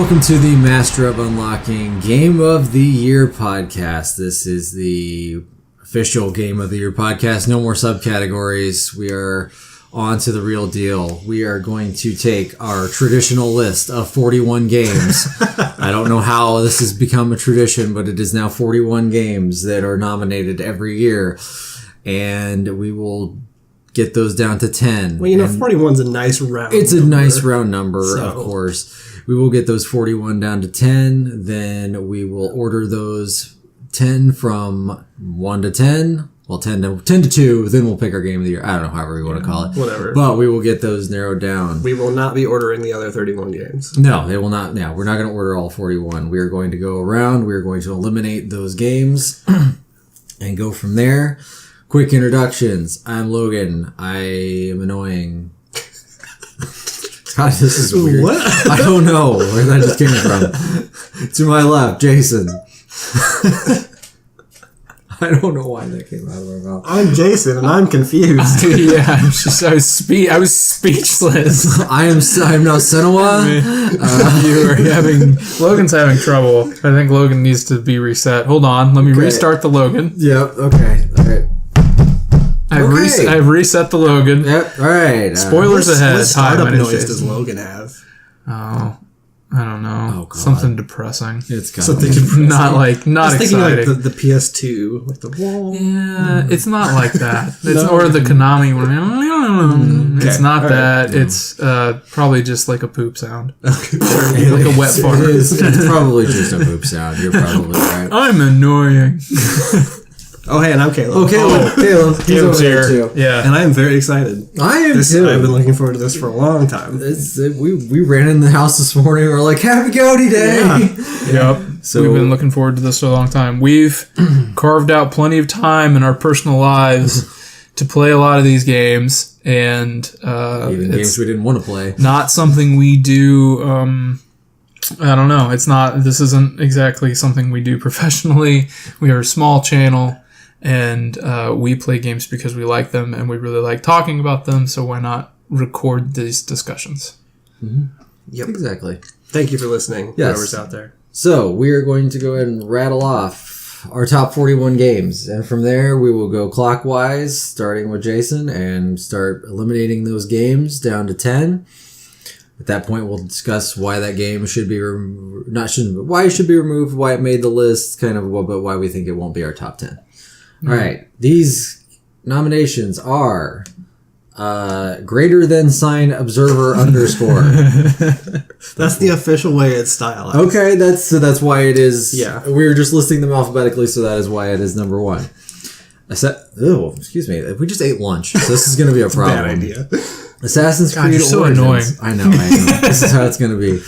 welcome to the Master of Unlocking Game of the Year podcast. This is the official Game of the Year podcast. No more subcategories. We are on to the real deal. We are going to take our traditional list of 41 games. I don't know how this has become a tradition, but it is now 41 games that are nominated every year. And we will get those down to 10. Well, 41's a nice round It's a nice round number, of course. We will get those 41 down to 10. Then we will order those 10 from 1 to 10. Well, 10 to 2. Then we'll pick our game of the year. I don't know, however we want to call it. Whatever. But we will get those narrowed down. We will not be ordering the other 31 games. No, they will not. No, we're not going to order all 41. We are going to go around. We are going to eliminate those games and go from there. Quick introductions. I'm Logan. I am annoying. God, this is weird. What? I don't know where that just came from. To my left, Jason. I don't know why that came out of my mouth. I'm Jason, and I'm confused. I was speechless. I'm now Senua. Logan's having trouble. I think Logan needs to be reset. Hold on, let me restart the Logan. Yep. Okay. All right. I've reset the Logan. Yep. All right. Spoilers ahead. What startup noise does Logan have? Oh, I don't know. Oh, God. Something depressing. It's kind something of not exciting. I was thinking like the PS2, like the wall. Yeah, it's not like that. It's or the Konami one. It's not that. It's probably just like a poop sound, like a wet fart. It's probably just a poop sound. You're probably right. I'm annoying. Oh, hey, and I'm Caleb. Oh, Caleb. He's over there too. Yeah. And I am very excited. I am too. I've been looking forward to this for a long time. We ran in the house this morning. We were like, Happy Goaty Day. Yeah. Yep. So we've been looking forward to this for a long time. We've carved out plenty of time in our personal lives to play a lot of these games. And even games we didn't want to play. Not something we do... I don't know. This isn't exactly something we do professionally. We are a small channel. And we play games because we like them and we really like talking about them, so why not record these discussions? Mm-hmm. Yep, exactly. Thank you for listening, whoever's out there. So, we are going to go ahead and rattle off our top 41 games, and from there we will go clockwise, starting with Jason, and start eliminating those games down to 10. At that point, we'll discuss why that game should be why it should be removed, why it made the list, kind of, but why we think it won't be our top 10. All right, these nominations are greater than sign observer underscore. That's the official way it's stylized. Okay, that's why it is. Yeah, we were just listing them alphabetically, so that is why it is number one. Excuse me, we just ate lunch, so this is going to be a problem. Bad idea. Assassin's Creed you're so Origins. annoying. I know. This is how it's going to be.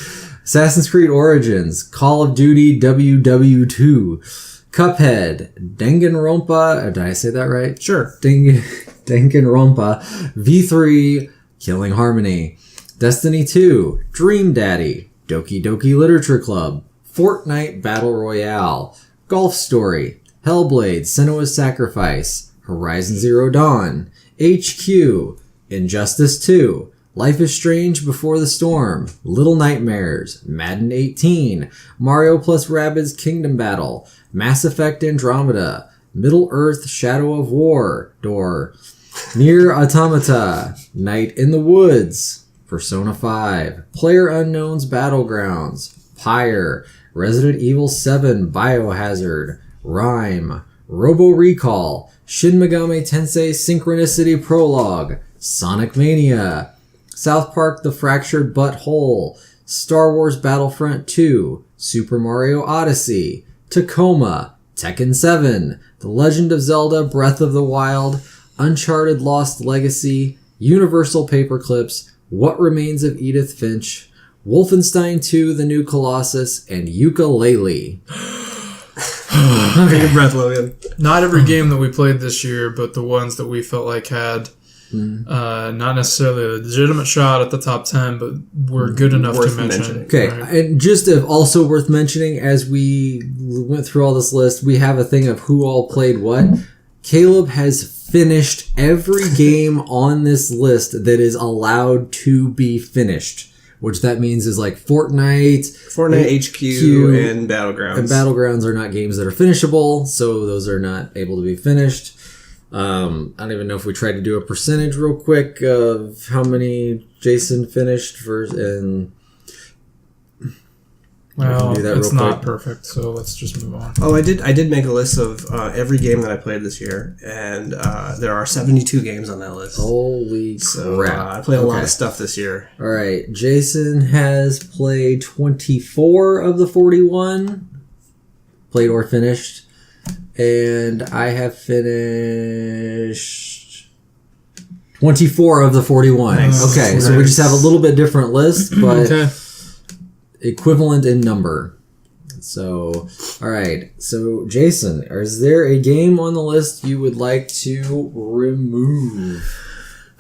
Assassin's Creed Origins, Call of Duty WW2. Cuphead, Danganronpa, did I say that right? Sure. Danganronpa, V3, Killing Harmony, Destiny 2, Dream Daddy, Doki Doki Literature Club, Fortnite Battle Royale, Golf Story, Hellblade, Senua's Sacrifice, Horizon Zero Dawn, HQ, Injustice 2, Life is Strange Before the Storm, Little Nightmares, Madden 18, Mario plus Rabbids Kingdom Battle, Mass Effect Andromeda, Middle-earth Shadow of War, Nier Automata, Night in the Woods, Persona 5, PlayerUnknown's Battlegrounds, Pyre, Resident Evil 7 Biohazard, Rime, Robo Recall, Shin Megami Tensei Synchronicity Prologue, Sonic Mania, South Park The Fractured Butthole, Star Wars Battlefront 2, Super Mario Odyssey, Tacoma, Tekken 7, The Legend of Zelda Breath of the Wild, Uncharted Lost Legacy, Universal Paperclips, What Remains of Edith Finch, Wolfenstein 2 The New Colossus, and Yooka-Laylee. Take a breath, Logan. Not every game that we played this year, but the ones that we felt like had not necessarily a legitimate shot at the top 10, but were good enough to mention. Okay, right? And just also worth mentioning, as we went through all this list, we have a thing of who all played what. Caleb has finished every game on this list that is allowed to be finished. which that means is like Fortnite HQ and Battlegrounds. And Battlegrounds are not games that are finishable, so those are not able to be finished. I don't even know if we tried to do a percentage real quick of how many Jason finished first, and Well, do that it's real not quick. perfect, so let's just move on. Oh, I did make a list of every game that I played this year, and there are 72 games on that list. Holy So crap. I played a lot of stuff this year. All right, Jason has played 24 of the 41, played or finished, and I have finished 24 of the 41. Nice. Okay, so we just have a little bit different list, but Okay. equivalent in number. So, all right. So, Jason, is there a game on the list you would like to remove?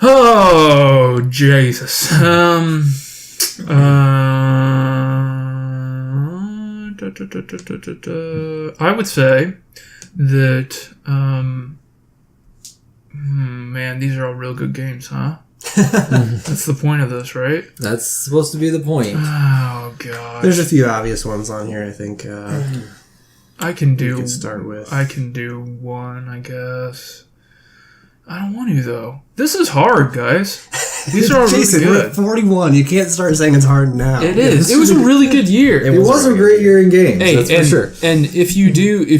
Oh, Jesus. I would say that, man, these are all real good games, huh? That's the point of this, right? That's supposed to be the point. Oh, God. There's a few obvious ones on here, I think. I can do. we can start with. I can do one, I guess. I don't want to though. This is hard, guys. These are all really Jason, we're good. at 41. You can't start saying it's hard now. It is. It was a really good year. It was a great year in games, Hey, that's and, for sure. and if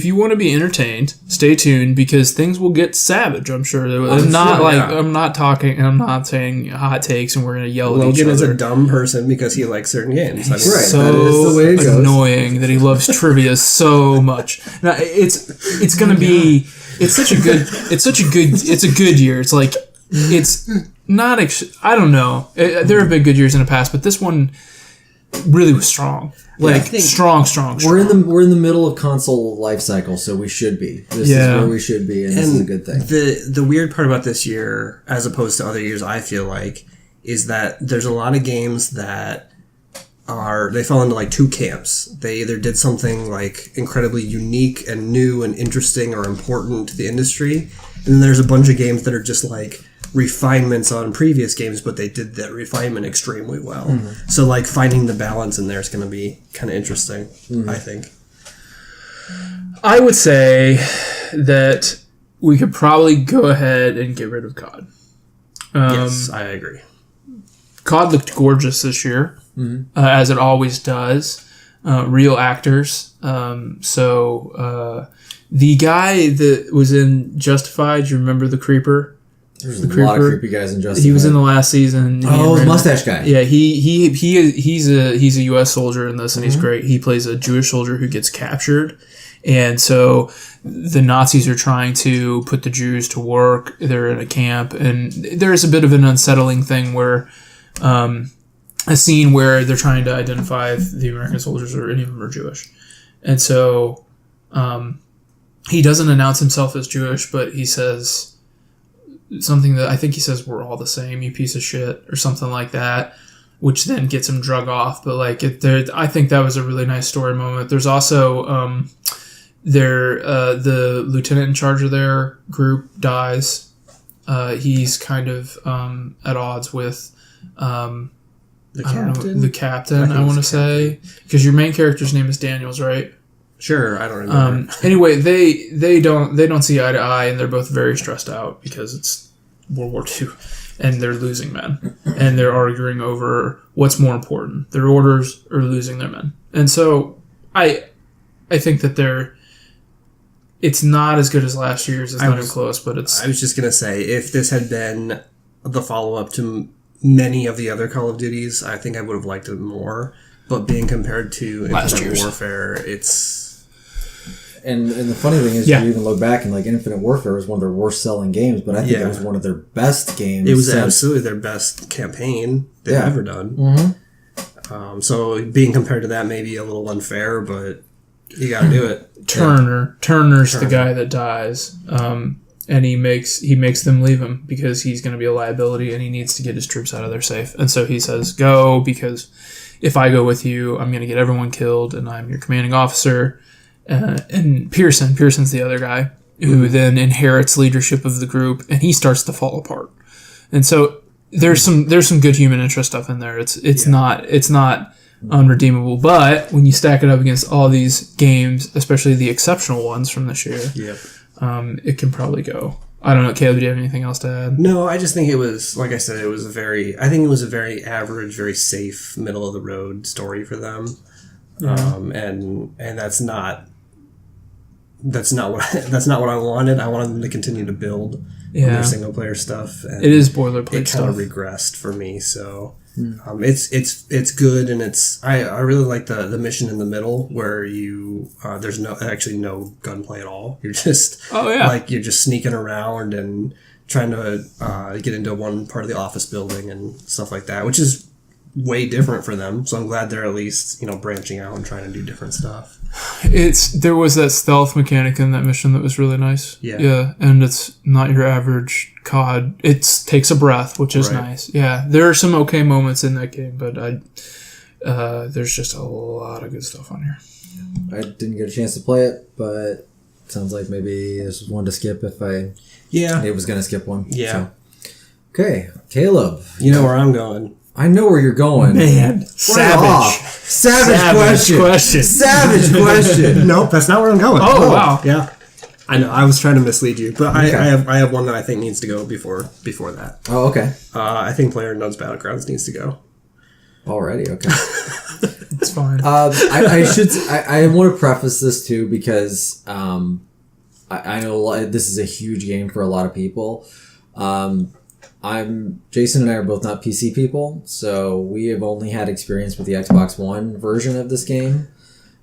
you want to be entertained, stay tuned because things will get savage. I'm sure. I'm not saying hot takes and we're gonna yell at each Logan is other. a dumb person because he likes certain games. I mean, Right. So that is the way it goes. annoying that he loves trivia so much. Now, it's gonna be. It's a good year. It's like it's not. I don't know. There have been good years in the past, but this one really was strong. Like strong. We're in the middle of console life cycle, so we should be. This is where we should be, and this is a good thing. The weird part about this year, as opposed to other years, I feel like, is that there's a lot of games that they fall into like two camps. They either did something like incredibly unique and new and interesting or important to the industry, and then there's a bunch of games that are just like refinements on previous games, but they did that refinement extremely well. Mm-hmm. So like finding the balance in there is going to be kind of interesting, Mm-hmm. I think. I would say that we could probably go ahead and get rid of COD. Yes, I agree. COD looked gorgeous this year, as it always does. Real actors. The guy that was in Justified, do you remember the Creeper? There's a lot of creepy guys in Justice. He was in the last season. the mustache guy. Yeah, he's a U.S. soldier in this, and he's great. He plays a Jewish soldier who gets captured, and so the Nazis are trying to put the Jews to work. They're in a camp, and there's a bit of an unsettling thing where, a scene where they're trying to identify if the American soldiers or any of them are Jewish, and so, he doesn't announce himself as Jewish, but he says something that I think he says, "We're all the same, you piece of shit," or something like that, which then gets him drug off. But like, I think that was a really nice story moment. There's also the lieutenant in charge of their group dies. He's kind of at odds with The the captain. I want to say, because your main character's name is Daniels, right? Sure, I don't remember. Anyway, they don't see eye to eye, and they're both very stressed out because it's World War II, and they're losing men, and they're arguing over what's more important, their orders or losing their men. And so, I think that it's not as good as last year's. It's not even close, but it's. I was just gonna say, if this had been the follow-up to many of the other Call of Duties, I think I would have liked it more. But being compared to Last Infinite year's. Warfare, it's. And the funny thing is, Yeah. you even look back and like Infinite Warfare was one of their worst selling games, but I think it was one of their best games. It was since- absolutely their best campaign they've Yeah. ever done. Mhm. So being compared to that may be a little unfair, but you got to do it. Turner's the guy that dies, and he makes them leave him because he's going to be a liability, and he needs to get his troops out of there safe. And so he says, "Go, because if I go with you, I'm going to get everyone killed, and I'm your commanding officer." And Pearson's the other guy who then inherits leadership of the group, and he starts to fall apart. And so there's some good human interest stuff in there. It's not unredeemable, but when you stack it up against all these games, especially the exceptional ones from this year, it can probably go. I don't know, Caleb, do you have anything else to add? No, I just think it was, like I said, it was a very average, very safe, middle of the road story for them. And that's not what I wanted. I wanted them to continue to build on their single player stuff. And it is boilerplate it kind of regressed for me. So it's good, and I really like the mission in the middle where you there's no gunplay at all. You're just you're just sneaking around and trying to get into one part of the office building and stuff like that, which is way different for them. So I'm glad they're at least branching out and trying to do different stuff. There was that stealth mechanic in that mission that was really nice. Yeah, and it's not your average COD. It takes a breath, which is nice. Yeah, there are some okay moments in that game, but there's just a lot of good stuff on here. I didn't get a chance to play it, but it sounds like maybe this was one to skip if I was going to skip one. Yeah. So. Okay, Caleb. You know where I'm going. I know where you're going. Man, savage question. Savage question. Nope, that's not where I'm going. Oh, wow. Yeah. I know. I was trying to mislead you, but okay. I have one that I think needs to go before that. Oh, okay. I think PlayerUnknown's Battlegrounds needs to go. Already, okay. It's fine. I want to preface this too because I know this is a huge game for a lot of people. Jason and I are both not PC people, so we have only had experience with the Xbox One version of this game.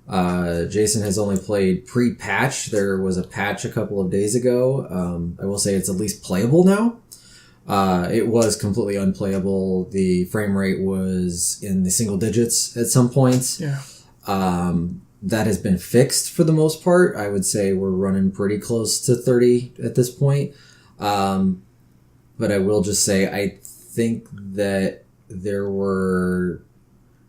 Jason has only played pre-patch. There was a patch a couple of days ago. I will say it's at least playable now. It was completely unplayable. The frame rate was in the single digits at some points. Yeah. That has been fixed for the most part. I would say we're running pretty close to 30 at this point. But I will just say, I think that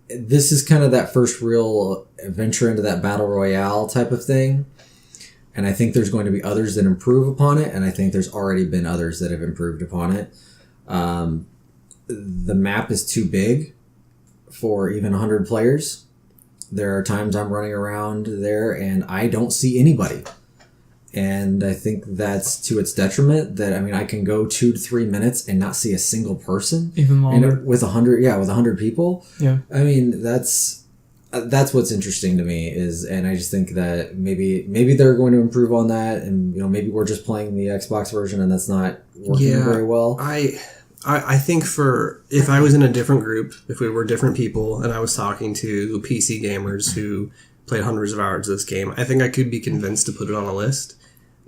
this is kind of that first real venture into that battle royale type of thing. And I think there's going to be others that improve upon it. And I think there's already been others that have improved upon it. The map is too big for even 100 players. There are times I'm running around there and I don't see anybody. And I think that's to its detriment. That I can go 2 to 3 minutes and not see a single person, even longer. And with 100 people. Yeah, that's what's interesting to me and I just think that maybe they're going to improve on that, and maybe we're just playing the Xbox version and that's not working very well. I think if I was in a different group, if we were different people, and I was talking to PC gamers who played hundreds of hours of this game, I think I could be convinced to put it on a list.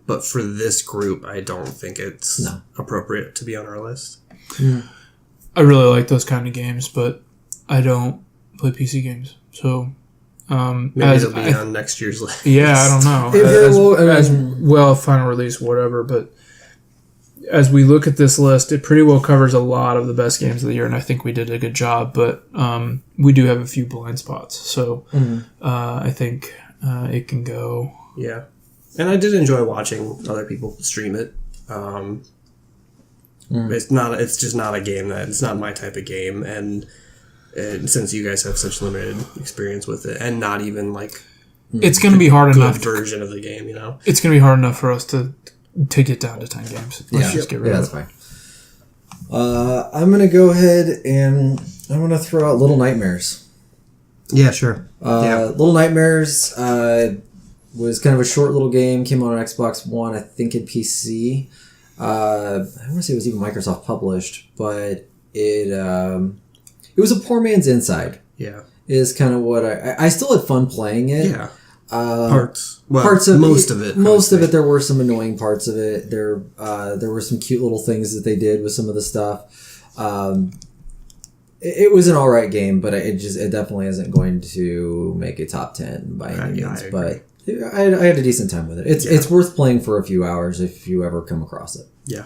But for this group, I don't think it's appropriate to be on our list. Yeah. I really like those kind of games, but I don't play PC games. So maybe it'll be on next year's list. Yeah, I don't know. As final release, whatever. But as we look at this list, it pretty well covers a lot of the best games of the year, and I think we did a good job. But we do have a few blind spots. So I think it can go. Yeah. And I did enjoy watching other people stream it. It's just not a game it's not my type of game, and since you guys have such limited experience with it, and not even it's going to be hard enough version of the game, it's going to be hard enough for us to get down to 10 games. Let's just get rid of it. That's fine. I'm going to go ahead and I'm going to throw out Little Nightmares. Yeah, sure. Little Nightmares was kind of a short little game, came out on Xbox One, I think in PC. I want to say it was even Microsoft published, but it was a poor man's Inside. Yeah. Is kind of what I still had fun playing it. Yeah. Parts of most it. Most of it, there were some annoying parts of it. There were some cute little things that they did with some of the stuff. It was an alright game, but it definitely isn't going to make a top 10 by any means. But I had a decent time with it. It's worth playing for a few hours if you ever come across it. Yeah.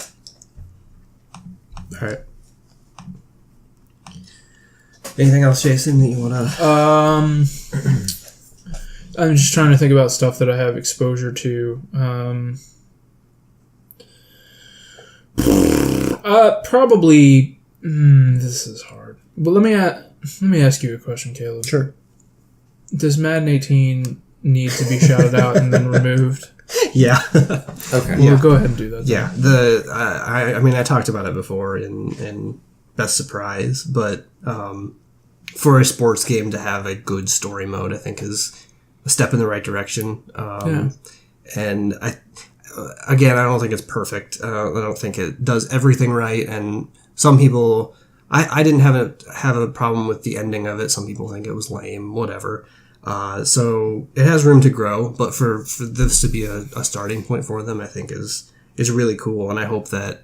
All right. Anything else, Jason, that you want to... I'm just trying to think about stuff that I have exposure to. Probably This is hard. But let me ask you a question, Caleb. Sure. Does Madden 18 need to be shouted out and then removed? Yeah. Okay. Well, go ahead and do that. Yeah. I mean, I talked about it before in Best Surprise, but for a sports game to have a good story mode, I think is a step in the right direction. And I don't think it's perfect. I don't think it does everything right. And some people, I didn't have a problem with the ending of it. Some people think it was lame, whatever. So it has room to grow, but for this to be a starting point for them, I think is really cool. And I hope that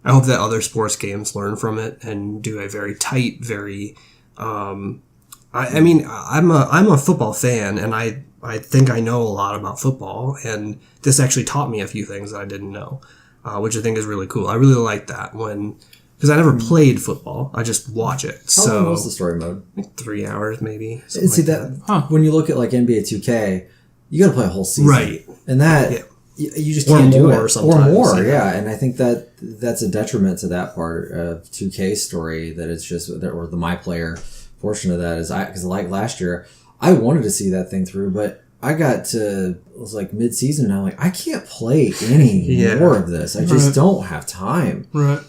other sports games learn from it and do a very tight, very, I mean, I'm a football fan, and I think I know a lot about football, and this actually taught me a few things that I didn't know, which I think is really cool. I really like that because I never played football. I just watch it. How long was the story mode? Like 3 hours, maybe. And see when you look at like NBA 2K, you got to play a whole season, right? And that you just can't do it, or more. Yeah, and I think that's a detriment to that part of 2K story. That it's just or the my player portion of that is because like last year I wanted to see that thing through, but I got to it was like mid season and I'm like I can't play any more of this. I just don't have time. Right.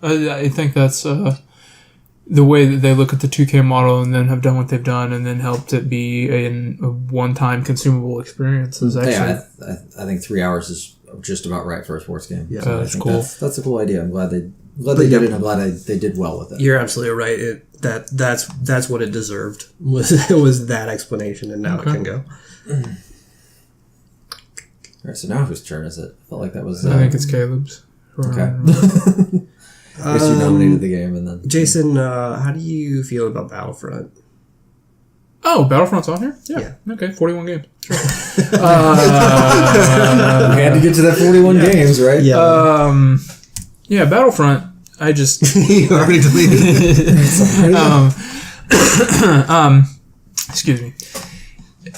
I think that's the way that they look at the 2K model and then have done what they've done and then helped it be a one-time consumable experience. Is actually, I think 3 hours is just about right for a sports game. Yeah, so that's cool. That's a cool idea. I'm glad they did it. And I'm glad they did well with it. You're absolutely right. That's what it deserved was that explanation, and now it can go. All right, so now whose turn is it? I felt like that was. I think it's Caleb's. Okay. I guess you nominated the game, and then Jason, how do you feel about Battlefront? Oh, Battlefront's on here? Yeah. Okay, 41 games. Sure. we had to get to that 41 games, right? Yeah. Yeah, Battlefront. I just you already deleted it. Excuse me.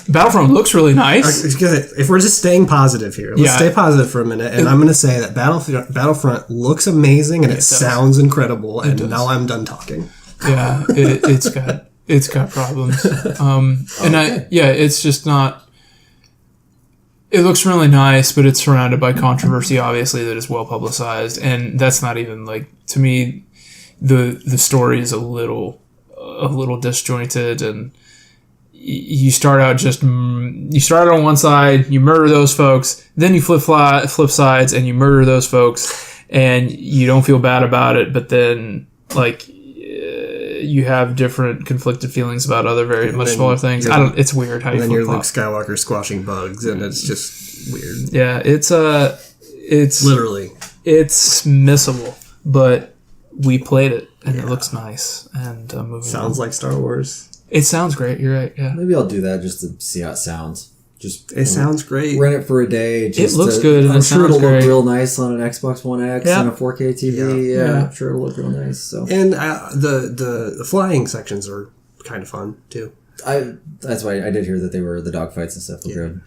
Battlefront looks really nice. If we're just staying positive here, let's stay positive for a minute. And I'm going to say that Battlefront looks amazing and it sounds incredible. And now I'm done talking. Yeah, it's got problems. It's just not. It looks really nice, but it's surrounded by controversy, obviously, that is well publicized, and that's not even to me. The story is a little disjointed, and you start out on one side, you murder those folks, then you flip sides and you murder those folks, and you don't feel bad about it, but then you have different conflicted feelings about other very much smaller things. It's weird how you. And then you're Luke Skywalker squashing bugs, and it's just weird. Yeah, it's literally it's missable, but we played it and it looks nice and sounds like Star Wars. It sounds great. You're right. Yeah, maybe I'll do that just to see how it sounds. It sounds great. Rent it for a day. It looks good. I'm sure it'll look real nice on an Xbox One X and a 4K TV. Yeah, I'm sure it'll look real nice. So and the flying sections are kind of fun too. That's why I did hear that the dogfights and stuff were good.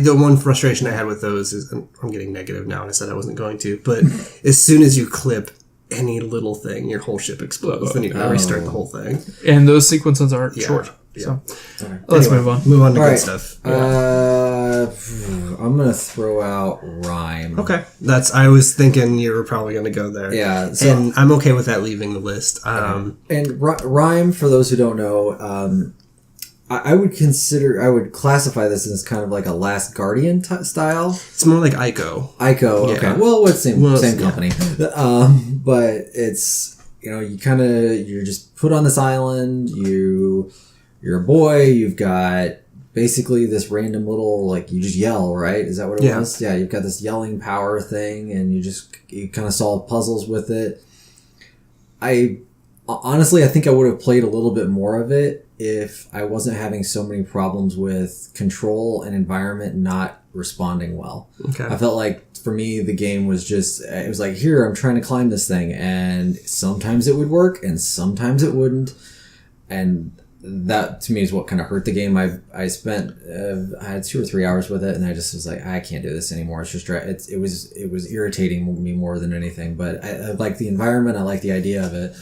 The one frustration I had with those is I'm getting negative now, and I said I wasn't going to, but as soon as you clip any little thing, your whole ship explodes. Then you gotta restart the whole thing. And those sequences aren't short. Yeah. So let's move on. Move on to good stuff. I'm gonna throw out Rhyme. Okay, I was thinking you were probably gonna go there. Yeah, and I'm okay with that leaving the list. And Rhyme, for those who don't know, I would classify this as kind of like a Last Guardian style. It's more like Ico. Okay. Yeah. Well, it's same company. But it's you're just put on this island. You're a boy. You've got basically this random little you just yell, right? Is that what it was? Yeah. You've got this yelling power thing, and you kind of solve puzzles with it. Honestly, I think I would have played a little bit more of it if I wasn't having so many problems with control and environment not responding well. Okay. I felt like for me, the game was it was like, here, I'm trying to climb this thing, and sometimes it would work and sometimes it wouldn't. And that to me is what kind of hurt the game. I spent I had 2 or 3 hours with it, and I just was like, I can't do this anymore. It's just it was irritating me more than anything. But I like the environment. I like the idea of it.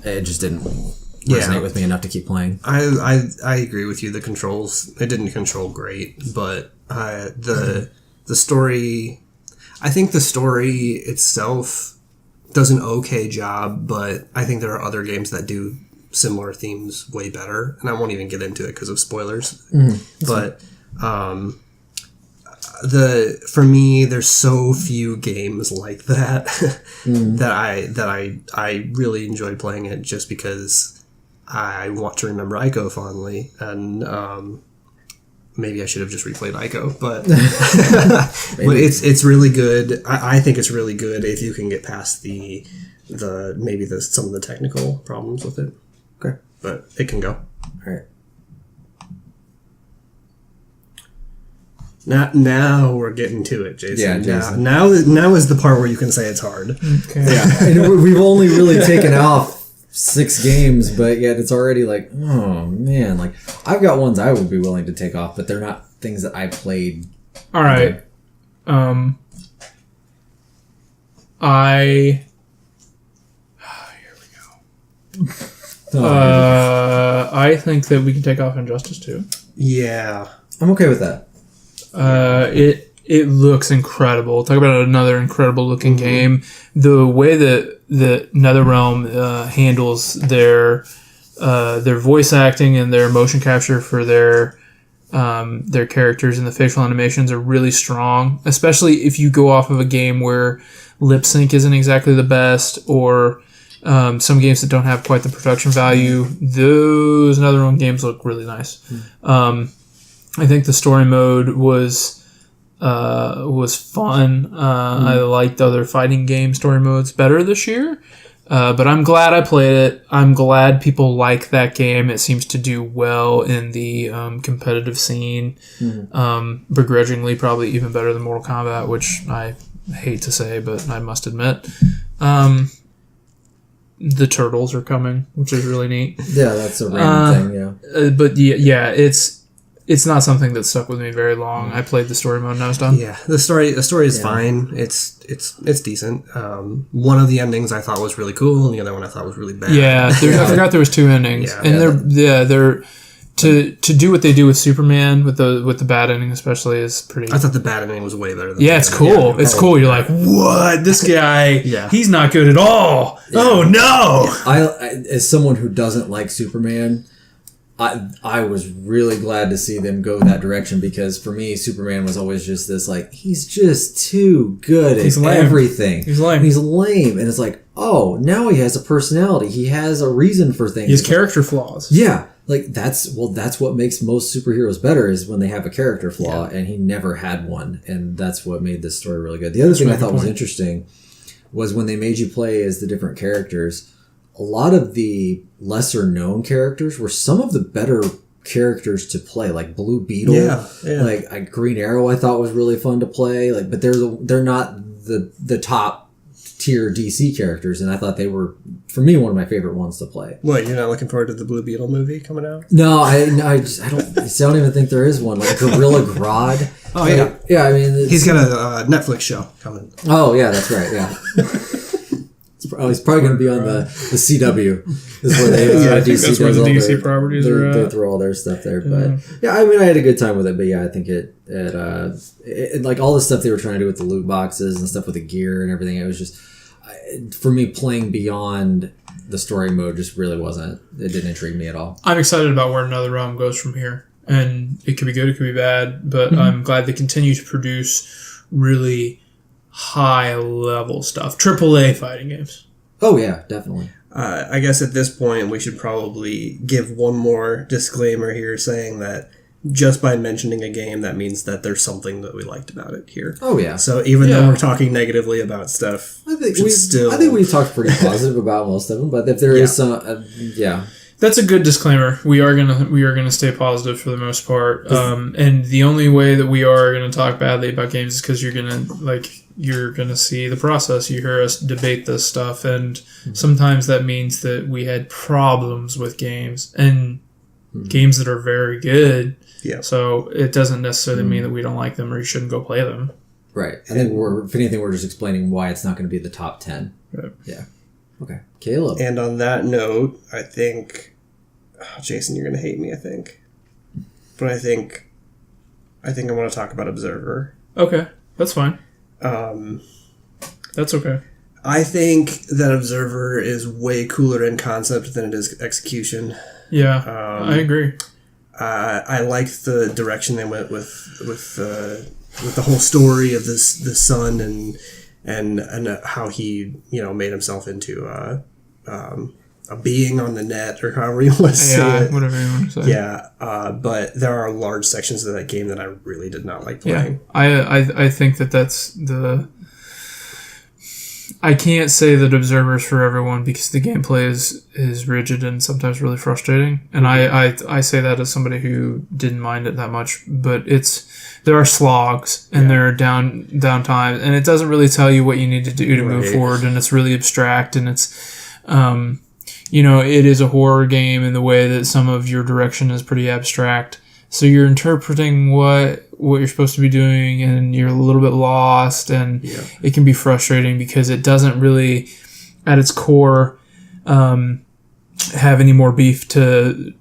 It just didn't resonate with me enough to keep playing. I agree with you. The controls, it didn't control great, but the story, I think the story itself does an okay job, but I think there are other games that do similar themes way better, and I won't even get into it because of spoilers. But for me, there's so few games like that that I really enjoyed playing it just because I want to remember Ico fondly, and maybe I should have just replayed Ico, but but it's really good. I think it's really good if you can get past the some of the technical problems with it. Okay, but it can go. All right. Now we're getting to it, Jason. Yeah, Jason. Now is the part where you can say it's hard. Okay. Yeah, I know we've only really taken off 6 games, but yet it's already like, oh man, like I've got ones I would be willing to take off, but they're not things that I played. All right. Here we go. I think that we can take off Injustice 2. Yeah, I'm okay with that. It looks incredible. Talk about another incredible looking game. The way that NetherRealm handles their voice acting and their motion capture for their characters and the facial animations are really strong, especially if you go off of a game where lip sync isn't exactly the best, or some games that don't have quite the production value. Those NetherRealm games look really nice. I think the story mode was fun. I liked other fighting game story modes better this year, but I'm glad I played it. I'm glad people like that game. It seems to do well in the competitive scene, begrudgingly probably even better than Mortal Kombat, which I hate to say, but I must admit. The turtles are coming, which is really neat. Yeah, that's a random thing. Yeah, but yeah, it's not something that stuck with me very long. I played the story mode and I was done. Yeah, the story is fine. It's decent. One of the endings I thought was really cool, and the other one I thought was really bad. Yeah, I forgot there was 2 endings, they're to do what they do with Superman with the bad ending especially is pretty. I thought the bad ending was way better than it's cool. It's cool. You're like, what? This guy, he's not good at all. Yeah. Oh no! I as someone who doesn't like Superman, I was really glad to see them go that direction, because for me, Superman was always just this, like, he's just too good at everything. He's lame. And it's like, oh, now he has a personality. He has a reason for things. He has character flaws. Yeah. Like, that's what makes most superheroes better, is when they have a character flaw, and he never had one. And that's what made this story really good. The other thing I thought was interesting was when they made you play as the different characters, a lot of the lesser known characters were some of the better characters to play, like Blue Beetle, like Green Arrow. I thought was really fun to play. Like, but they're not the top tier DC characters, and I thought they were, for me, one of my favorite ones to play. What, you're not looking forward to the Blue Beetle movie coming out? No, I don't even think there is one. Like Gorilla Grodd. Oh yeah, yeah. I mean, he's got a Netflix show coming. Oh yeah, that's right. Yeah. He's probably going to be on the CW. Is where they I think that's where the DC properties are at. They throw all their stuff there, but yeah, I mean, I had a good time with it. But yeah, I think it like all the stuff they were trying to do with the loot boxes and stuff with the gear and everything. It was just, for me, playing beyond the story mode just really wasn't. It didn't intrigue me at all. I'm excited about where NetherRealm goes from here, and it could be good, it could be bad, but I'm glad they continue to produce really high level stuff, AAA fighting games. Oh yeah, definitely. I guess at this point we should probably give one more disclaimer here, saying that just by mentioning a game, that means that there's something that we liked about it here. Oh yeah. So even though we're talking negatively about stuff, I think we talked pretty positive about most of them. But if there is some, That's a good disclaimer. We are gonna stay positive for the most part, and the only way that we are gonna talk badly about games is because you're gonna see the process. You hear us debate this stuff, and sometimes that means that we had problems with games, and games that are very good. Yeah. So it doesn't necessarily mean that we don't like them or you shouldn't go play them. Right. I think if anything, we're just explaining why it's not going to be the top 10. Right. Yeah. Okay. Caleb. And on that note, I think, Jason, you're going to hate me, I think. But I think I want to talk about Observer. Okay. That's fine. That's okay. I think that Observer is way cooler in concept than it is execution. Yeah, I agree. I liked the direction they went with the whole story of this son and how he made himself into a being on the net, or however you want to say it. Whatever you want to say. Yeah, but there are large sections of that game that I really did not like playing. Yeah, I think that's the. I can't say that Observer is for everyone because the gameplay is rigid and sometimes really frustrating. And I say that as somebody who didn't mind it that much. But there are slogs and there are down times, and it doesn't really tell you what you need to do to move forward, and it's really abstract, and it's it is a horror game in the way that some of your direction is pretty abstract. So you're interpreting what you're supposed to be doing, and you're a little bit lost, and it can be frustrating because it doesn't really, at its core, have any more beef to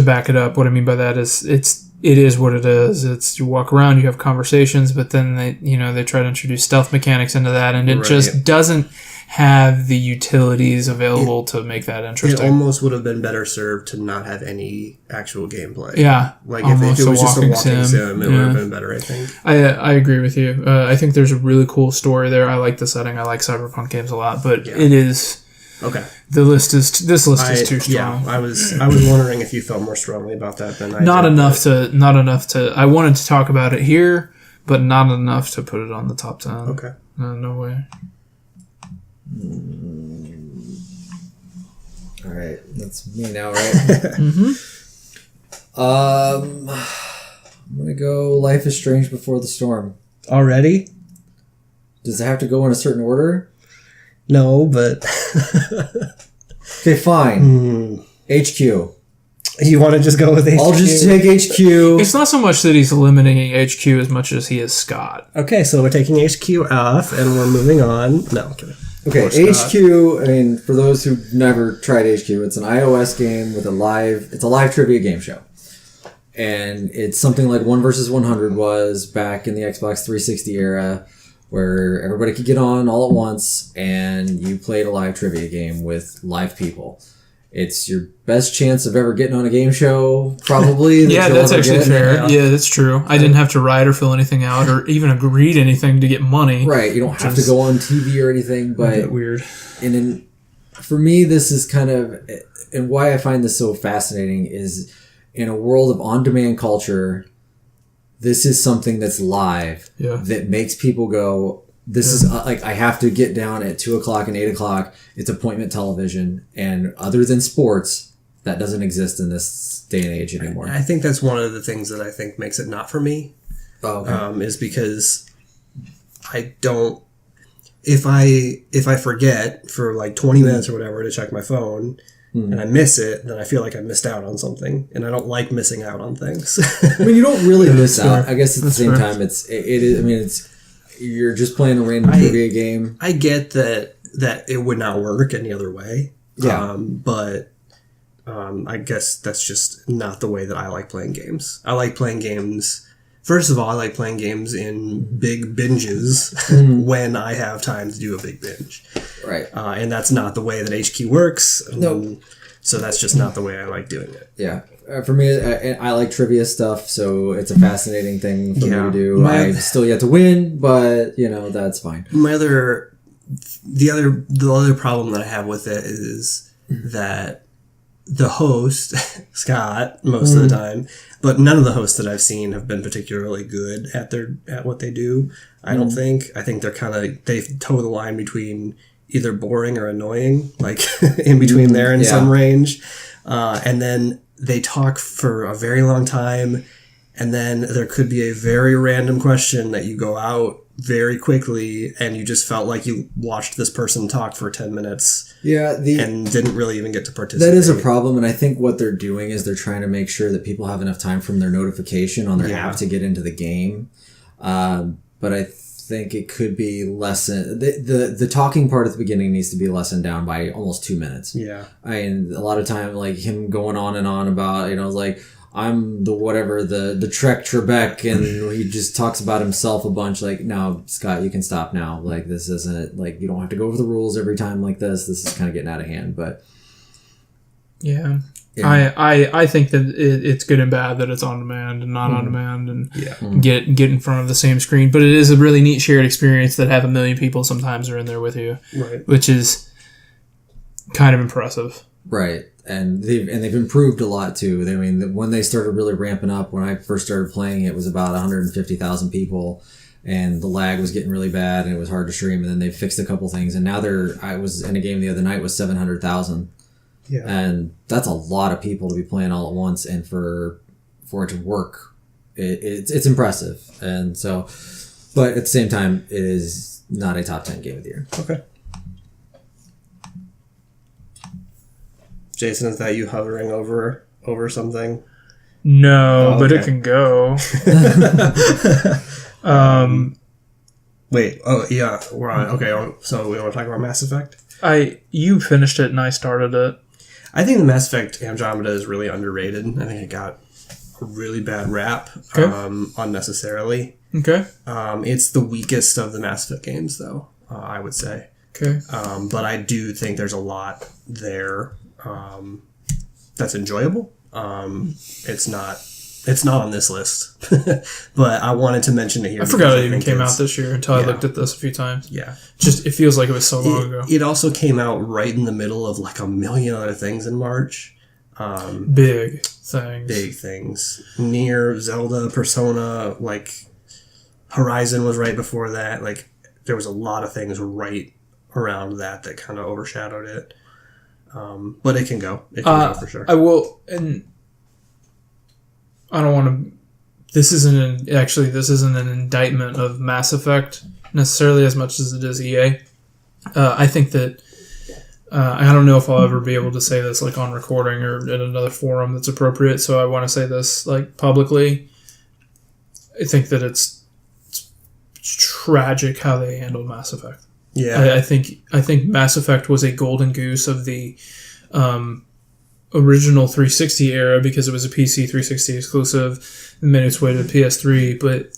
back it up. What I mean by that is it is what it is. It's you walk around, you have conversations, but then they try to introduce stealth mechanics into that, and it just doesn't have the utilities available to make that interesting. It almost would have been better served to not have any actual gameplay. Yeah. Like if it was just a walking sim, it would have been better, I think. I agree with you. I think there's a really cool story there. I like the setting. I like cyberpunk games a lot, but it is... Okay. This list is too strong. Yeah, I was wondering if you felt more strongly about that than I not did. Not enough to... I wanted to talk about it here, but not enough to put it on the top 10. Okay. No way. All right, that's me now, right? I'm gonna go Life is Strange Before the Storm. Already? Does it have to go in a certain order? No, but okay, fine. HQ. You want to just go with HQ? I'll just take HQ. It's not so much that he's eliminating HQ as much as he is Scott. Okay, so we're taking HQ off and we're moving on. No, I'm kidding. Okay, HQ, I mean, for those who've never tried HQ, it's an iOS game with it's a live trivia game show. And it's something like 1 versus 100 was back in the Xbox 360 era, where everybody could get on all at once and you played a live trivia game with live people. It's your best chance of ever getting on a game show, probably. Yeah, that's actually fair. Yeah, that's true. I didn't have to write or fill anything out or even read anything to get money. Right, you don't have to go on TV or anything. But weird. And for me, this is kind of... And why I find this so fascinating is in a world of on-demand culture, this is something that's live that makes people go... This is like, I have to get down at 2 o'clock and 8 o'clock. It's appointment television. And other than sports, that doesn't exist in this day and age anymore. I think that's one of the things that I think makes it not for me. Oh, okay. Is because I don't... If I forget for like 20 minutes or whatever to check my phone and I miss it, then I feel like I missed out on something. And I don't like missing out on things. I mean, you don't really miss out. I guess at the same time, it is... I mean, it's... You're just playing a random trivia game. I get that it would not work any other way. Yeah. But I guess that's just not the way that I like playing games. I like playing games... First of all, I like playing games in big binges when I have time to do a big binge. Right. And that's not the way that HQ works. No. So that's just not the way I like doing it. Yeah. For me, I like trivia stuff, so it's a fascinating thing for me to do. I still yet to win, but, that's fine. The other problem that I have with it is that the host, Scott, most of the time, but none of the hosts that I've seen have been particularly good at what they do. I don't think. I think they toe the line between either boring or annoying, like in between there in some range. And then they talk for a very long time, and then there could be a very random question that you go out very quickly, and you just felt like you watched this person talk for 10 minutes Yeah, and didn't really even get to participate. That is a problem, and I think what they're doing is they're trying to make sure that people have enough time from their notification on their app to get into the game. But I think it could be lessened. The talking part at the beginning needs to be lessened down by almost 2 minutes. Yeah. I mean, a lot of time, like him going on and on about, like, I'm the whatever, the Trek Trebek, and he just talks about himself a bunch. Like, no, Scott, you can stop now. Like, this isn't, like, you don't have to go over the rules every time like this. This is kind of getting out of hand, but... Yeah. I think that it's good and bad that it's on demand and not on demand, and get in front of the same screen. But it is a really neat shared experience that have 1 million people sometimes are in there with you, right? Which is kind of impressive, right? And they've improved a lot too. I mean, when they started really ramping up, when I first started playing, it was about 150,000 people, and the lag was getting really bad, and it was hard to stream. And then they fixed a couple things, and now I was in a game the other night with 700,000. Yeah. And that's a lot of people to be playing all at once, and for it to work, it's impressive. And so, but at the same time, it is not a top 10 game of the year. Okay. Jason, is that you hovering over something? No, but it can go. Wait. Oh, yeah. We're on. Okay. So we want to talk about Mass Effect? You finished it and I started it. I think the Mass Effect Andromeda is really underrated. I think it got a really bad rap, unnecessarily. Okay. It's the weakest of the Mass Effect games, though, I would say. Okay. But I do think there's a lot there that's enjoyable. It's not on this list, but I wanted to mention it here. I forgot it even came out this year until I looked at this a few times. Yeah. Just, it feels like it was so long ago. It also came out right in the middle of like 1 million other things in March. Big things. Nier, Zelda, Persona, like Horizon was right before that. Like there was a lot of things right around that kind of overshadowed it. But it can go. It can go for sure. I will, and I don't want to. This isn't an indictment of Mass Effect necessarily as much as it is EA. I think that I don't know if I'll ever be able to say this like on recording or in another forum that's appropriate. So I want to say this like publicly. I think that it's tragic how they handled Mass Effect. Yeah, I think Mass Effect was a golden goose of the original 360 era because it was a PC 360 exclusive and made its way to the PS3, but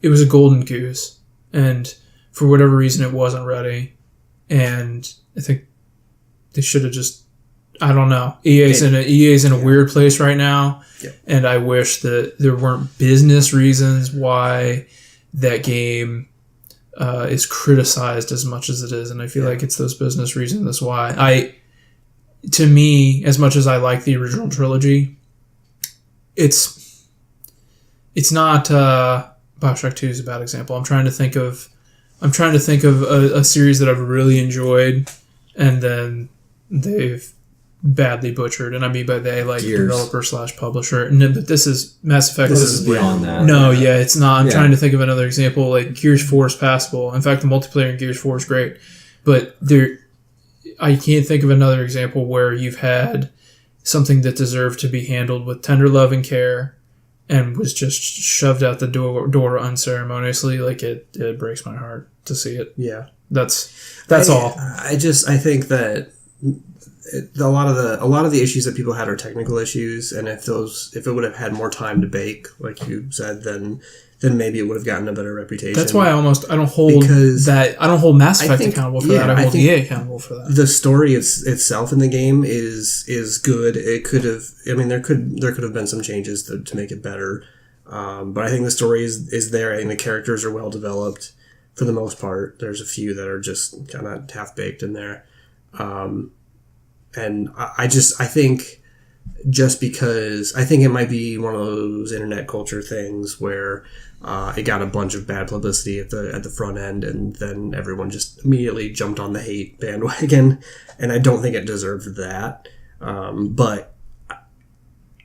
it was a golden goose, and for whatever reason it wasn't ready, and I think they should have just, I don't know, EA's in a weird place right now, and I wish that there weren't business reasons why that game is criticized as much as it is, and I feel like it's those business reasons. That's why to me, as much as I like the original trilogy, it's not BioShock 2 is a bad example. I'm trying to think of a series that I've really enjoyed, and then they've badly butchered, and I mean by they like Gears. developer / publisher. No, but this is Mass Effect. This is beyond that. No, yeah, it's not. I'm trying to think of another example. Like Gears 4 is passable. In fact, the multiplayer in Gears 4 is great, but I can't think of another example where you've had something that deserved to be handled with tender love and care and was just shoved out the door unceremoniously. Like it breaks my heart to see it. Yeah, that's all. I think that a lot of the issues that people had are technical issues, and if it would have had more time to bake, like you said, then maybe it would have gotten a better reputation. That's why I don't hold Mass Effect accountable for that. I hold EA accountable for that. The story itself in the game is good. It could have. I mean, there could have been some changes to make it better. But I think the story is there. I think the characters are well developed for the most part. There's a few that are just kind of half baked in there. And I think just because I think it might be one of those internet culture things where it got a bunch of bad publicity at the front end, and then everyone just immediately jumped on the hate bandwagon, and I don't think it deserved that. But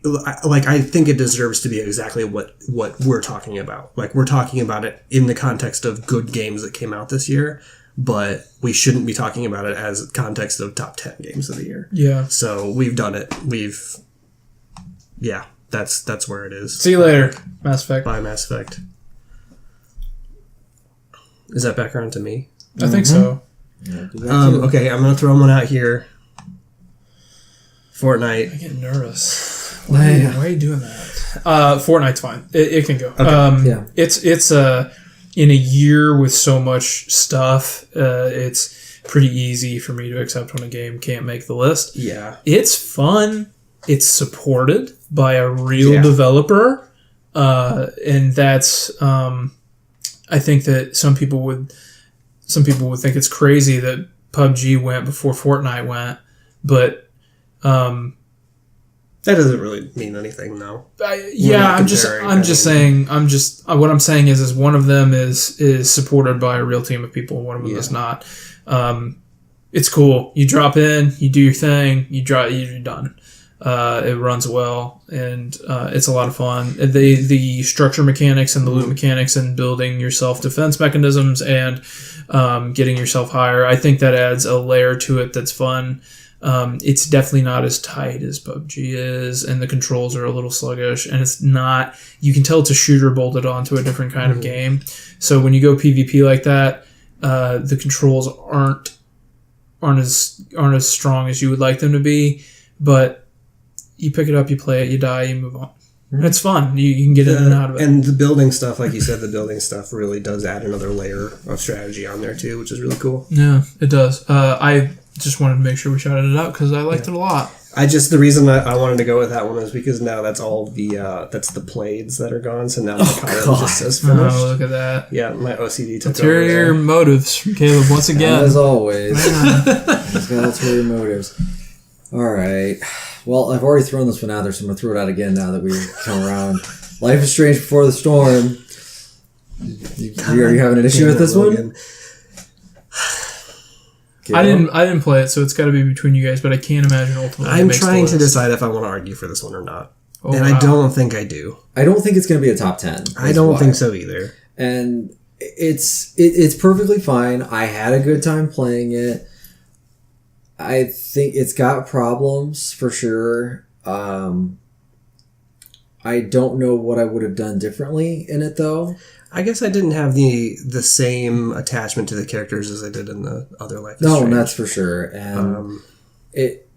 I think it deserves to be exactly what we're talking about. Like, we're talking about it in the context of good games that came out this year. but we shouldn't be talking about it as context of top 10 games of the year. Yeah. So we've done it. That's where it is. See you later, Mass Effect. Bye, Mass Effect. Is that back around to me? I think so. Yeah, Okay, I'm going to throw one out here. Fortnite. I get nervous. Why are you doing that? Fortnite's fine. It can go. Okay. Yeah. It's in a year with so much stuff, it's pretty easy for me to accept when a game can't make the list. Yeah. It's fun. It's supported by a real developer, and that's. I think that some people would think it's crazy that PUBG went before Fortnite went, but. That doesn't really mean anything, though. I'm just saying what I'm saying is one of them is supported by a real team of people, one of them is not. It's cool. You drop in, you do your thing, you're done. It runs well, and it's a lot of fun. The structure mechanics and the loot mechanics and building your self-defense mechanisms and getting yourself higher, I think that adds a layer to it that's fun. It's definitely not as tight as PUBG is, and the controls are a little sluggish, and it's not, you can tell it's a shooter bolted onto a different kind of game. So when you go PvP like that, the controls aren't as strong as you would like them to be, but you pick it up, you play it, you die, you move on. And it's fun. You can get in and out of it. And the building stuff, like you said, the building stuff really does add another layer of strategy on there too, which is really cool. Yeah, it does. I just wanted to make sure we shouted it out because I liked it a lot. The reason I wanted to go with that one is because now that's all that's the plates that are gone, so now the color just says finished. Oh, look at that. Yeah, my OCD took Ulterior over. motives from Caleb once again. As always. He's got ulterior motives. All right. Well, I've already thrown this one out there, so I'm going to throw it out again now that we've come around. Life is Strange Before the Storm. Are you having an issue with this one? I didn't play it, so it's got to be between you guys. But I can't imagine ultimately. I'm trying to decide if I want to argue for this one or not, I don't think I do. I don't think it's going to be a top 10. I don't think so either. And it's perfectly fine. I had a good time playing it. I think it's got problems for sure. I don't know what I would have done differently in it though. I guess I didn't have the same attachment to the characters as I did in the other Life is Strange. No, that's for sure. And it,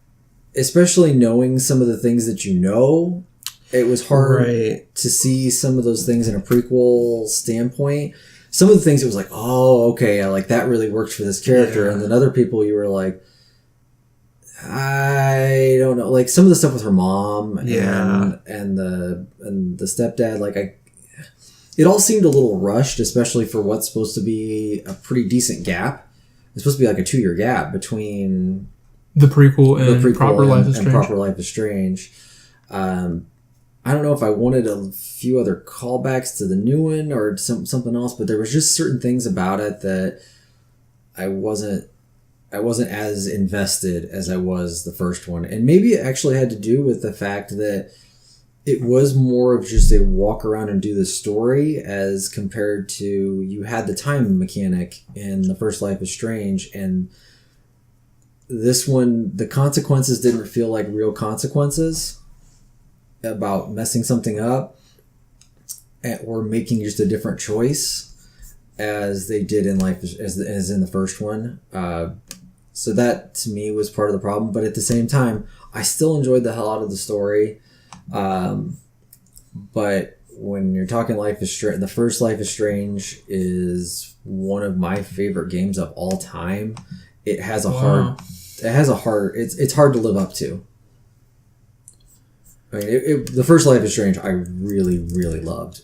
especially knowing some of the things that you know, it was hard to see some of those things in a prequel standpoint. Some of the things it was like, oh, okay, like that really worked for this character, and then other people you were like, I don't know, like some of the stuff with her mom and the stepdad, like it all seemed a little rushed, especially for what's supposed to be a pretty decent gap. It's supposed to be like a 2-year gap between the prequel and Proper Life is Strange. Proper Life is Strange. I don't know if I wanted a few other callbacks to the new one or something else, but there was just certain things about it that I wasn't as invested as I was the first one. And maybe it actually had to do with the fact that it was more of just a walk around and do the story as compared to you had the time mechanic in the first Life is Strange, and this one, the consequences didn't feel like real consequences about messing something up or making just a different choice as they did in Life as in the first one. So that to me was part of the problem, but at the same time, I still enjoyed the hell out of the story. But when you're talking Life is Strange, the first Life is Strange is one of my favorite games of all time. It has a it's hard to live up to. I mean, the first Life is Strange I really, really loved.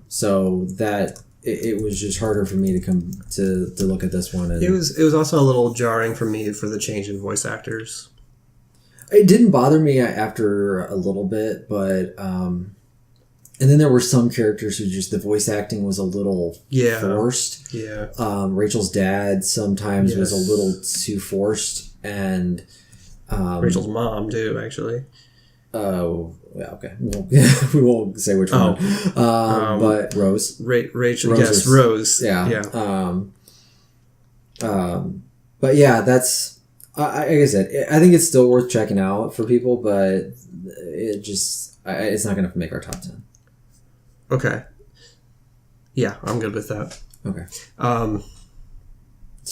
So that it was just harder for me to come to look at this one. And it was also a little jarring for me for the change in voice actors. It didn't bother me after a little bit, but and then there were some characters who just the voice acting was a little forced. Yeah. Rachel's dad sometimes was a little too forced, and Rachel's mom too, actually. Oh, yeah, okay. We won't say which one. But Rose. Rachel, yes, Rose. Yeah. But yeah, that's like I said. I think it's still worth checking out for people, but it's not going to make our top 10. Okay. Yeah, I'm good with that. Okay.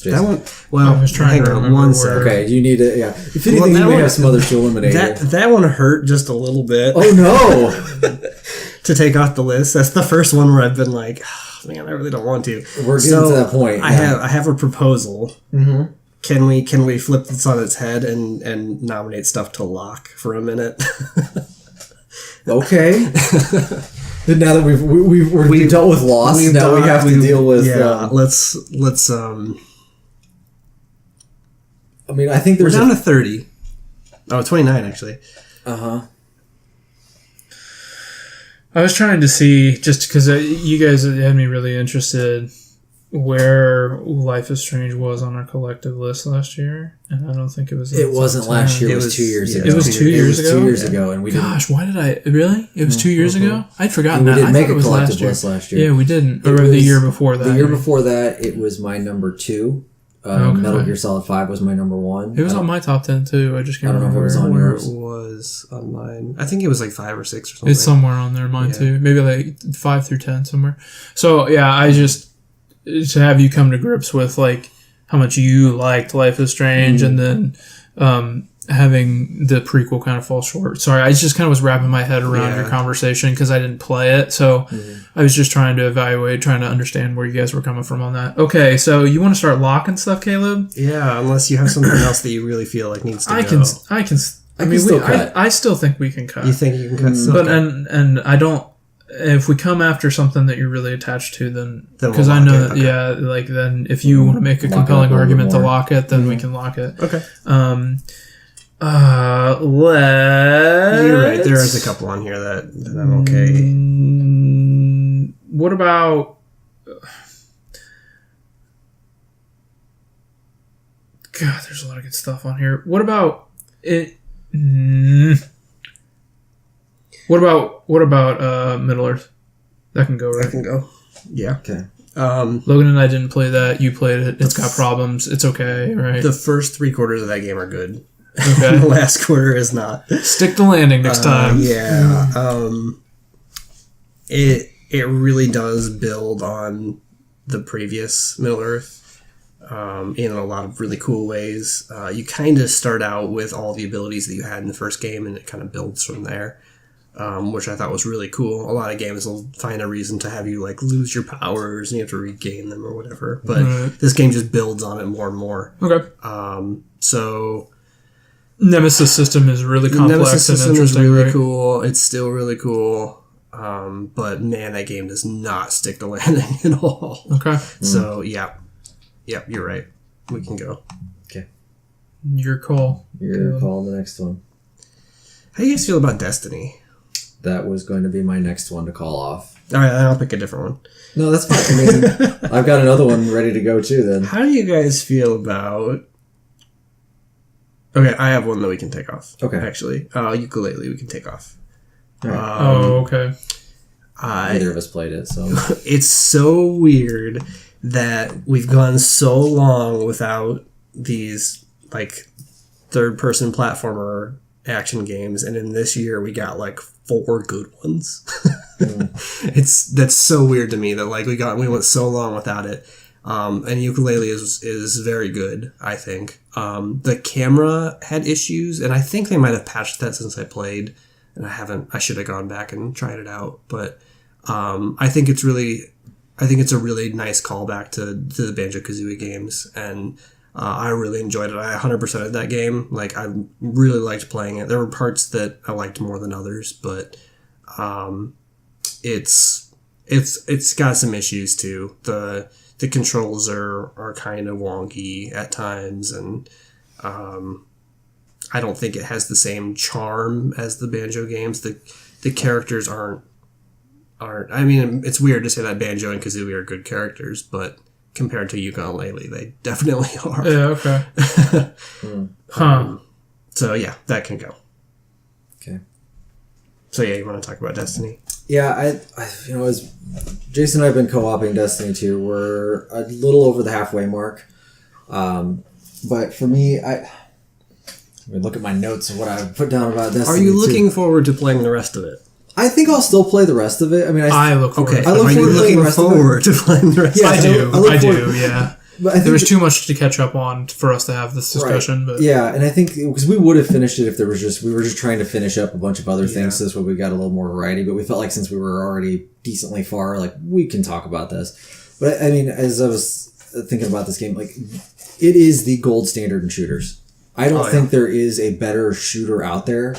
That one. Well, I was trying hang to on remember one where- second. Okay, you need to. Yeah. If anything, you may have some others to eliminate. That one hurt just a little bit. Oh no! To take off the list. That's the first one where I've been like, oh, man, I really don't want to. We're getting to that point. I have a proposal. Mm-hmm. Can we flip this on its head and nominate stuff to lock for a minute? Okay. Now that we've dealt with loss, now we have to deal with. Yeah, let's. I mean, I think We're there's down to 30. Oh, 29 actually. I was trying to see, just because you guys had me really interested, where Life is Strange was on our collective list last year, and I don't think it was. It wasn't last year. It was 2 years ago. It was 2 years ago. 2 years ago, and we Gosh, why did I really? It was 2 years ago. I'd forgotten we that. didn't I make thought a it was collective list last year. Yeah, we didn't. Or It the was- year before that. The year before that, it was my number 2. Okay. Metal Gear Solid 5 was my number 1. It was on my top 10 too. I just can't I don't know if remember it was on Where yours. it was on mine. I think it was like 5 or 6 or something. It's somewhere on there, mine too. Maybe like 5 through 10 somewhere. So yeah, I just to have you come to grips with like how much you liked Life is Strange, and then having the prequel kind of fall short. Sorry, I just kind of was wrapping my head around your conversation because I didn't play it. So I was just trying to evaluate, trying to understand where you guys were coming from on that. Okay, so you want to start locking stuff, Caleb? Yeah, unless you have something else that you really feel like needs to I go. can. I mean, still cut. I still think we can cut. You think you can cut stuff? But and I don't. If we come after something that you're really attached to, then Then because we'll I lock know it, that okay. like then if you want to make a Lock it compelling up a little argument bit to more. lock it, then we can lock it. Okay. Let's. You're right. There is a couple on here that I'm okay. What about? God, there's a lot of good stuff on here. What about it? What about Middle Earth? That can go, right? I can go. Yeah. Okay. Logan and I didn't play that. You played it. It's got problems. It's okay, right? The first 3 quarters of that game are good. Okay. The last quarter is not. Stick the landing next time. Yeah. It really does build on the previous Middle Earth in a lot of really cool ways. You kind of start out with all the abilities that you had in the first game, and it kind of builds from there, which I thought was really cool. A lot of games will find a reason to have you like lose your powers and you have to regain them or whatever. But this game just builds on it more and more. Okay. So Nemesis system is really the complex Nemesis and system is interesting. really right? cool. It's still really cool. But man, that game does not stick the landing at all. Okay. So yeah, you're right. We can go. Okay. Your call. Your call on the next one. How do you guys feel about Destiny? That was going to be my next one to call off. All right, I'll pick a different one. No, that's fine. I mean, I've got another one ready to go too. Then How do you guys feel about? Okay, I have one that we can take off. Okay. Actually, ukulele we can take off. All right. Okay. Neither of us played it, so It's so weird that we've gone so long without these like third-person platformer action games, and in this year we got like 4 good ones. That's so weird to me that like we went so long without it. And ukulele is very good, I think. The camera had issues, and I think they might have patched that since I played, and I should have gone back and tried it out, but I think it's a really nice callback to the Banjo-Kazooie games, and I really enjoyed it. I 100%ed that game. Like, I really liked playing it. There were parts that I liked more than others, but it's got some issues too. The controls are kind of wonky at times, and I don't think it has the same charm as the Banjo games. The characters aren't. I mean, it's weird to say that Banjo and Kazooie are good characters, but compared to ukulele, they definitely are. Yeah. Okay. So yeah, that can go. okay. So yeah, you want to talk about Destiny? Yeah, I as Jason and I have been co-oping Destiny 2. We're a little over the halfway mark. But for me, I mean, look at my notes of what I put down about Destiny. Are you looking forward to playing the rest of it? I think I'll still play the rest of it. I mean, I look forward. Okay. I look Are you forward to playing the looking rest of it. forward to playing the rest? Yeah, I do. I look I forward- do. Yeah. But I think There was too much to catch up on for us to have this discussion. Right. But Yeah, and I think because we would have finished it if we were just trying to finish up a bunch of other things, so this way we got a little more variety. But we felt like since we were already decently far, like we can talk about this. But I mean, as I was thinking about this game, like it is the gold standard in shooters. I don't think there is a better shooter out there.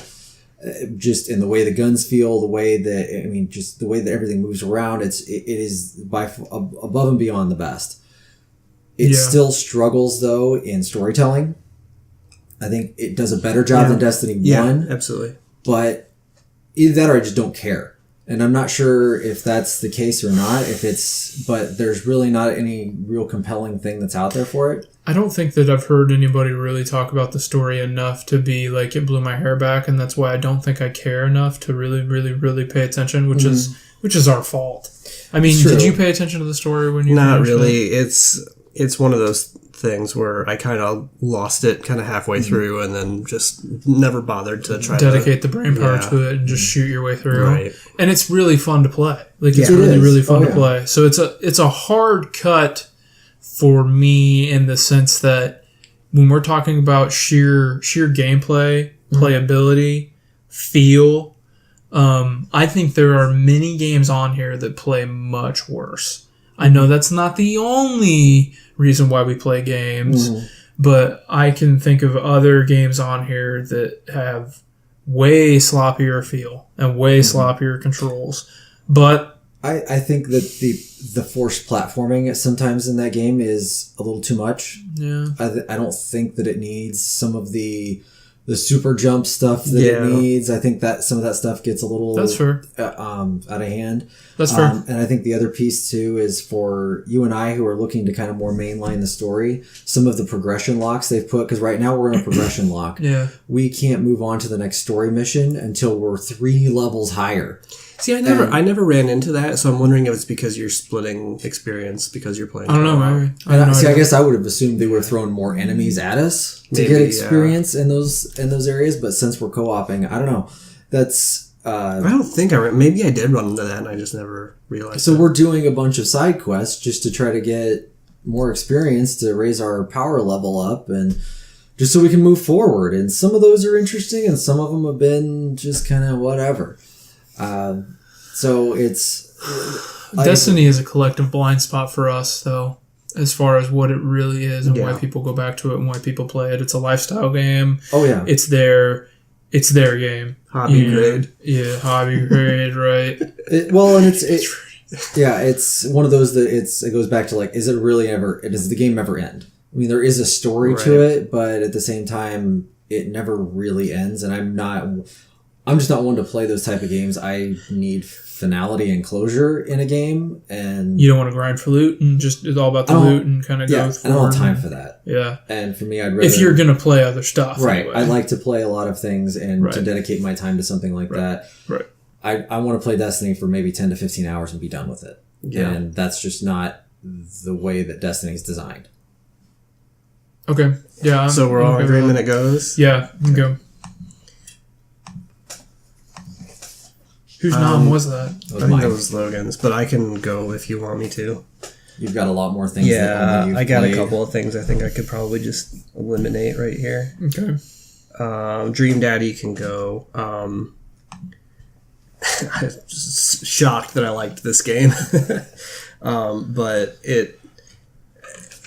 Just in the way the guns feel, the way that just the way that everything moves around, it is above and beyond the best. It still struggles though in storytelling. I think it does a better job than Destiny 1. Yeah, absolutely. But either that or I just don't care. And I'm not sure if that's the case or not. But there's really not any real compelling thing that's out there for it. I don't think that I've heard anybody really talk about the story enough to be like it blew my hair back, and that's why I don't think I care enough to really, really, really pay attention, which is our fault. I mean, did you pay attention to the story when you? Not really. It's one of those things where I kind of lost it kind of halfway through, and then just never bothered to try dedicate the brain power to it and just shoot your way through. Right. And it's really fun to play. Like it's really fun to play. So it's a hard cut for me in the sense that when we're talking about sheer gameplay, playability, feel, I think there are many games on here that play much worse. I know that's not the only reason why we play games, but I can think of other games on here that have way sloppier feel and way sloppier controls. But I think that the forced platforming sometimes in that game is a little too much. Yeah, I don't think that it needs some of the super jump stuff that it needs. I think that some of that stuff gets a little that's fair. Out of hand. That's fair. And I think the other piece too is for you and I who are looking to kind of more mainline the story, some of the progression locks they've put, because right now we're in a progression lock. Yeah. We can't move on to the next story mission until we're 3 levels higher. See, I never ran into that, so I'm wondering if it's because you're splitting experience because you're playing. I don't know. Maybe. I guess I would have assumed they would have thrown more enemies at us to get experience in those areas. But since we're co-oping, I don't know. That's I don't think maybe I did run into that, and I just never realized. So we're doing a bunch of side quests just to try to get more experience to raise our power level up, and just so we can move forward. And some of those are interesting, and some of them have been just kind of whatever. So it's Destiny is a collective blind spot for us, though, as far as what it really is and why people go back to it and why people play it. It's a lifestyle game. Oh yeah, it's their game. Hobby grade. Yeah, hobby grade, right? It's one of those that it goes back to like, does the game ever end? I mean, there is a story to it, but at the same time, it never really ends. And I'm just not one to play those type of games. I need finality and closure in a game, and you don't want to grind for loot and just it's all about the loot and kind of go. I don't have time for that. Yeah, and for me, I'd rather, if you're gonna play other stuff, right? Anyway. I like to play a lot of things and to dedicate my time to something like that. Right. I want to play Destiny for maybe 10 to 15 hours and be done with it. Yeah, and that's just not the way that Destiny is designed. Okay. Yeah. So we're all in agreement. It goes. Yeah. You can go. Whose nom was that? I think that was Logan's, but I can go if you want me to. You've got a lot more things. Yeah, I got a couple of things I think I could probably just eliminate right here. Okay. Dream Daddy can go. I'm just shocked that I liked this game, but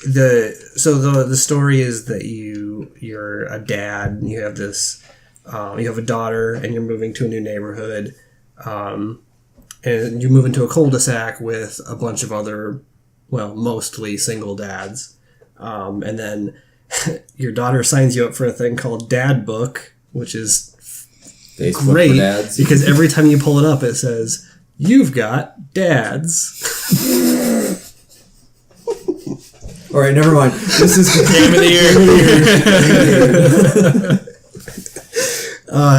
the story is that you're a dad and you have this you have a daughter and you're moving to a new neighborhood. And you move into a cul-de-sac with a bunch of other, mostly single dads. And then your daughter signs you up for a thing called Dad Book, which is Facebook great for dads. because every time you pull it up, it says, "You've got dads." All right, never mind. This is the game of the year.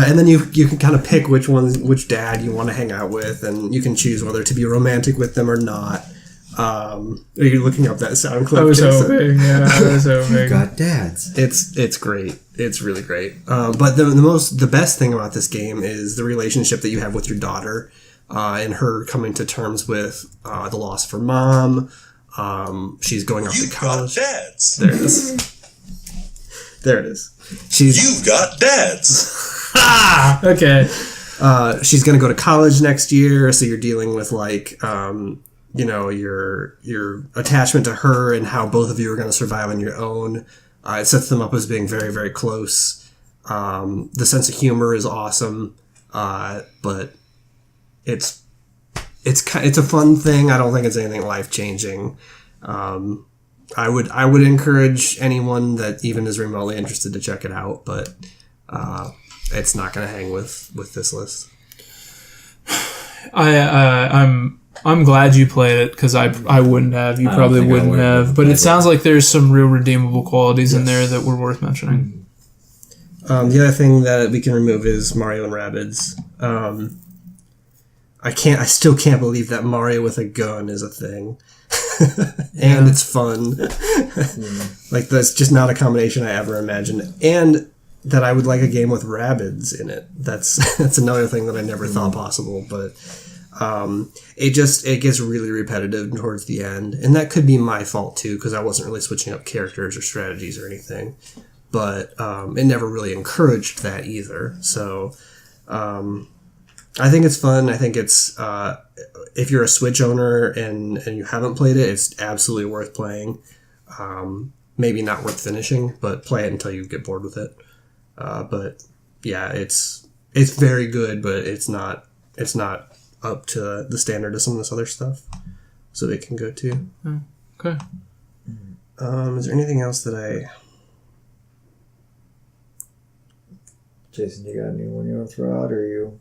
And then you can kind of pick which dad you want to hang out with, and you can choose whether to be romantic with them or not. Are you looking up that sound clip? I was Jason? hoping. Yeah, I was hoping. Got dads. It's great. It's really great. But the best thing about this game is the relationship that you have with your daughter, and her coming to terms with the loss of her mom. She's going off to college. You've got dads. There it is. There it is. You've got dads. Okay. She's going to go to college next year, so you're dealing with like your attachment to her and how both of you are going to survive on your own. It sets them up as being very, very close. The sense of humor is awesome, but it's a fun thing. I don't think it's anything life changing. I would encourage anyone that even is remotely interested to check it out, but it's not going to hang with this list. I'm glad you played it because I wouldn't have. You probably wouldn't have. But it sounds like there's some real redeemable qualities in there that were worth mentioning. The other thing that we can remove is Mario and Rabbids. I still can't believe that Mario with a gun is a thing. And it's fun. Like, that's just not a combination I ever imagined. And that I would like a game with Rabbids in it. That's another thing that I never thought possible, but it gets really repetitive towards the end, and that could be my fault too, because I wasn't really switching up characters or strategies or anything, but it never really encouraged that either. So I think it's fun. I think it's if you're a Switch owner and you haven't played it, it's absolutely worth playing. Maybe not worth finishing, but play it until you get bored with it. But yeah, it's very good, but it's not up to the standard of some of this other stuff. So it can go too. Oh, okay. Is there anything else that I... Jason, you got anyone you want to throw out, or you?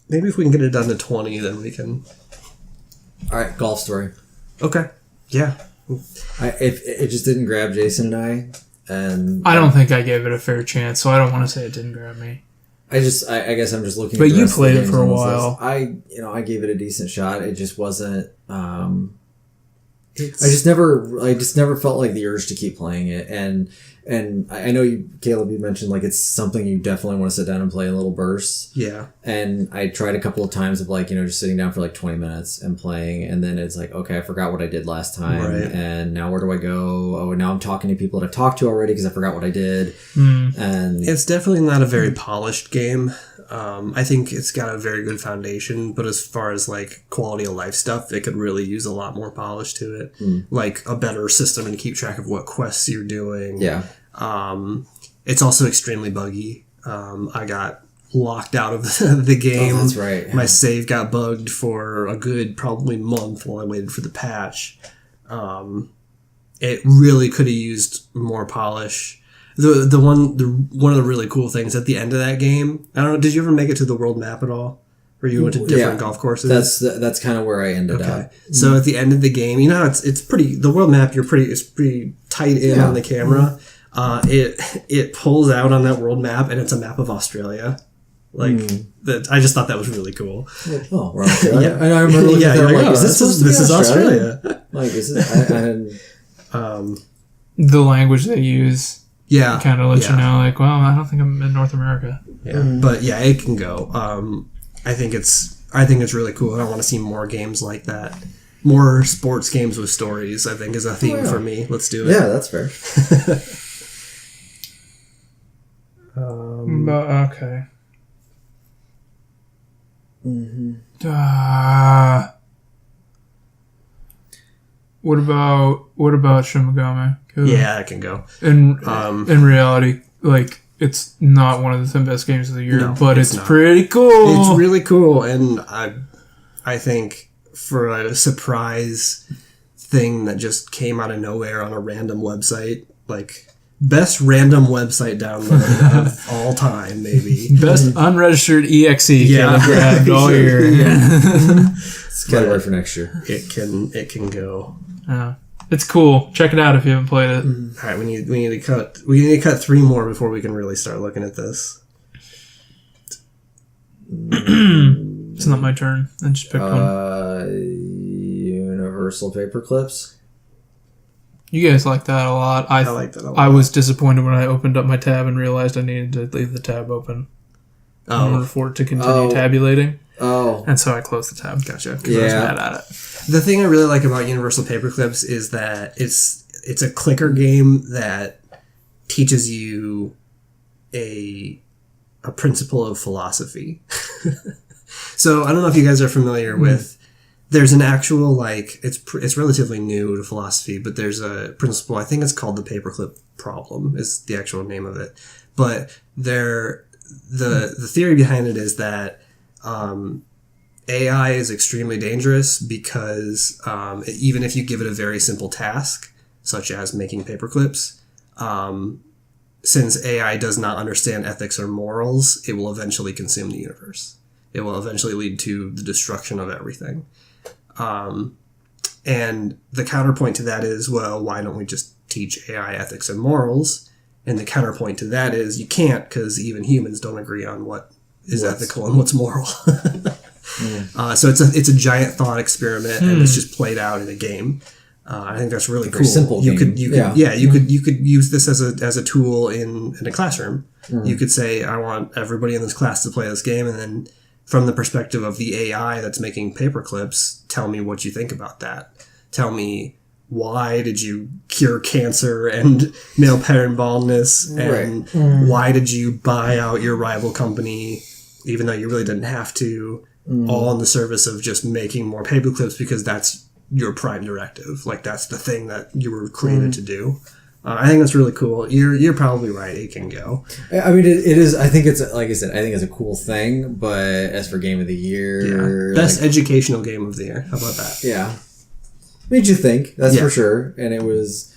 Maybe if we can get it down to 20, then we can... All right, Golf Story. Okay. Yeah. It just didn't grab Jason and I, and I don't think I gave it a fair chance, so I don't want to say it didn't grab me. I guess I'm just looking. But at the you rest of the played it games for a on this while. list. I gave it a decent shot. It just wasn't. I just never felt like the urge to keep playing it, and I know you, Caleb, you mentioned like it's something you definitely want to sit down and play in little bursts. Yeah. And I tried a couple of times of like, just sitting down for like 20 minutes and playing, and then it's like, okay, I forgot what I did last time, right. And now where do I go? Oh, now I'm talking to people that I've talked to already because I forgot what I did. And it's definitely not a very polished game. I think it's got a very good foundation, but as far as like quality of life stuff, it could really use a lot more polish to it. Like a better system and keep track of what quests you're doing. Yeah. It's also extremely buggy. I got locked out of the game. Oh, that's right. Yeah. My save got bugged for a good probably month while I waited for the patch. It really could have used more polish. One of the really cool things at the end of that game, I don't know, did you ever make it to the world map at all? Or you went to different golf courses? That's kind of where I ended up. So at the end of the game, you know how it's pretty, the world map it's pretty tight in on the camera. It pulls out on that world map and it's a map of Australia. Like that, I just thought that was really cool. Oh, we're Australia. Yeah. I remember looking at that, like, this is Australia. Like, is it? The language they use. Yeah, kind of let you know, like, well, I don't think I'm in North America. Yeah, but yeah, it can go. I think it's really cool. I want to see more games like that. More sports games with stories, I think, is a theme for me. Let's do it. Yeah, that's fair. But okay. What about Shin Megami? Yeah, it can go. In reality, like, it's not one of the 10 best games of the year, but it's pretty cool. It's really cool, and I think for a surprise thing that just came out of nowhere on a random website, like best random website download of all time, maybe. Best unregistered EXE grabbed all year. It's category for next year. It can go. It's cool. Check it out if you haven't played it. All right, we need to cut 3 more before we can really start looking at this. It's not my turn. I just picked one. Universal paper clips. You guys like that a lot. I like that a lot. I was disappointed when I opened up my tab and realized I needed to leave the tab open in order for it to continue tabulating. Oh. And so I closed the tab. Gotcha. Because I was mad at it. The thing I really like about Universal Paperclips is that it's a clicker game that teaches you a principle of philosophy. So I don't know if you guys are familiar with. There's an actual it's relatively new to philosophy, but there's a principle. I think it's called the paperclip problem. Is the actual name of it. But the theory behind it is that AI is extremely dangerous because even if you give it a very simple task, such as making paperclips, since AI does not understand ethics or morals, it will eventually consume the universe. It will eventually lead to the destruction of everything. And the counterpoint to that is, well, why don't we just teach AI ethics and morals? And the counterpoint to that is you can't, because even humans don't agree on what is ethical and what's moral. So it's a giant thought experiment, and it's just played out in a game. I think that's really cool. Simple You game. could you could use this as a tool in a classroom. You could say, I want everybody in this class to play this game, and then from the perspective of the AI that's making paperclips, tell me what you think about that. Tell me, why did you cure cancer and male pattern baldness, and why did you buy out your rival company even though you really didn't have to, all in the service of just making more paperclips because that's your prime directive. Like, that's the thing that you were created to do. I think that's really cool. You're probably right. It can go. I mean, it is. I think it's, like I said, I think it's a cool thing. But as for game of the year, best educational game of the year. How about that? Yeah, made you think. That's for sure. And it was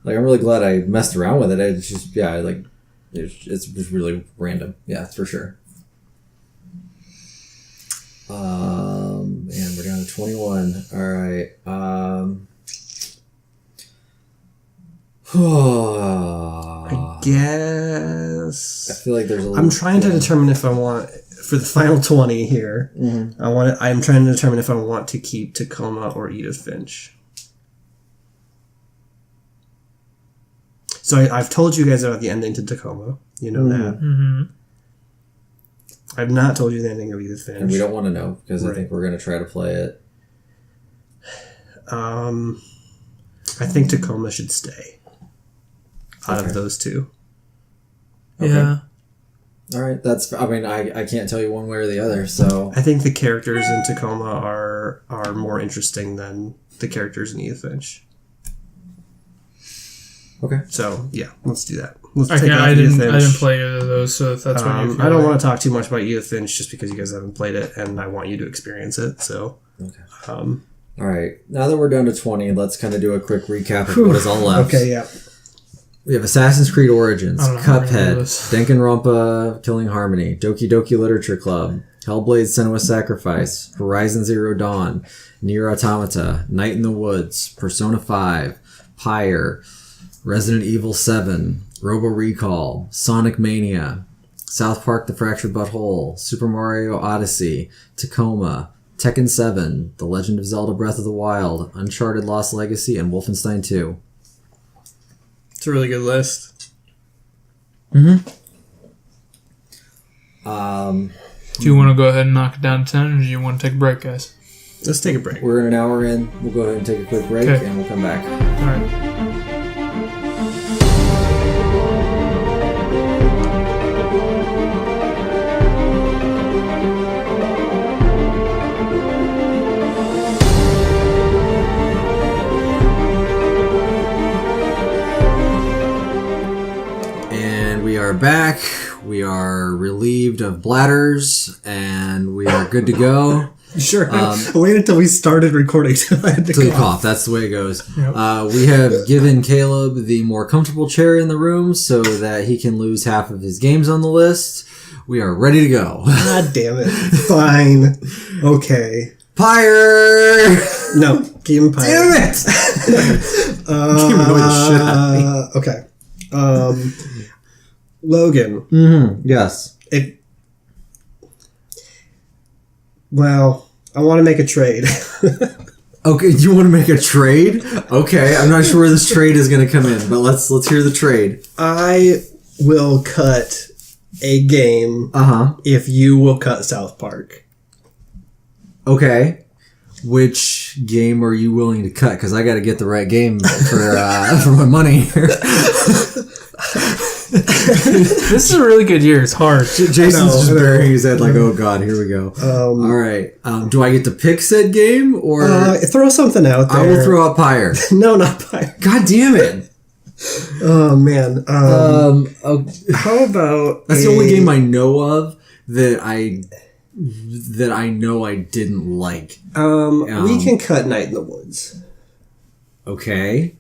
like, I'm really glad I messed around with it. It's just it's just really random. Yeah, that's for sure. And we're down to 21. All right. I guess. I feel like there's a little. I'm trying to determine if I want, for the final 20 here, I'm trying to determine if I want to keep Tacoma or Edith Finch. So I've told you guys about the ending to Tacoma. You know that. Mm-hmm. I've not told you the ending of Edith Finch. And we don't want to know, because I think we're going to try to play it. I think Tacoma should stay out of those two. Okay. Yeah. All right. That's. I mean, I can't tell you one way or the other. So I think the characters in Tacoma are more interesting than the characters in Edith Finch. Okay. So yeah, let's do that. I didn't play either of those, so if that's what you feel I don't like. want to talk too much about Edith Finch just because you guys haven't played it, and I want you to experience it. So okay. All right. Now that we're down to 20, let's kind of do a quick recap of what is all left. Okay. Yeah. We have Assassin's Creed Origins, I don't know how we're gonna do Cuphead, this. Danganronpa Killing Harmony, Doki Doki Literature Club, Hellblade Senua's Sacrifice, Horizon Zero Dawn, Nier Automata, Night in the Woods, Persona 5, Pyre, Resident Evil 7, Robo Recall, Sonic Mania, South Park The Fractured Butthole, Super Mario Odyssey, Tacoma, Tekken 7, The Legend of Zelda Breath of the Wild, Uncharted Lost Legacy, and Wolfenstein 2. It's a really good list. Mm-hmm. Do you want to go ahead and knock it down to 10, or do you want to take a break, guys? Let's take a break. We're an hour in. We'll go ahead and take a quick break, Okay. and we'll come back. All right. And we are back. We are relieved of bladders, and we are good to go. Sure. I waited until we started recording till I had to To the cough. cough. That's the way it goes. Yep. We have given Caleb the more comfortable chair in the room so that he can lose half of his games on the list. We are ready to go. God damn it. Fine. Okay. Pyre! No. Keep him Damn it! Keep annoying the shit out of me. Okay. Logan. Mm-hmm. Yes. Well, I want to make a trade. Okay, you want to make a trade? Okay, I'm not sure where this trade is going to come in, but let's hear the trade. I will cut a game if you will cut South Park. Okay. Which game are you willing to cut? Because I got to get the right game for my money here. This is a really good year. It's hard. Jason's just burying his head like, oh god, here we go. All right. Do I get to pick said game or throw something out there? I will throw out Pyre. No, not Pyre. God damn it! Oh man. How about that's the only game I know of that I know I didn't like. We can cut Night in the Woods. Okay.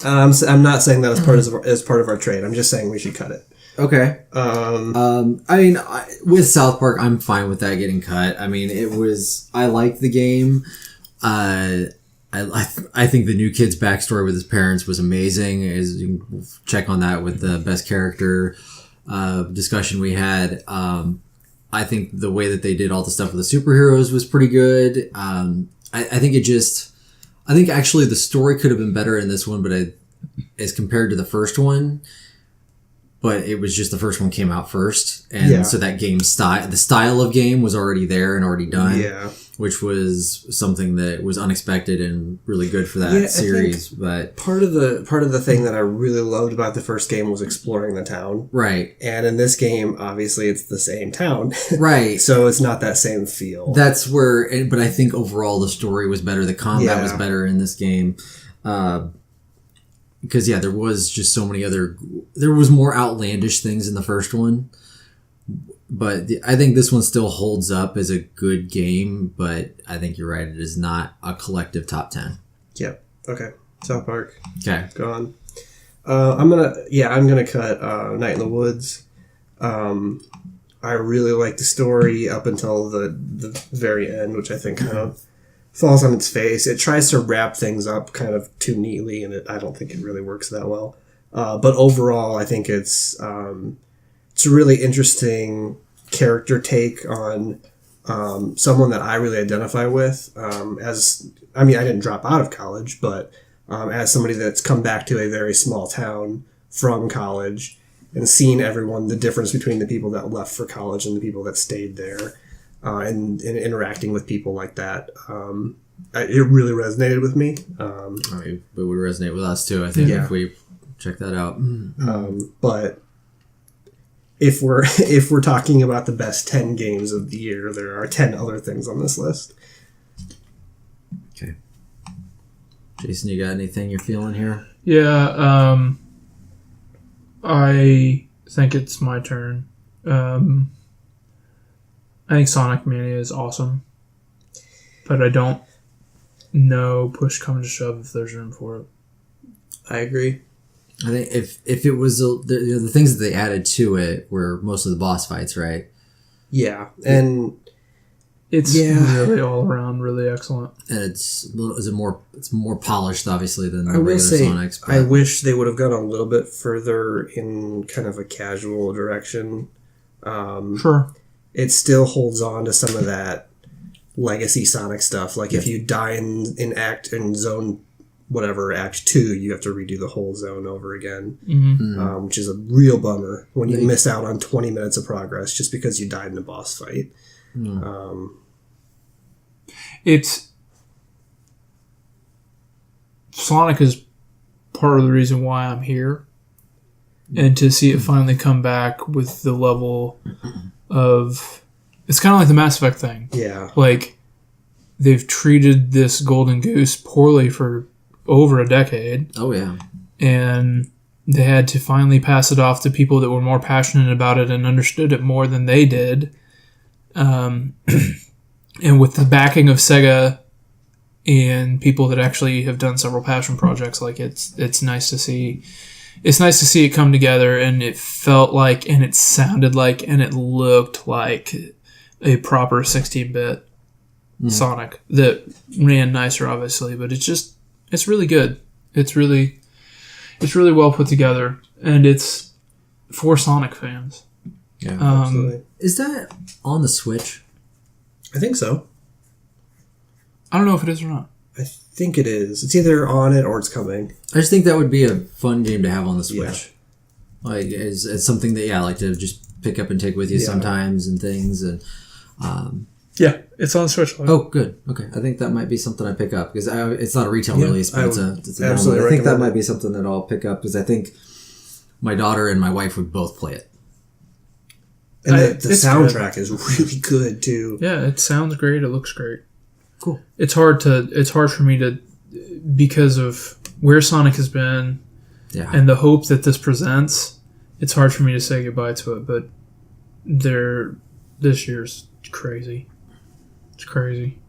I'm not saying that as part of our trade. I'm just saying we should cut it. Okay. I mean, with South Park, I'm fine with that getting cut. I mean, I liked the game. I think the new kid's backstory with his parents was amazing. You can check on that with the best character discussion we had. I think the way that they did all the stuff with the superheroes was pretty good. I think actually the story could have been better in this one, but as compared to the first one, but it was just the first one came out first. And so that the style of game was already there and already done. Yeah. Which was something that was unexpected and really good for that series. But part of the thing that I really loved about the first game was exploring the town. Right. And in this game, obviously, it's the same town. Right. So it's not that same feel. That's where, but I think overall the story was better. The combat was better in this game. Because, there was just so many there was more outlandish things in the first one. But I think this one still holds up as a good game, but I think you're right. It is not a collective top 10. Yep. Okay. South Park. Okay. Gone. I'm gonna cut Night in the Woods. I really like the story up until the very end, which I think kind of falls on its face. It tries to wrap things up kind of too neatly, and I don't think it really works that well. But overall, I think it's a really interesting character take on someone that I really identify with. I didn't drop out of college, but as somebody that's come back to a very small town from college and seen the difference between the people that left for college and the people that stayed there, and interacting with people like that, it really resonated with me. It would resonate with us too, I think, if we check that out. But if we're talking about the best 10 games of the year, there are 10 other things on this list. Okay. Jason, you got anything you're feeling here? Yeah, I think it's my turn. I think Sonic Mania is awesome, but I don't know, push come to shove, if there's room for it. I agree. I think if it was the things that they added to it were mostly the boss fights, right? Yeah, and it's really all around really excellent. And it's more polished, obviously, than the regular Sonics. But I wish they would have gone a little bit further in kind of a casual direction. Sure, it still holds on to some of that legacy Sonic stuff. Like if you die in zone whatever, Act 2, you have to redo the whole zone over again, which is a real bummer when you miss out on 20 minutes of progress just because you died in a boss fight. Sonic is part of the reason why I'm here, and to see it finally come back with the level of... It's kind of like the Mass Effect thing. Yeah. Like, they've treated this Golden Goose poorly for over a decade. Oh, yeah. And they had to finally pass it off to people that were more passionate about it and understood it more than they did. And with the backing of Sega and people that actually have done several passion projects, like it's nice to see. It's nice to see it come together, and it felt like, and it sounded like, and it looked like a proper 16-bit Sonic that ran nicer, obviously, but it's really good. It's really well put together, and it's for Sonic fans. Yeah, absolutely. Is that on the Switch? I think so. I don't know if it is or not. I think it is. It's either on it or it's coming. I just think that would be a fun game to have on the Switch. Yeah. Like, it's something that, I like to just pick up and take with you sometimes and things. And Yeah, it's on the Switch. oh, good. Okay. I think that might be something I pick up because it's not a retail release, but it's a absolutely download. I think that recommend might it. be something that I'll pick up because I think my daughter and my wife would both play it. And the It's soundtrack is really good, too. Yeah, it sounds great. It looks great. Cool. It's hard for me to, because of where Sonic has been Yeah. and the hope that this presents, it's hard for me to say goodbye to it, but this year's crazy. It's crazy.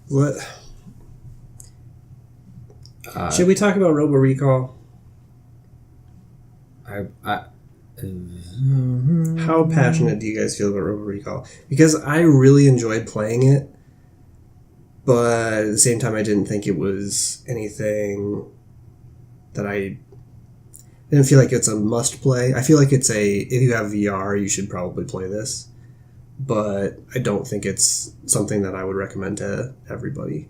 What? Should we talk about Robo Recall? How passionate do you guys feel about Robo Recall? Because I really enjoyed playing it, but at the same time, I didn't think it was anything that I didn't feel like it's a must play. I feel like if you have VR, you should probably play this, but I don't think it's something that I would recommend to everybody.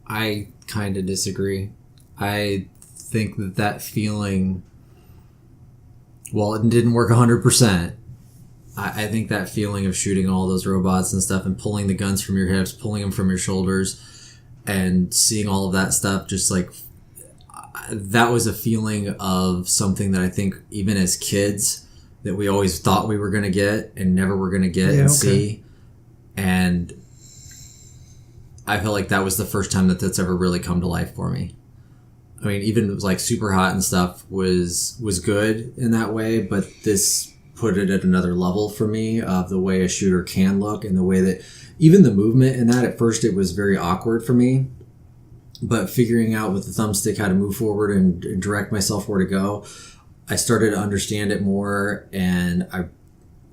I kind of disagree. I think that feeling, well, it didn't work 100%. I think that feeling of shooting all those robots and stuff and pulling the guns from your hips, pulling them from your shoulders, and seeing all of that stuff, just like, that was a feeling of something that I think even as kids that we always thought we were going to get and never were going to get see. And I felt like that was the first time that's ever really come to life for me. I mean, even like Super Hot and stuff was good in that way, but this put it at another level for me of the way a shooter can look and the way that even the movement in that, at first it was very awkward for me, but figuring out with the thumbstick how to move forward and direct myself where to go, I started to understand it more, and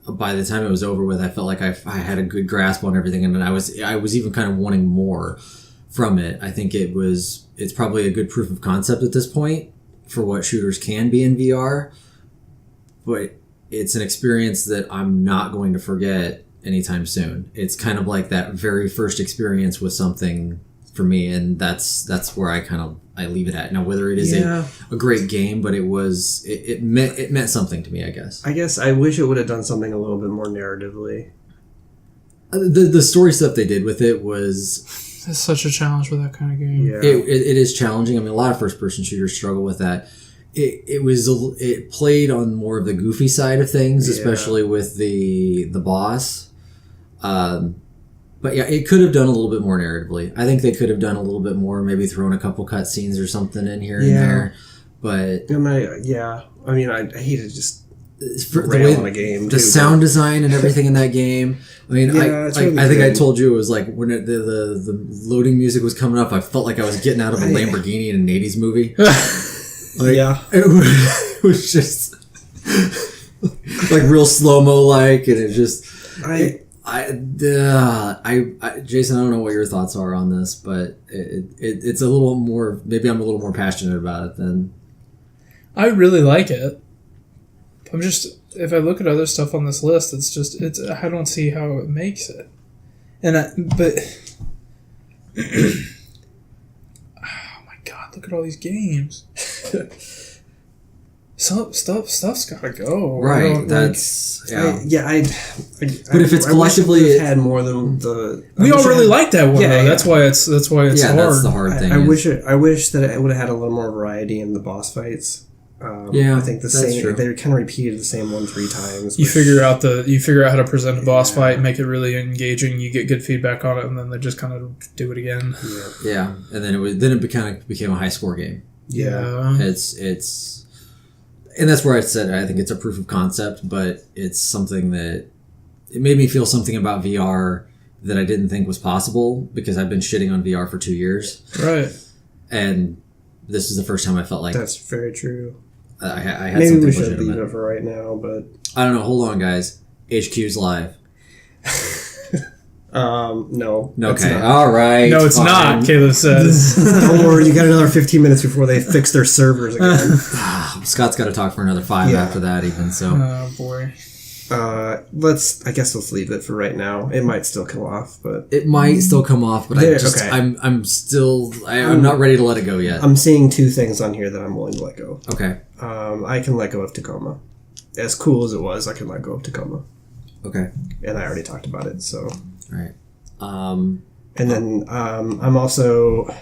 by the time it was over with, I felt like I had a good grasp on everything, and I was even kind of wanting more from it. I think it's probably a good proof of concept at this point for what shooters can be in VR, but it's an experience that I'm not going to forget anytime soon. It's kind of like that very first experience with something for me, and that's where I leave it at. Now, whether it is a great game, but it meant something to me, I guess. I wish it would have done something a little bit more narratively. The story stuff they did with it was... It's such a challenge with that kind of game. Yeah. It is challenging. I mean, a lot of first-person shooters struggle with that. It played on more of the goofy side of things, especially with the boss. But yeah, it could have done a little bit more narratively. I think they could have done a little bit more, maybe thrown a couple cutscenes or something in here and there. But I mean, I hate to just for the rail way on a game. the sound design and everything in that game. I mean, Yeah, it's really I think good. I told you it was like when the loading music was coming up, I felt like I was getting out of a Lamborghini in an 80s movie. It was just like real slow-mo like, and it just Jason, I don't know what your thoughts are on this, but it's a little more, maybe I'm a little more passionate about it than... I really like it. I'm just, if I look at other stuff on this list, I don't see how it makes it. But oh my god, look at all these games. Stuff's gotta go. Right, that's... But if it's collectively... had more than the... We all really like that one, Yeah, though. yeah. That's why it's hard. That's the hard thing. I wish that it would have had a little more variety in the boss fights. I think the same. true. They kind of repeated the same one 3 times. You figure out how to present a boss fight, make it really engaging. You get good feedback on it, and then they just kind of do it again. Yeah, and then it kind of became a high score game. Yeah. It's and that's where I said I think it's a proof of concept, but it's something that it made me feel something about VR that I didn't think was possible because I've been shitting on VR for 2 years. Right. And this is the first time I felt like That's very true. I had Maybe something we should legitimate. leave it for right now, but I don't know. Hold on, guys. HQ's live. no. it's Okay. not. All right. No, it's fine. not, Caleb says. Don't worry, you got another 15 minutes before they fix their servers again. Oh Scott's got to talk for another 5 Yeah. after that, even so. Oh boy. I guess let's leave it for right now. It might still come off, but It might still come off, but Okay. I'm not ready to let it go yet. I'm seeing 2 things on here that I'm willing to let go. Okay. I can let go of Tacoma. As cool as it was, I can let go of Tacoma. Okay. And I already talked about it, so. All right. And then I'm also,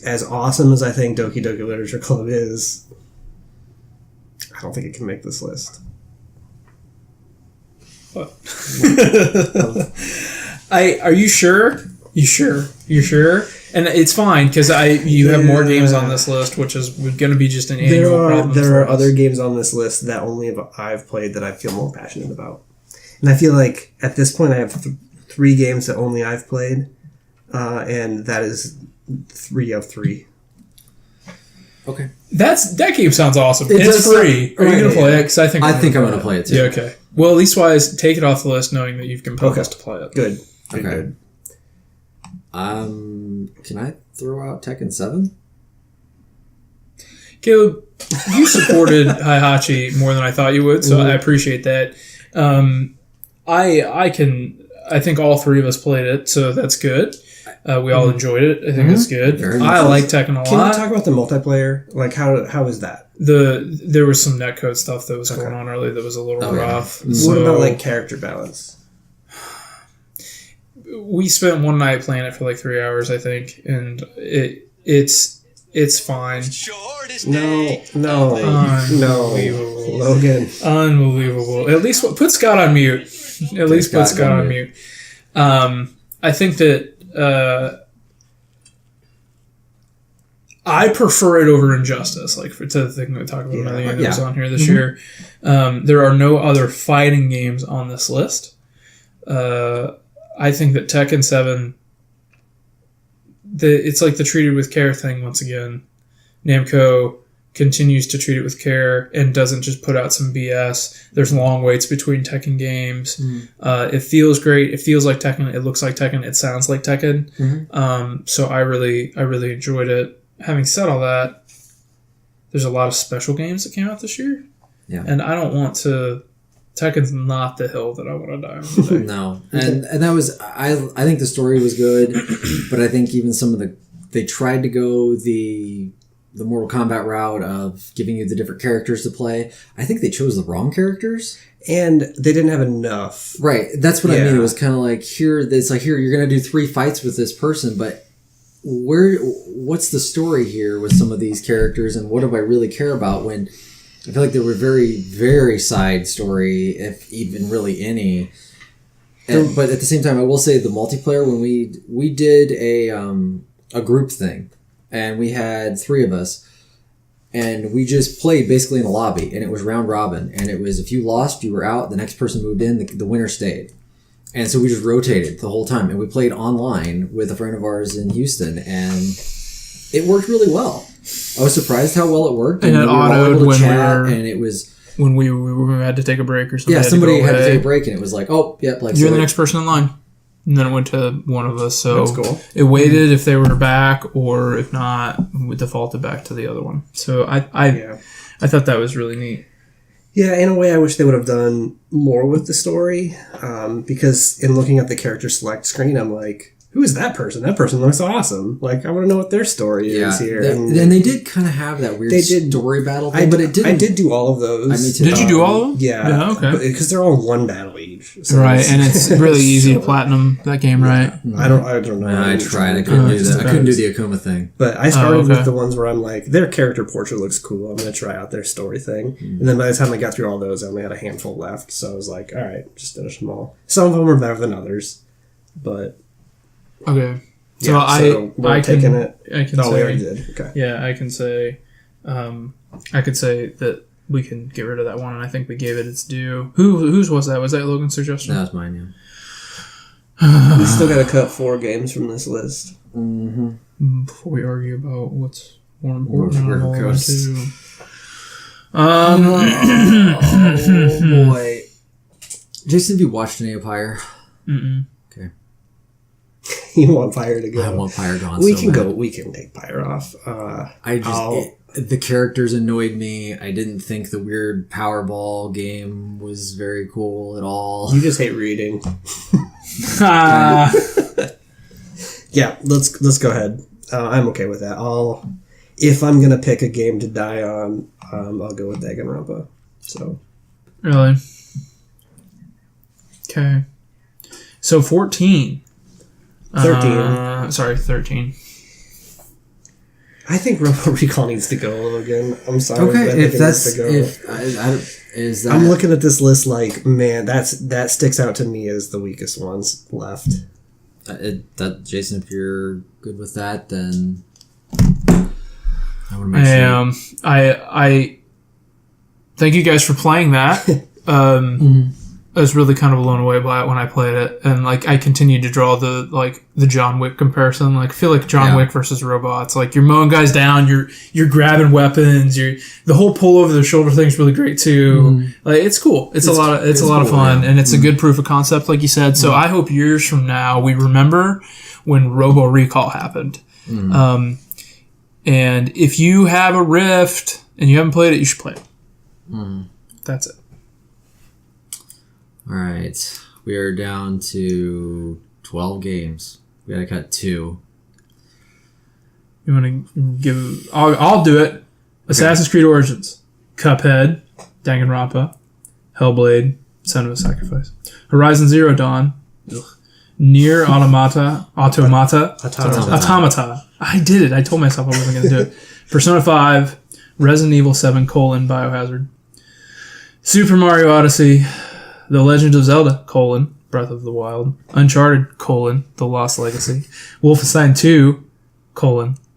as awesome as I think Doki Doki Literature Club is, I don't think it can make this list. What? Are you sure? You sure? And it's fine because you have more games on this list, which is going to be just an annual problem. There are other games on this list that only I've played that I feel more passionate about, and I feel like at this point I have 3 games that only I've played, and that is 3 of 3. Okay. That game sounds awesome. It It's does free. sound- Are you going to right, play yeah. it? Because I think I'm going to play it too. Yeah. Okay. Well, leastwise, take it off the list, knowing that you've compelled us to play it. Good. Okay. Can I throw out Tekken 7? Caleb, you supported Heihachi more than I thought you would, so I appreciate that. I think all 3 of us played it, so that's good. We all enjoyed it. I think it's good. Very I much. like Tekken a lot. Can you talk about the multiplayer? Like how is that? There was some netcode stuff that was going on early that was a little rough. Yeah. So What about like character balance? we spent one night playing it for like 3 hours, I think, and it's fine. No, Unbelievable. Logan. Unbelievable. At least put Scott on mute. At least put Scott on mute. I think that I prefer it over Injustice. Like to the thing we talk about another game that was on here this year. There are no other fighting games on this list. I think that Tekken 7, it's like the treated with care thing once again. Namco continues to treat it with care and doesn't just put out some BS. There's long waits between Tekken games. It feels great. It feels like Tekken. It looks like Tekken. It sounds like Tekken. So I really enjoyed it. Having said all that, there's a lot of special games that came out this year. Yeah. And I don't want to... Tekken's not the hill that I want to die on today. No. And that was... I think the story was good, but I think even some of they tried to go the Mortal Kombat route of giving you the different characters to play. I think they chose the wrong characters. And they didn't have enough. Right. That's what I mean. Yeah. It was kind of like, here, you're going to do 3 fights with this person, but what's the story here with some of these characters, and what do I really care about when I feel like they were very, very side story, if even really any. But at the same time, I will say the multiplayer, when we did a group thing, and we had 3 of us, and we just played basically in a lobby, and it was round robin, and it was if you lost, you were out, the next person moved in, the winner stayed. And so we just rotated the whole time, and we played online with a friend of ours in Houston, and it worked really well. I was surprised how well it worked, And it we were all autoed able to when chat, we were- and it was When we had to take a break or something. yeah, somebody had to away. take a break, and it was like, oh, yep, like You're so the next person in line. And then it went to one of us. So That's cool. it waited if they were back, or if not, we defaulted back to the other one. So I thought that was really neat. Yeah, in a way, I wish they would have done more with the story, because in looking at the character select screen, I'm like, who is that person? That person looks awesome. Like, I want to know what their story is here. And they did kind of have that weird story battle thing, but it didn't. I did do all of those. I mean, too. Did you do all of them? Yeah. Okay. Because they're all 1 battle each. So Right, and it's really easy to platinum that game, right? I don't know. I tried. I couldn't do that. I couldn't do the Akuma thing. But I started okay. with the ones where I'm like, their character portrait looks cool. I'm going to try out their story thing. And then by the time I got through all those, I only had a handful left. So I was like, all right, just finish them all. Some of them are better than others. But Okay. So yeah, so we're I taking can, it. I can Oh, we say, already did. Okay. yeah, I can say, I could say that we can get rid of that one, and I think we gave it its due. Whose was that? Was that Logan's suggestion? That was mine, yeah. We still got to cut 4 games from this list. Before we argue about what's more important, River I'll roll Coast. into- Oh boy, Jason, have you watched any of Pyre? Mm-mm. Okay, You want Pyre to go? I want Pyre gone. We so can bad. go. We can take Pyre off. I just the characters annoyed me. I didn't think the weird Powerball game was very cool at all. You just hate reading. Ah. Yeah, let's go ahead. I'm okay with that. If I'm gonna pick a game to die on, I'll go with Danganronpa. So Really? Okay. So 14. 13. Sorry, 13. I think Robo Recall needs to go, Logan. I'm sorry. but I Okay, think if it that's needs to go. is that I'm looking at this list like, man, that sticks out to me as the weakest ones left. Jason, if you're good with that, then I want to I make sure. am. I thank you guys for playing that. I was really kind of blown away by it when I played it, and like I continued to draw the John Wick comparison. Like I feel like John Wick versus robots. Like you're mowing guys down, you're grabbing weapons. The whole pull over the shoulder thing's really great too. Like it's cool. It's a lot of cool, fun, and it's a good proof of concept, like you said. So I hope years from now we remember when Robo Recall happened. And if you have a Rift and you haven't played it, you should play it. That's it. All right, we are down to 12 games. We gotta cut 2. You want to give? I'll do it. Assassin's Creed Origins, Cuphead, Danganronpa, Hellblade, Senua's Sacrifice, Horizon Zero Dawn, Nier Automata. I did it. I told myself I wasn't going to do it. Persona 5, Resident Evil 7, Biohazard, Super Mario Odyssey, The Legend of Zelda, Breath of the Wild, Uncharted, The Lost Legacy, Wolfenstein 2,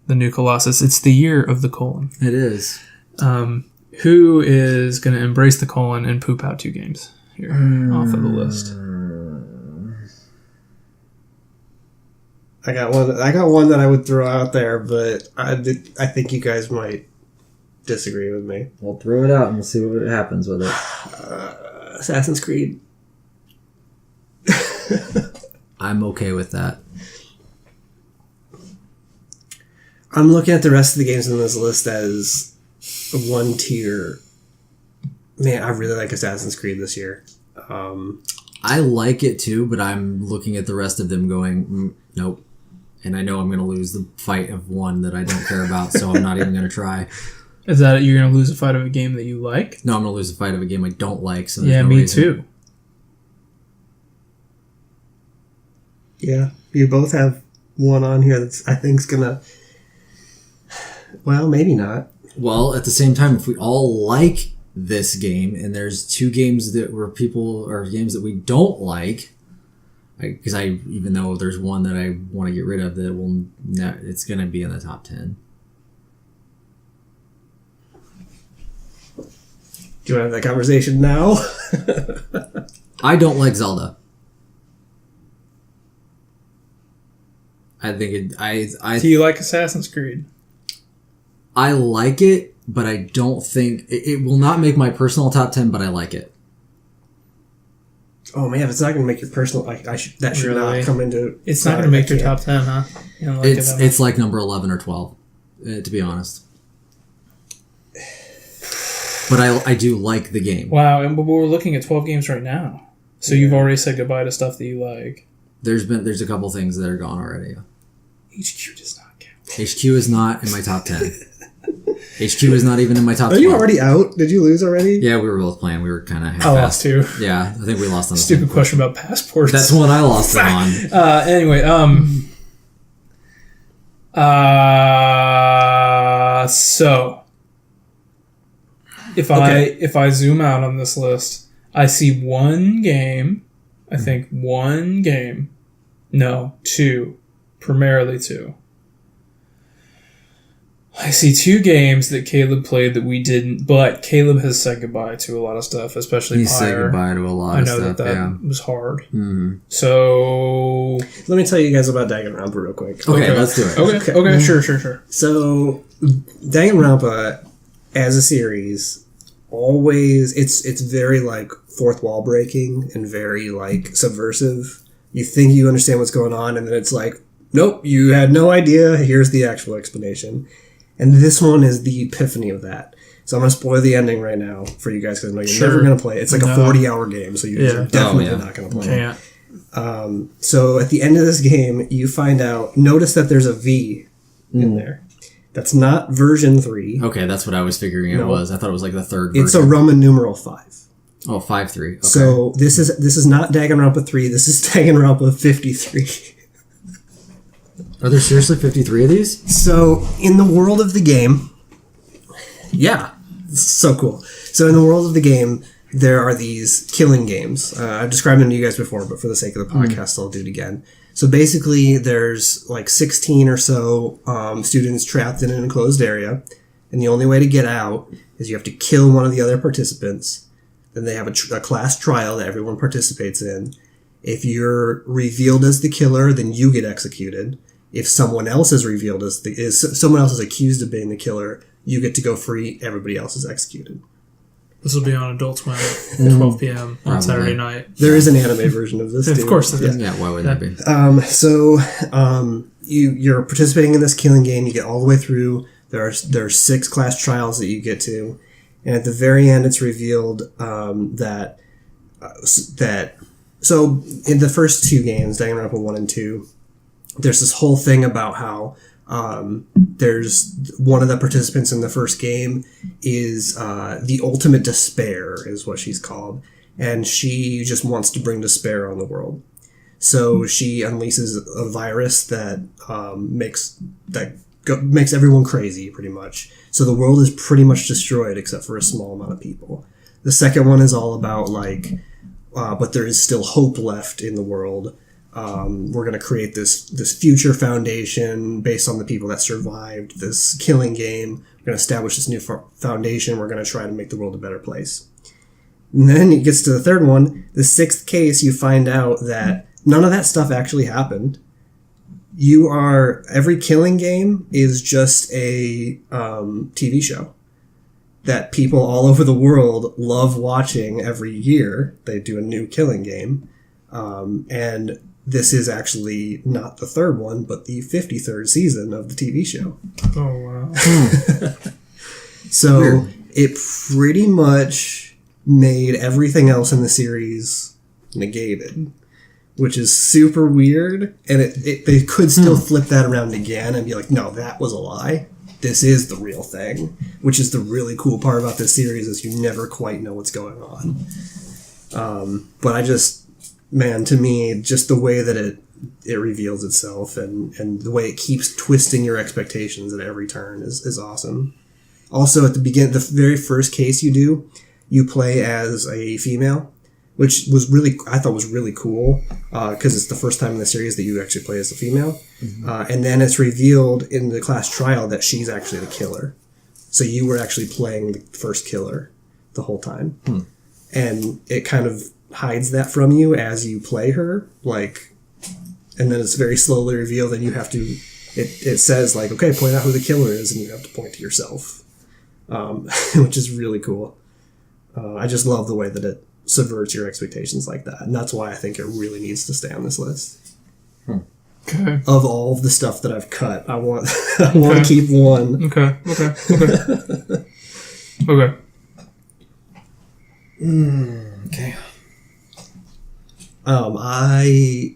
The New Colossus. It's the year of the colon. It is. Who is going to embrace the colon and poop out 2 games here off of the list? I got one that I would throw out there, but I think you guys might disagree with me. We'll throw it out and we'll see what happens with it. Assassin's Creed. I'm okay with that. I'm looking at the rest of the games on this list as one tier. Man, I really like Assassin's Creed this year. I like it too, but I'm looking at the rest of them going, nope. And I know I'm going to lose the fight of one that I don't care about, so I'm not even going to try. Is that you're going to lose a fight of a game that you like? No, I'm going to lose a fight of a game I don't like. So there's Yeah, no me reason. too. Yeah, you both have one on here that's I think's gonna. Well, maybe not. Well, at the same time, if we all like this game, and there's 2 games that were games that we don't like, because even though there's one that I want to get rid of, it's going to be in the top 10. Do you want to have that conversation now? I don't like Zelda. I think Do you like Assassin's Creed? I like it, but I don't think it will not make my personal top 10, but I like it. Oh man, if it's not going to make your personal, that should Really? not come into. It's not going to make your top 10, huh? You don't like it that much? It's like number 11 or 12, to be honest. But I do like the game. Wow, and we're looking at 12 games right now. So you've already said goodbye to stuff that you like. There's a couple things that are gone already. HQ does not count. HQ is not in my top 10. HQ is not even in my top 10. Are you already out? Did you lose already? Yeah, we were both playing. We were kind of half-assed. I lost too. Yeah, I think we lost on the Stupid same question about passports. That's one I lost it on. Anyway, so if I zoom out on this list, I see one game. I think one game. No, 2. Primarily 2. I see 2 games that Caleb played that we didn't, but Caleb has said goodbye to a lot of stuff, especially He Pyre. said goodbye to a lot I of know stuff. that was hard. Mm-hmm. So Let me tell you guys about Danganronpa real quick. Okay, let's do it. Okay, sure. So, Danganronpa, as a series, always it's very like fourth wall breaking and very like subversive. You think you understand what's going on, and then it's like, nope, you had no idea. Here's the actual explanation. And this one is the epiphany of that. So I'm going to spoil the ending right now for you guys because I know you're never going to play it. It's like a 40-hour game, so you're definitely not going to play it. So at the end of this game, you find out, notice that there's a V in there. That's not version 3. Okay, that's what I was figuring it was. I thought it was like the third version. It's a Roman numeral 5. Oh, 5-3. Okay. So this is not Danganronpa 3. This is Danganronpa 53. Are there seriously 53 of these? So in the world of the game, yeah, it's so cool. So in the world of the game, there are these killing games. I've described them to you guys before, but for the sake of the podcast, I'll do it again. So basically, there's like 16 or so students trapped in an enclosed area, and the only way to get out is you have to kill one of the other participants. Then they have a class trial that everyone participates in. If you're revealed as the killer, then you get executed. If someone else is revealed as someone else is accused of being the killer, you get to go free. Everybody else is executed. This will be on Adult Swim at 12 p.m. on Saturday night. There is an anime version of this, too. Of course there is. Yeah, why would that be? You're participating in this killing game. You get all the way through. There are 6 class trials that you get to. And at the very end, it's revealed that so in the first 2 games, Danganronpa 1 and 2, there's this whole thing about how there's one of the participants in the first game is the ultimate despair is what she's called, and she just wants to bring despair on the world. So she unleashes a virus that makes everyone crazy, pretty much. So the world is pretty much destroyed except for a small amount of people. The second one is all about but there is still hope left in the world. We're going to create this future foundation based on the people that survived this killing game. We're going to establish this new foundation. We're going to try to make the world a better place. And then it gets to the third one. The 6th case, you find out that none of that stuff actually happened. Every killing game is just a TV show that people all over the world love watching every year. They do a new killing game. And this is actually not the 3rd one, but the 53rd season of the TV show. Oh, wow. So Weird. It pretty much made everything else in the series negated, which is super weird. And they could still flip that around again and be like, no, that was a lie. This is the real thing, which is the really cool part about this series is you never quite know what's going on. But to me, just the way that it reveals itself and the way it keeps twisting your expectations at every turn is awesome. Also, at the beginning, the very first case you play as a female, which I thought was really cool because it's the first time in the series that you actually play as a female. Mm-hmm. And then it's revealed in the class trial that she's actually the killer. So you were actually playing the first killer the whole time. And it kind of hides that from you as you play her, and then it's very slowly revealed, and you have to. It says okay, point out who the killer is, and you have to point to yourself, which is really cool. I just love the way that it subverts your expectations like that, and that's why I think it really needs to stay on this list. Okay. Of all of the stuff that I've cut, I want to keep one. Okay. Okay. I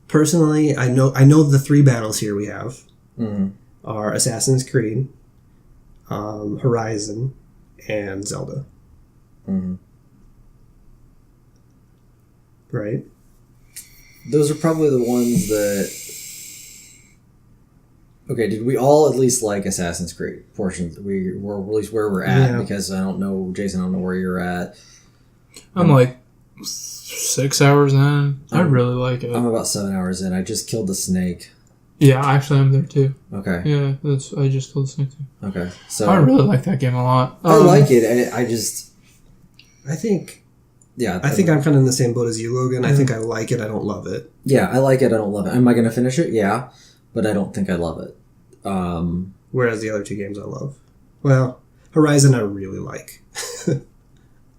personally, I know the 3 battles here we have are Assassin's Creed, Horizon, and Zelda. Right? Those are probably the ones that... Okay, did we all at least like Assassin's Creed portions? We were at least where we're at, because I don't know, Jason, I don't know where you're at. I'm 6 hours in. I really like it. I'm about 7 hours in. I just killed the snake. Yeah, actually, I'm there too. Okay. Yeah, I just killed the snake too. Okay, so... I really like that game a lot. I like it. I think... Yeah. I think I'm kind of in the same boat as you, Logan. I think I like it. I don't love it. Yeah, I like it. I don't love it. Am I going to finish it? Yeah, but I don't think I love it. Whereas the other 2 games I love. Well, Horizon I really like.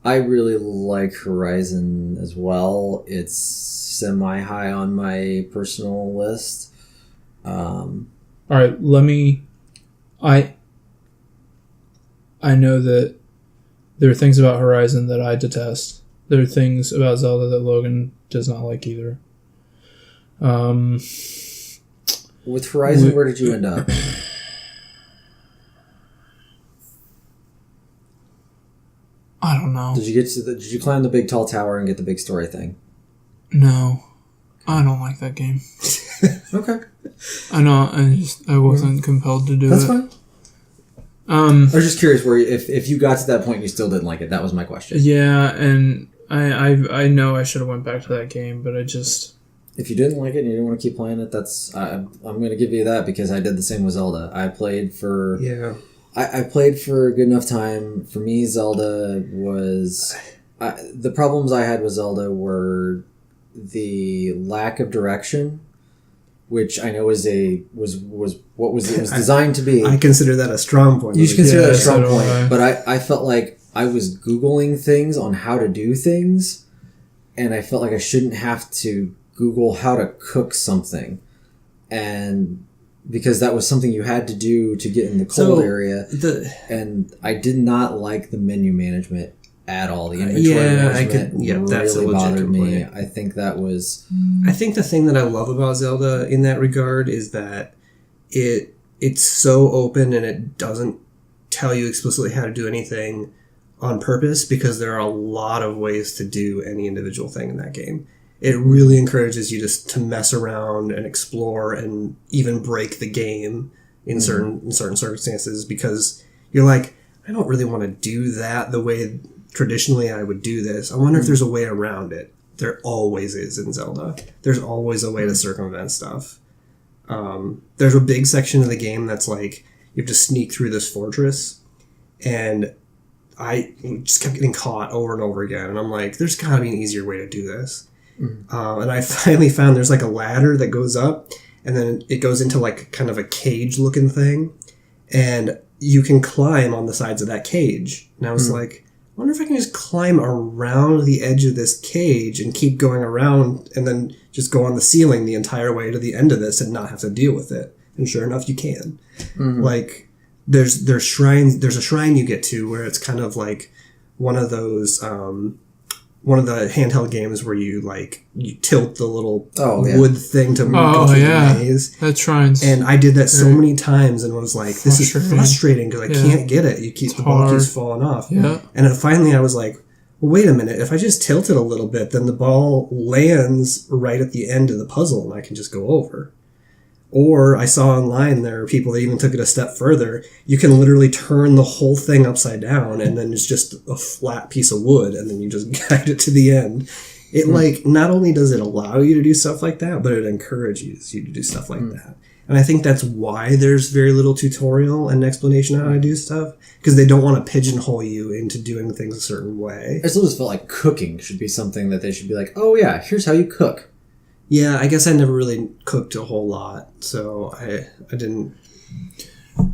I really like Horizon as well. It's semi-high on my personal list. All right, I know that there are things about Horizon that I detest. There are things about Zelda that Logan does not like either. With Horizon, where did you end up? I don't know. Did you climb the big tall tower and get the big story thing? No. I don't like that game. Okay. I know. I wasn't compelled to do That's it. fine. I was just curious where if you got to that point and you still didn't like it. That was my question. Yeah, and I know I should have went back to that game, but I just... If you didn't like it and you didn't want to keep playing it, I'm going to give you that because I did the same with Zelda. I played for... Yeah. I played for a good enough time. For me, Zelda was... the problems I had with Zelda were the lack of direction, which I know was designed to be. I consider that a strong point. You should consider that a so strong do point. I. But I felt like I was Googling things on how to do things, and I felt like I shouldn't have to Google how to cook something. And because that was something you had to do to get in the cold area. And I did not like the menu management at all. The inventory management that's a really legit bothered me. complaint. I think that was... I think the thing that I love about Zelda in that regard is that it's so open and it doesn't tell you explicitly how to do anything on purpose because there are a lot of ways to do any individual thing in that game. It really encourages you to mess around and explore and even break the game in certain circumstances because you're like, I don't really want to do that the way traditionally I would do this. I wonder if there's a way around it. There always is in Zelda. There's always a way to circumvent stuff. There's a big section of the game that's like you have to sneak through this fortress, and I just kept getting caught over and over again. And I'm like, there's got to be an easier way to do this. And I finally found there's like a ladder that goes up, and then it goes into like kind of a cage looking thing, and you can climb on the sides of that cage. And I was like, I wonder if I can just climb around the edge of this cage and keep going around and then just go on the ceiling the entire way to the end of this and not have to deal with it. And sure enough, you can. Like, there's shrines. There's a shrine you get to where it's kind of like one of those, one of the handheld games where you tilt the little wood thing to go through the maze. That's shrines. And I did that so many times and was like, this is frustrating because I can't get it. The ball keeps falling off. Yeah. And then finally I was like, well, wait a minute. If I just tilt it a little bit, then the ball lands right at the end of the puzzle and I can just go over. Or I saw online there are people that even took it a step further. You can literally turn the whole thing upside down and then it's just a flat piece of wood and then you just guide it to the end. It not only does it allow you to do stuff like that, but it encourages you to do stuff like that. And I think that's why there's very little tutorial and explanation on how to do stuff, because they don't want to pigeonhole you into doing things a certain way. I still just felt like cooking should be something that they should be like, oh yeah, here's how you cook. Yeah, I guess I never really cooked a whole lot, so I didn't.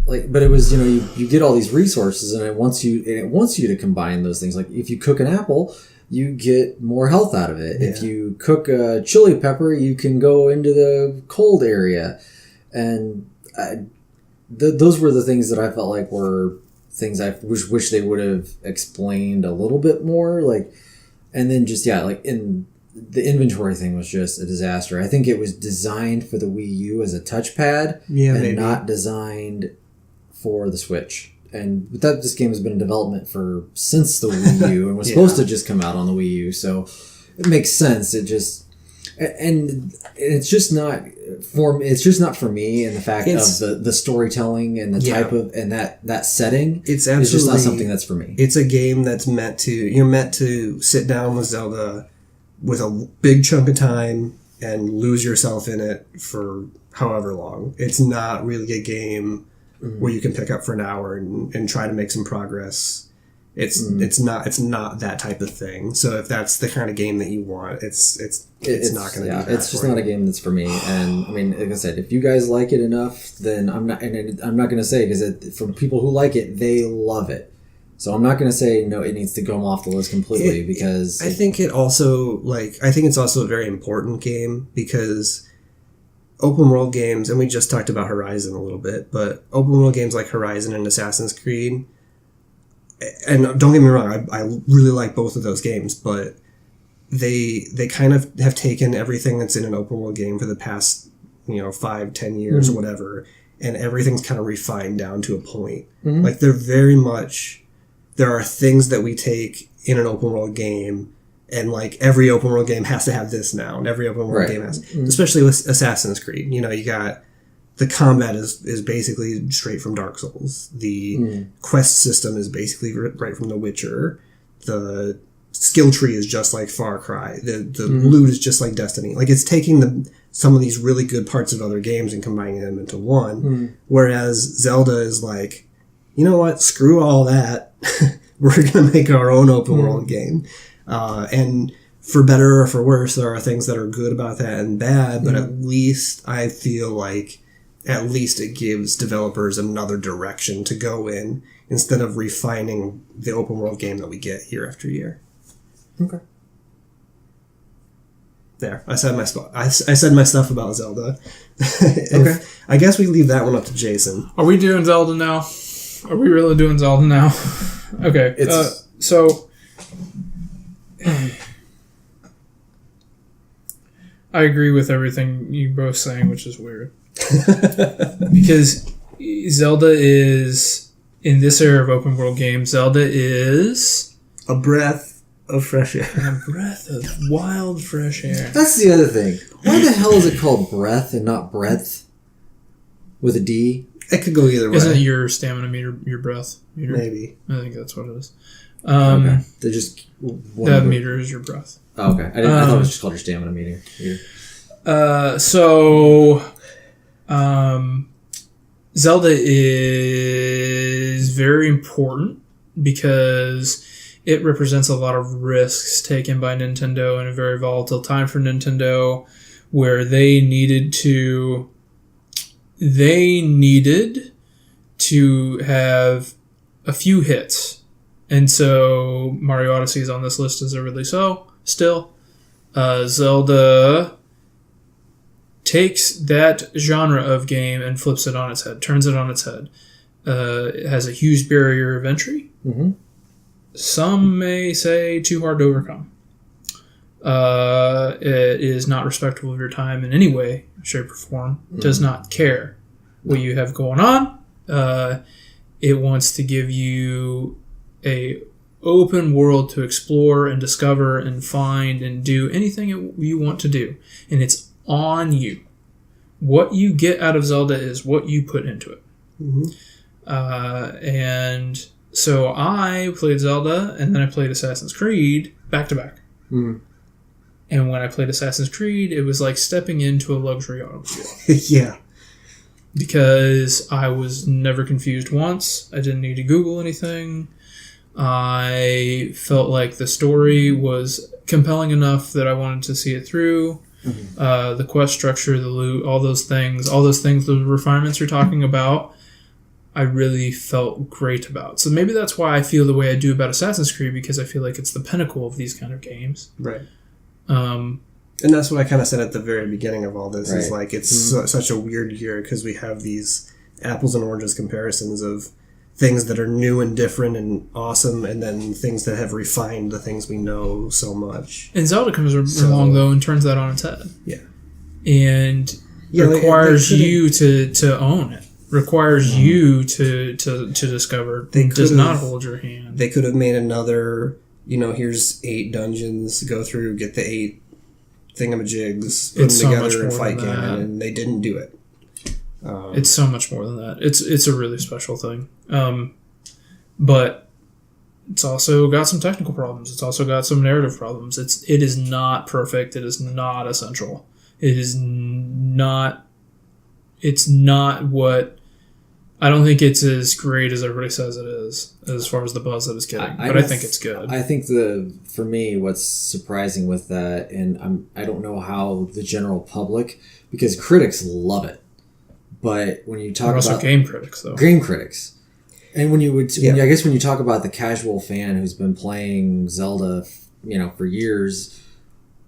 But it was, you get all these resources and it wants you to combine those things. Like if you cook an apple, you get more health out of it. Yeah. If you cook a chili pepper, you can go into the cold area. And those were the things that I felt like were things I wish they would have explained a little bit more. And then just, in the inventory thing was just a disaster. I think it was designed for the Wii U as a touchpad and not designed for the Switch. And this game has been in development since the Wii U and was supposed to just come out on the Wii U. So it makes sense. And it's just not for me, and the fact of the storytelling and the type of and that setting. It's absolutely just not something that's for me. It's a game that's meant to sit down with Zelda with a big chunk of time and lose yourself in it for however long. It's not really a game where you can pick up for an hour and try to make some progress. It's not that type of thing. So if that's the kind of game that you want, it's not going to be that. It's just not a game that's for me. And I mean, like I said, if you guys like it enough, then I'm not going to say, because from people who like it, they love it. So I'm not going to say no, it needs to go off the list completely because I think it's also a very important game because open world games, and we just talked about Horizon a little bit, but open world games like Horizon and Assassin's Creed and don't get me wrong, I really like both of those games, but they kind of have taken everything that's in an open world game for the past 5-10 years or whatever, and everything's kind of refined down to a point. Like they're very much, there are things that we take in an open world game, and like every open world game has to have this now, and every open world game has, especially with Assassin's Creed. You got the combat is basically straight from Dark Souls. The quest system is basically right from The Witcher. The skill tree is just like Far Cry. The loot is just like Destiny. Like it's taking some of these really good parts of other games and combining them into one. Whereas Zelda is like, you know what? Screw all that. We're going to make our own open world game. And for better or for worse, there are things that are good about that and bad, but at least I feel like at least it gives developers another direction to go in instead of refining the open world game that we get year after year. Okay. There, I said my spot. I said my stuff about Zelda. Okay. I guess we leave that one up to Jason. Are we doing Zelda now? Are we really doing Zelda now? Okay. So I agree with everything you both saying, which is weird. Because Zelda is, in this era of open world games, Zelda is a breath of fresh air. A breath of wild fresh air. That's the other thing. Why the hell is it called breath and not breadth? With a D? It could go either way. Isn't it your stamina meter, your breath meter? Maybe. I think that's what it is. Okay. They just... That meter is your breath. Oh, okay. I thought it was just called your stamina meter. Zelda is very important because it represents a lot of risks taken by Nintendo in a very volatile time for Nintendo, where they needed to have a few hits. And so Mario Odyssey is on this list as rightly so still. Zelda takes that genre of game and flips it on its head, turns it on its head. It has a huge barrier of entry. Mm-hmm. Some may say too hard to overcome. It is not respectful of your time in any way, shape, or form. It does not care what you have going on. It wants to give you a open world to explore and discover and find and do anything you want to do. And it's on you. What you get out of Zelda is what you put into it. Mm-hmm. And so I played Zelda, and then I played Assassin's Creed back to back. Mm. And when I played Assassin's Creed, it was like stepping into a luxury automobile. Yeah. Because I was never confused once. I didn't need to Google anything. I felt like the story was compelling enough that I wanted to see it through. Mm-hmm. The quest structure, the loot, all those things, the refinements you're talking about, I really felt great about. So maybe that's why I feel the way I do about Assassin's Creed, because I feel like it's the pinnacle of these kind of games. Right. And that's what I kind of said at the very beginning of all this, right. is like it's such a weird year because we have these apples and oranges comparisons of things that are new and different and awesome, and then things that have refined the things we know so much. And Zelda comes along, though, and turns that on its head. Yeah. And requires you to own it. Requires you to discover. Does not hold your hand. They could have made another, here's 8 dungeons, go through, get the 8 thingamajigs, put them together and fight game, and they didn't do it. It's so much more than that. It's a really special thing. But it's also got some technical problems. It's also got some narrative problems. It is not perfect. It is not essential. It is not. It's not what. I don't think it's as great as everybody says it is, as far as the buzz that it's getting. But I think it's good. I think for me, what's surprising with that, and I don't know how the general public, because critics love it, but when you talk about game critics, though, game critics, and when you talk about the casual fan who's been playing Zelda, for years,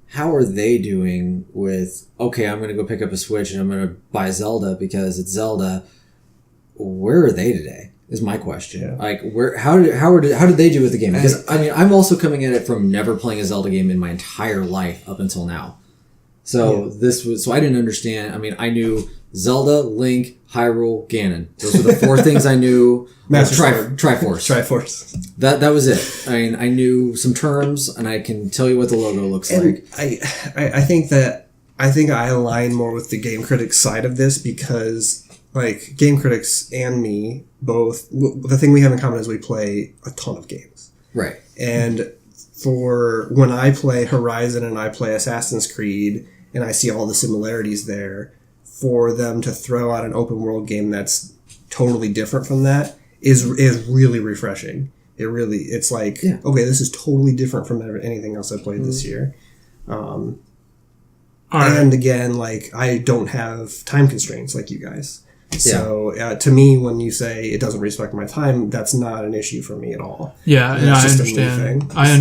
how are they doing with? Okay, I'm going to go pick up a Switch and I'm going to buy Zelda because it's Zelda. Where are they today? Is my question. Yeah. Like, how did they do with the game? Because I mean, I'm also coming at it from never playing a Zelda game in my entire life up until now. So I didn't understand. I mean, I knew Zelda, Link, Hyrule, Ganon. Those were the four things I knew. Triforce. Triforce. That was it. I mean, I knew some terms, and I can tell you what the logo looks like. I think I align more with the game critics side of this because, like, game critics and me both, the thing we have in common is we play a ton of games. Right. And for when I play Horizon and I play Assassin's Creed and I see all the similarities there, for them to throw out an open world game that's totally different from that is really refreshing. It's like, okay, this is totally different from anything else I played this year. And again, like, I don't have time constraints like you guys. So to me, when you say it doesn't respect my time, that's not an issue for me at all. Yeah, I understand. I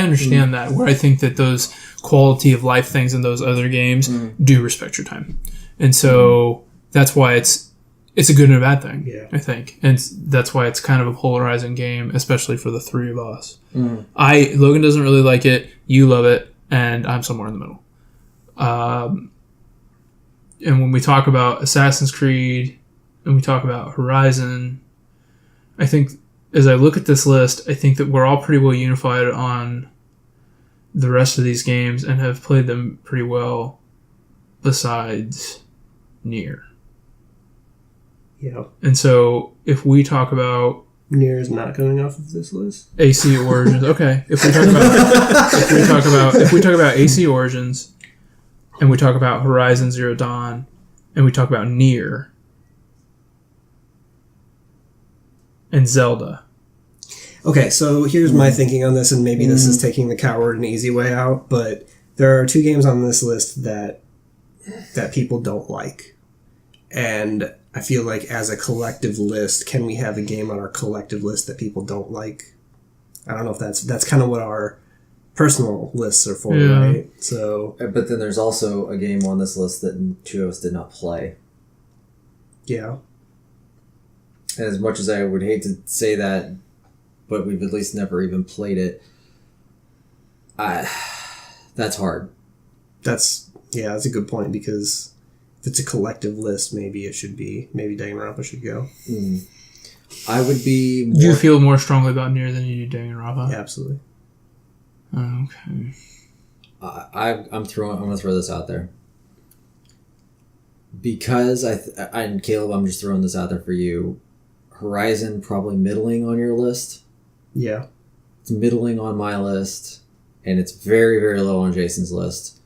understand that. Where I think that those quality of life things in those other games do respect your time, and so that's why it's a good and a bad thing. Yeah. I think, and that's why it's kind of a polarizing game, especially for the three of us. Logan doesn't really like it. You love it, and I'm somewhere in the middle. And when we talk about Assassin's Creed and we talk about Horizon, I think as I look at this list, I think that we're all pretty well unified on the rest of these games and have played them pretty well besides Nier. Yeah. And so if we talk about... Nier is not going off of this list? AC Origins. Okay. If we talk about AC Origins... and we talk about Horizon Zero Dawn, and we talk about Nier, and Zelda. Okay, so here's my thinking on this, and maybe this is taking the coward and easy way out, but there are two games on this list that people don't like. And I feel like as a collective list, can we have a game on our collective list that people don't like? I don't know if that's kind of what our personal lists are for, right? So, but then there's also a game on this list that two of us did not play. Yeah. And as much as I would hate to say that, but we've at least never even played it. That's hard. That's a good point, because if it's a collective list, maybe Danganronpa should go. I would be more... You feel more strongly about Nier than you do Danganronpa? Yeah, absolutely. Okay. I'm going to throw this out there. Because and Caleb, I'm just throwing this out there for you. Horizon probably middling on your list. Yeah. It's middling on my list, and it's very, very low on Jason's list.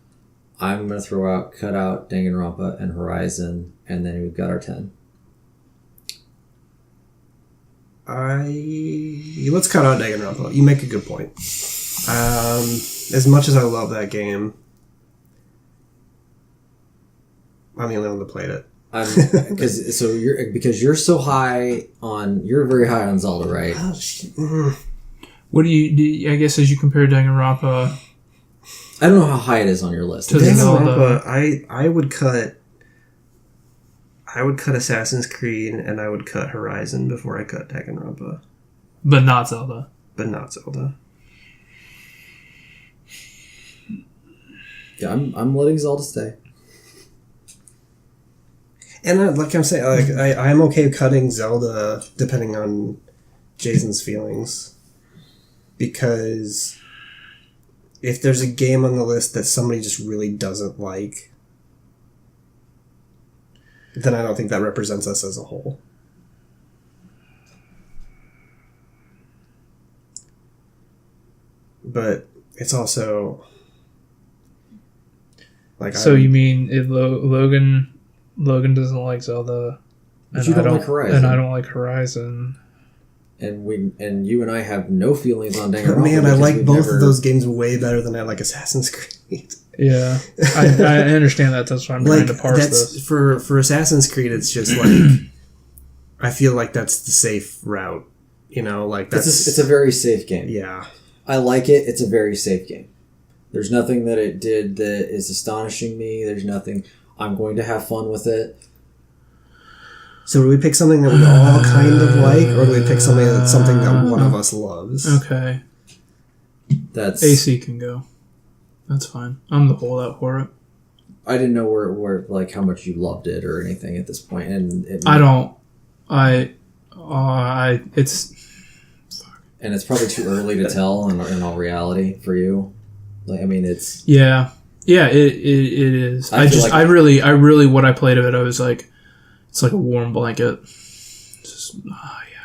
I'm going to cut out Danganronpa and Horizon, and then we've got our 10. Let's cut out Danganronpa. You make a good point. As much as I love that game, I'm the only one that played it. Because you're so high on... You're very high on Zelda, right? What do you... I guess as you compare Danganronpa... I don't know how high it is on your list. Danganronpa, I would cut Assassin's Creed and I would cut Horizon before I cut Danganronpa. But not Zelda. Yeah, I'm letting Zelda stay. And like I'm saying, I'm okay cutting Zelda depending on Jason's feelings, because if there's a game on the list that somebody just really doesn't like, then I don't think that represents us as a whole. But it's also like... So you mean if Logan doesn't like Zelda, and you don't like Horizon, and I don't like Horizon, and you and I have no feelings on Danganronpa. Man, I like both of those games way better than I like Assassin's Creed. Yeah, I understand that. That's why I'm trying to parse this. For Assassin's Creed, it's just like I feel like that's the safe route. You know, like that's it's a very safe game. Yeah, I like it. It's a very safe game. There's nothing that it did that is astonishing me. There's nothing. I'm going to have fun with it. So do we pick something that we all kind of like, or do we pick something that one of us loves? Okay. That's AC can go. That's fine. I'm the holdout for it. I didn't know where like how much you loved it or anything at this point, and I don't. It's. And it's probably too early to tell in all reality for you. Like, I mean, it's Yeah. It is. I I really, what I played of it, I was like, it's like a warm blanket. Just,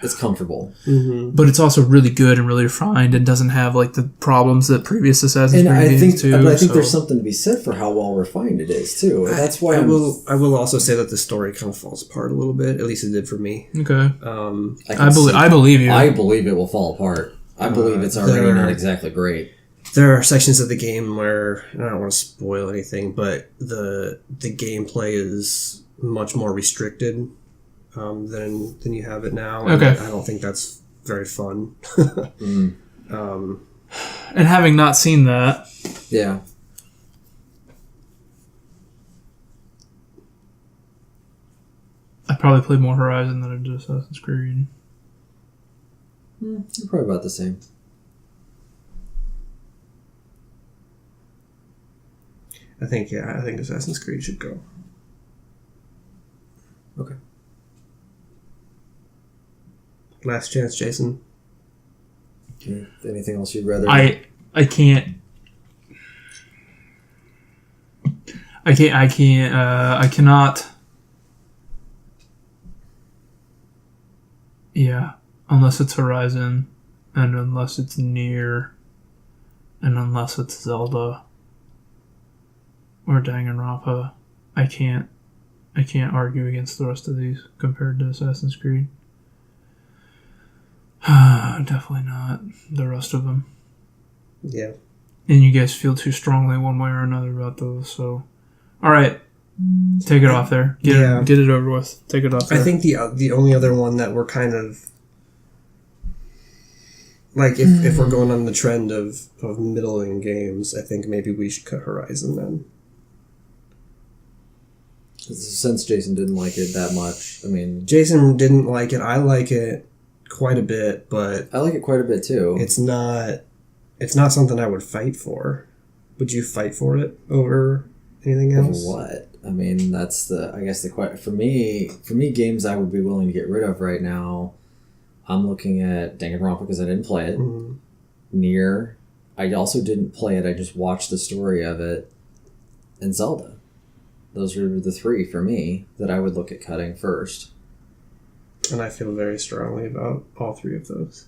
it's comfortable. Mm-hmm. But it's also really good and really refined and doesn't have like the problems that previous Assassin's And Creed games do. but I think so. there's something to be said for how well refined it is too. And that's why I will also say that the story kind of falls apart a little bit. At least it did for me. Okay. I believe you. I believe it will fall apart. I believe it's already not exactly great. There are sections of the game where, and I don't want to spoil anything, but the gameplay is much more restricted than you have it now. And Okay. I don't think that's very fun. And having not seen that, Yeah. I probably played more Horizon than I did Assassin's Creed. You're probably about the same. I think Assassin's Creed should go. Okay. Last chance, Jason. Anything else you'd rather? I can't. I cannot. Yeah, unless it's Horizon, and unless it's Nier, and unless it's Zelda or Danganronpa, I can't argue against the rest of these compared to Assassin's Creed. Definitely not the rest of them. Yeah. And you guys feel too strongly one way or another about those, so... Alright. Take it off there. Get it over with. Take it off there. I think the only other one that we're kind of... Like, if we're going on the trend of middling games, I think maybe we should cut Horizon then. Since Jason didn't like it that much, I mean... Jason didn't like it. I like it quite a bit, but... I like it quite a bit, too. It's not something I would fight for. Would you fight for it over anything else? Over what? I mean, that's I guess the question. For me, games I would be willing to get rid of right now, I'm looking at Danganronpa because I didn't play it. Mm-hmm. Nier, I also didn't play it. I just watched the story of it. And Zelda. Those are the three for me that I would look at cutting first. And I feel very strongly about all three of those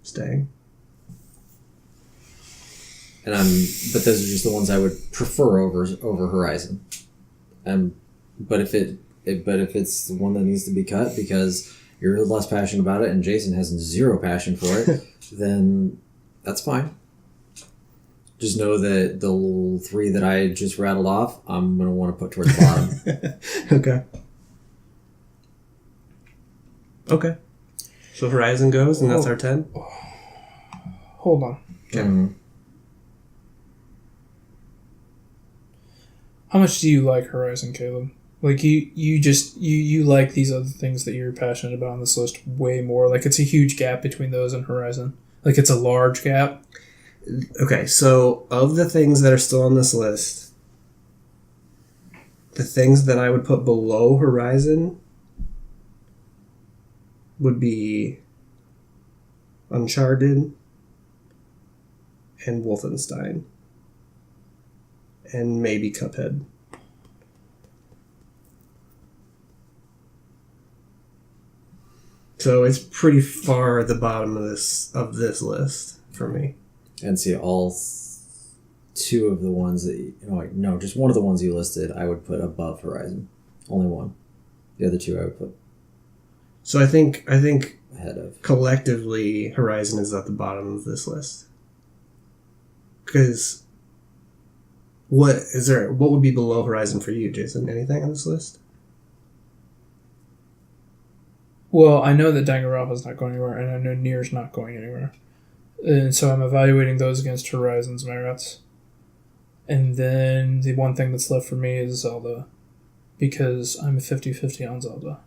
staying. But those are just the ones I would prefer over Horizon. But if it's the one that needs to be cut because you're less passionate about it and Jason has zero passion for it, then that's fine. Just know that the little three that I just rattled off, I'm going to want to put towards the bottom. Okay. So Horizon goes, and that's our 10? Hold on. Okay. Mm-hmm. How much do you like Horizon, Caleb? Like, you like these other things that you're passionate about on this list way more. Like, it's a huge gap between those and Horizon. Like, it's a large gap. Okay, so of the things that are still on this list, the things that I would put below Horizon would be Uncharted and Wolfenstein. And maybe Cuphead. So it's pretty far at the bottom of this list for me. And see, all two of the ones that just one of the ones you listed, I would put above Horizon. Only one. The other two I would put So I think ahead of. collectively Horizon is at the bottom of this list. Because what would be below Horizon for you, Jason? Anything on this list? Well, I know that Danganronpa's not going anywhere, and I know Nier's not going anywhere. And so I'm evaluating those against Horizon's merits. And then the one thing that's left for me is Zelda. Because I'm 50-50 on Zelda.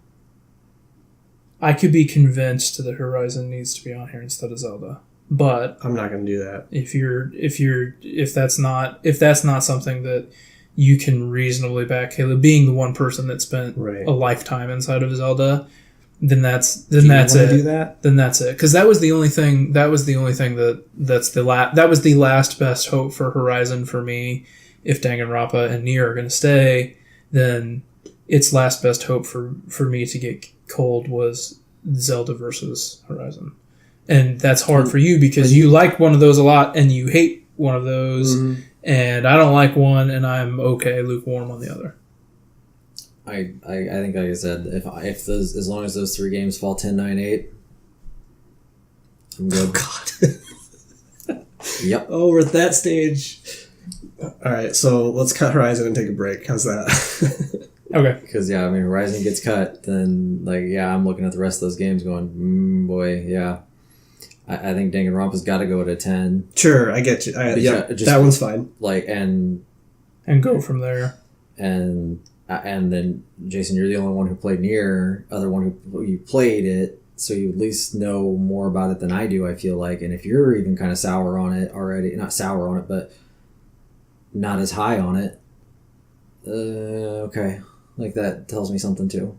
I could be convinced that Horizon needs to be on here instead of Zelda. But I'm not going to do that. If that's not something that you can reasonably back, Caleb, being the one person that spent Right. a lifetime inside of Zelda, then that's Do you it. wanna do that? Then that's it. Because that was the only thing. That was the last best hope for Horizon for me. If Danganronpa and Nier are going to stay, then its last best hope for me to get cold was Zelda versus Horizon. And that's hard for you because you like one of those a lot and you hate one of those, and I don't like one and I'm okay lukewarm on the other. I think, like I said, if those, as long as those 3 games fall 10, 9, 8, I'm good. Oh, God. Yep. Oh, we're at that stage. All right, so let's cut Horizon and take a break. How's that? Okay. Because, yeah, I mean, Horizon gets cut, then, like, yeah, I'm looking at the rest of those games going, boy, yeah. I think Danganronpa's got to go to 10. Sure, I get you. Yeah, just- that one's fine. Like, and go from there. then, Jason, you're the only one who played Nier, other one who you played it, so you at least know more about it than I do, I feel like. And if you're even kind of sour on it already, not sour on it, but not as high on it, okay. Like, that tells me something, too.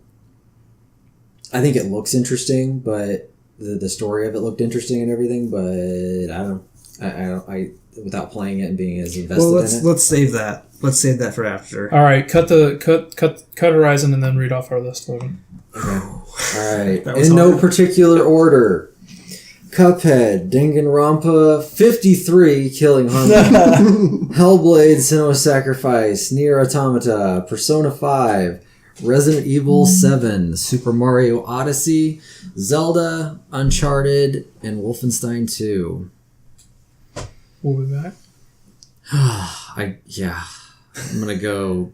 I think it looks interesting, but the story of it looked interesting and everything, but I don't without playing it and being as invested Well, in it. let's save that. Let's save that for after. All right, cut Horizon and then read off our list, Logan. Okay. All right. That was In no hard. particular order. Cuphead, Danganronpa, 53, Killing Harmony, Hellblade, Senua's Sacrifice, Nier Automata, Persona 5, Resident Evil 7, Super Mario Odyssey, Zelda, Uncharted, and Wolfenstein 2. We'll be back. I'm gonna go.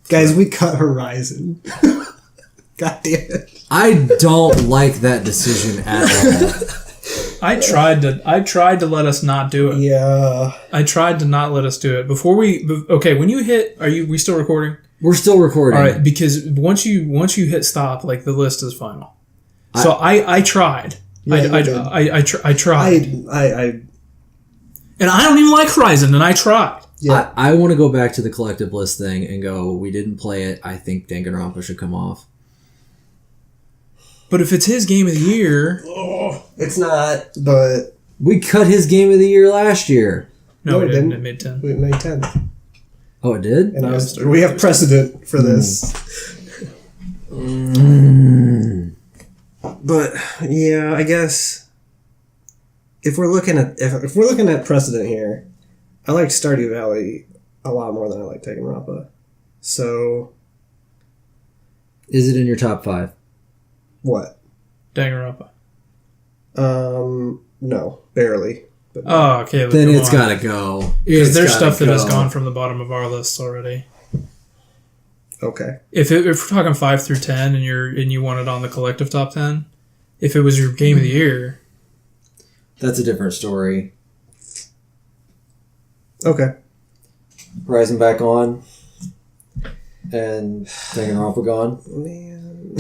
Guys, we cut Horizon. God damn it. I don't like that decision at all. I tried to let us not do it. Yeah. I tried to not let us do it before okay, when you hit, we still recording? We're still recording. All right, because once you hit stop, like, the list is final. So I tried. Yeah, you did. I tried. And I don't even like Horizon, and I tried. Yeah. I want to go back to the collective list thing and go, we didn't play it. I think Danganronpa should come off. But if it's his game of the year, It's not, but We cut his game of the year last year. no, No, we it didn't. didn't. It made 10. we made 10. Oh, it did? And Yeah, we have precedent for this. But yeah, I guess if we're looking at precedent here, I like Stardew Valley a lot more than I like Danganronpa. So Is it in your top 5? what? Danganronpa. No, barely. But Oh, okay. Then it's got to go. Because It's there's gotta stuff that has go. gone from the bottom of our lists already. okay. If we're talking 5 through 10, and you want it on the collective top 10, if it was your game of the year, That's a different story. Okay. Horizon back on. And Danganronpa gone. Man.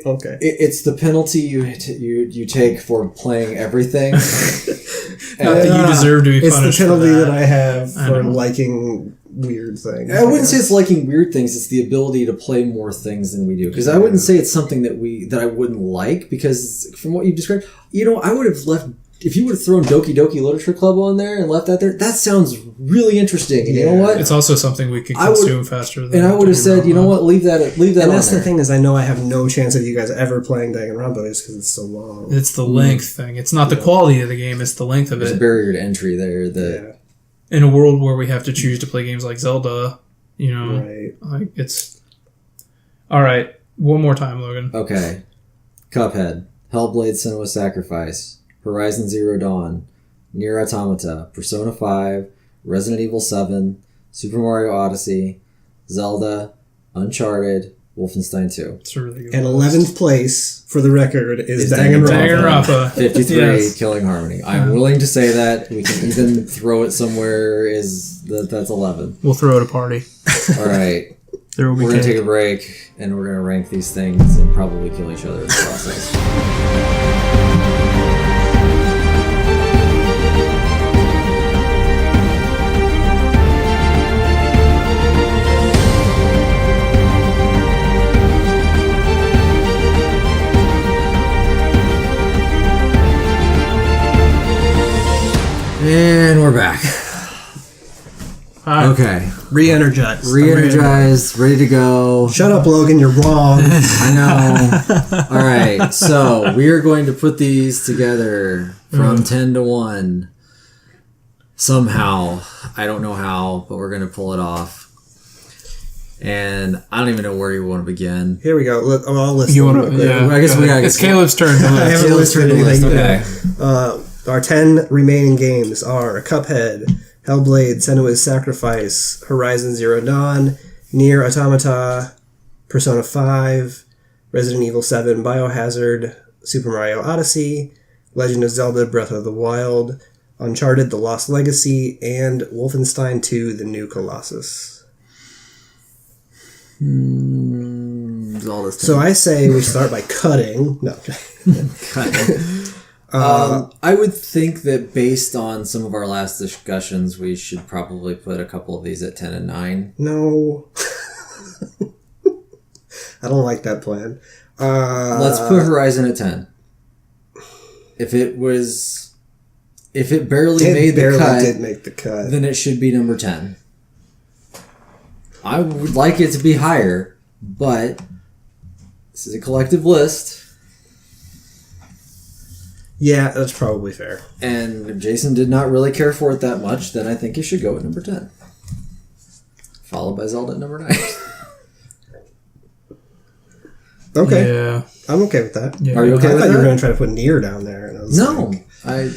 Okay. It's the penalty you take for playing everything. not that you deserve to be It's punished. the penalty for that I have I for know. liking weird things. I wouldn't say it's liking weird things. It's the ability to play more things than we do. Because I wouldn't say it's something that I wouldn't like. Because from what you described, I would have left. If you would have thrown Doki Doki Literature Club on there and left that there, that sounds really interesting. And you know what? It's also something we could I would- consume faster than. And I would have said, you know what? Leave that And on that's there. the thing is, I know I have no chance of you guys ever playing Danganronpa just because it's so long. It's the length thing. It's not the quality of the game. It's the length of There's a it. barrier to entry there. That Yeah. In a world where we have to choose to play games like Zelda, Right. like it's. All right, one more time, Logan. Okay. Cuphead, Hellblade: Senua's Sacrifice, Horizon Zero Dawn, Nier Automata, Persona 5, Resident Evil 7, Super Mario Odyssey, Zelda, Uncharted, Wolfenstein 2. It's a really good And list. 11th place, for the record, is Is Danganronpa. Danganronpa. 53, Yes. Killing Harmony. I'm willing to say that. We can even throw it somewhere that's 11. We'll throw it a party. All right. There will be We're going to cake. take a break, and we're going to rank these things and probably kill each other in the process. And we're back. Hi. Okay. Re-energized. Re-energized, ready to go. Shut up, Logan. You're wrong. I know. All right. So we are going to put these together from 10 to 1. Somehow. I don't know how, but we're going to pull it off. And I don't even know where you want to begin. Here we go. I'll list You them want real to? quick. Yeah. I guess we gotta It's get- Caleb's turn. To I list. haven't Let's listed do the list. anything yet. Okay. Our 10 remaining games are Cuphead, Hellblade, Senua's Sacrifice, Horizon Zero Dawn, Nier Automata, Persona 5, Resident Evil 7, Biohazard, Super Mario Odyssey, Legend of Zelda Breath of the Wild, Uncharted The Lost Legacy, and Wolfenstein 2 The New Colossus. So I say we start by cutting. No. I would think that based on some of our last discussions, we should probably put a couple of these at 10 and 9. No. I don't like that plan. Let's put Horizon at 10. If it barely It made barely the cut, did make the cut. then it should be number 10. I would like it to be higher, but this is a collective list, Yeah, that's probably fair. and if Jason did not really care for it that much, then I think it should go at number 10. Followed by Zelda at number 9. Okay. Yeah. I'm okay with that. Yeah. Are you okay I with thought you were that? going to try to put Nier down there. And I was No, like,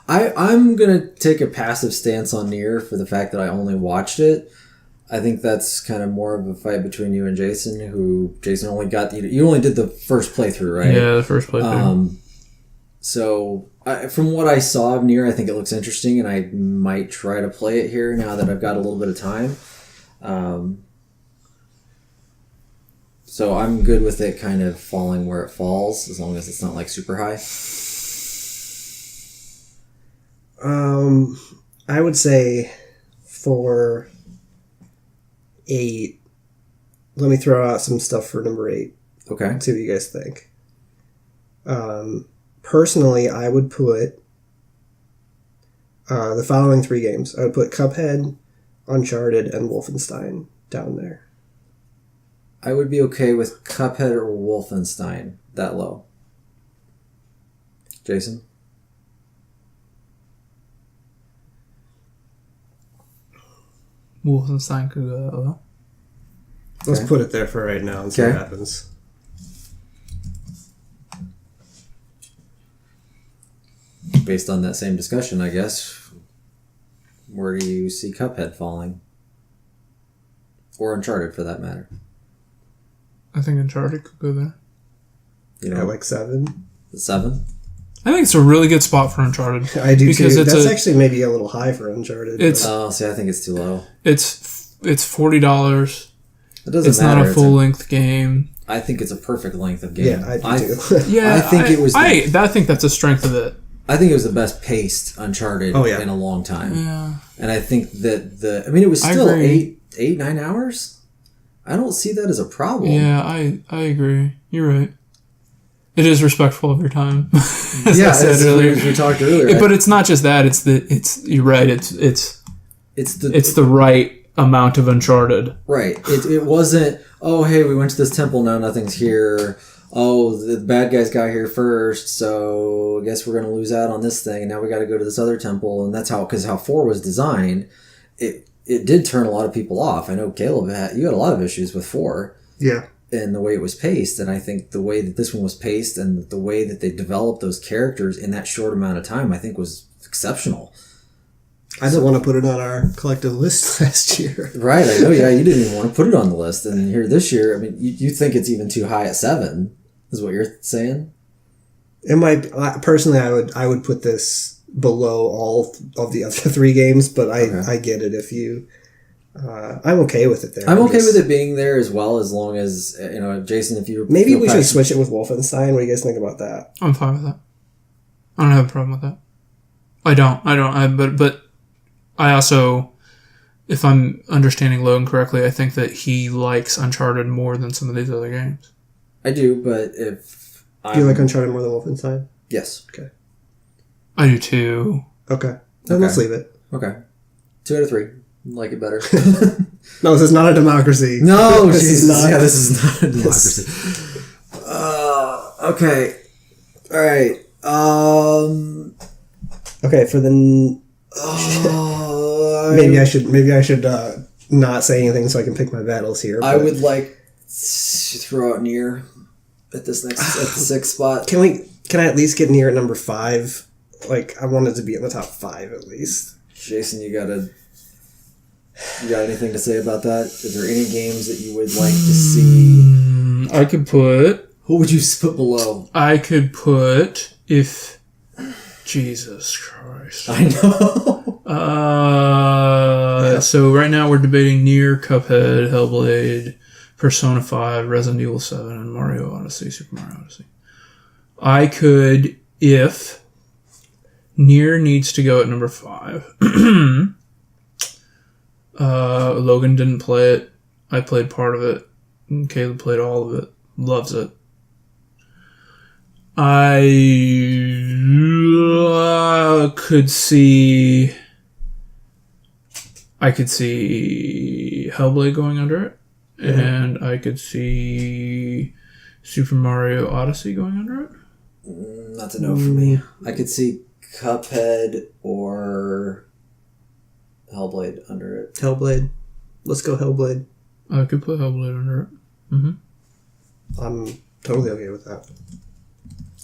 I'm gonna take a passive stance on Nier for the fact that I only watched it. I think that's kind of more of a fight between you and Jason. Who Jason only got you only did the first playthrough, right? Yeah, the first playthrough. So from what I saw of Nier, I think it looks interesting, and I might try to play it here now that I've got a little bit of time. So I'm good with it kind of falling where it falls, as long as it's not like super high. I would say for 8, let me throw out some stuff for number 8. Okay. See what you guys think. Personally, I would put the following 3 games. I would put Cuphead, Uncharted, and Wolfenstein down there. I would be okay with Cuphead or Wolfenstein that low. Jason? Wolfenstein could go that low. Let's Okay. put it there for right now and see Okay. what happens. Based on that same discussion, I guess, where do you see Cuphead falling? Or Uncharted, for that matter. I think Uncharted could go there. You Yeah, know, like 7. 7? I think it's a really good spot for Uncharted. I do Because too. it's That's a- actually maybe a little high for Uncharted. It's- Oh, see, I think it's too low. It's $40. It doesn't It's matter. not a full length game. I think it's a perfect length of but- game. yeah, I do too. Yeah, I think it was. I think that's a strength of it. I think it was the best paced Uncharted Oh, yeah. in a long time. Yeah, And I think that I mean, it was I still agree. 9 hours. I don't see that as a problem. yeah, I agree. You're right. It is respectful of your time, as Yeah, I said as earlier. we talked earlier. But it's not just that. You're right. It's the the right amount of Uncharted. right. It wasn't. Oh, hey, we went to this temple. Now nothing's here. Oh, the bad guys got here first, so I guess we're gonna lose out on this thing. And now we got to go to this other temple, and that's how 4 was designed. It did turn a lot of people off. I know Caleb you had a lot of issues with 4. Yeah. And the way it was paced, and I think the way that this one was paced and the way that they developed those characters in that short amount of time, I think was exceptional. I didn't want to put it on our collective list last year. Right, I know. Yeah, you didn't even want to put it on the list, and here this year, I mean, you think it's even too high at 7, is what you're saying? It might personally, I would put this below all of the other 3 games, but I get it if you I'm okay with it there. I'm okay with it being there as well, as long as, Jason, if you... Maybe we should switch it with Wolfenstein. What do you guys think about that? I'm fine with that. I don't have a problem with that. But I also, if I'm understanding Logan correctly, I think that he likes Uncharted more than some of these other games. I do, but if... Do you like Uncharted more than Wolfenstein? Yes. Okay. I do too. Okay. Then let's leave it. Okay. 2 out of 3. Like it better. No, this is not a democracy. No, this Jesus. is not. Yeah, this is not a democracy. Okay. All right. Okay, for the... maybe I should not say anything so I can pick my battles here. I would like to throw out Nier at this next at the 6th spot. Can I at least get Nier at number 5? Like, I wanted to be in the top 5 at least. Jason, you got anything to say about that? Is there any games that you would like to see? I could put... Who would you put below? I could put... If... Jesus Christ. I know. So right now we're debating Nier, Cuphead, Hellblade, Persona 5, Resident Evil 7, and Mario Odyssey, Super Mario Odyssey. I could, if Nier needs to go at number 5. Logan didn't play it. I played part of it. And Caleb played all of it. Loves it. I could see Hellblade going under it, and I could see Super Mario Odyssey going under it. That's a no for me. I could see Cuphead or Hellblade under it. Hellblade. Let's go Hellblade. I could put Hellblade under it. I'm totally okay with that.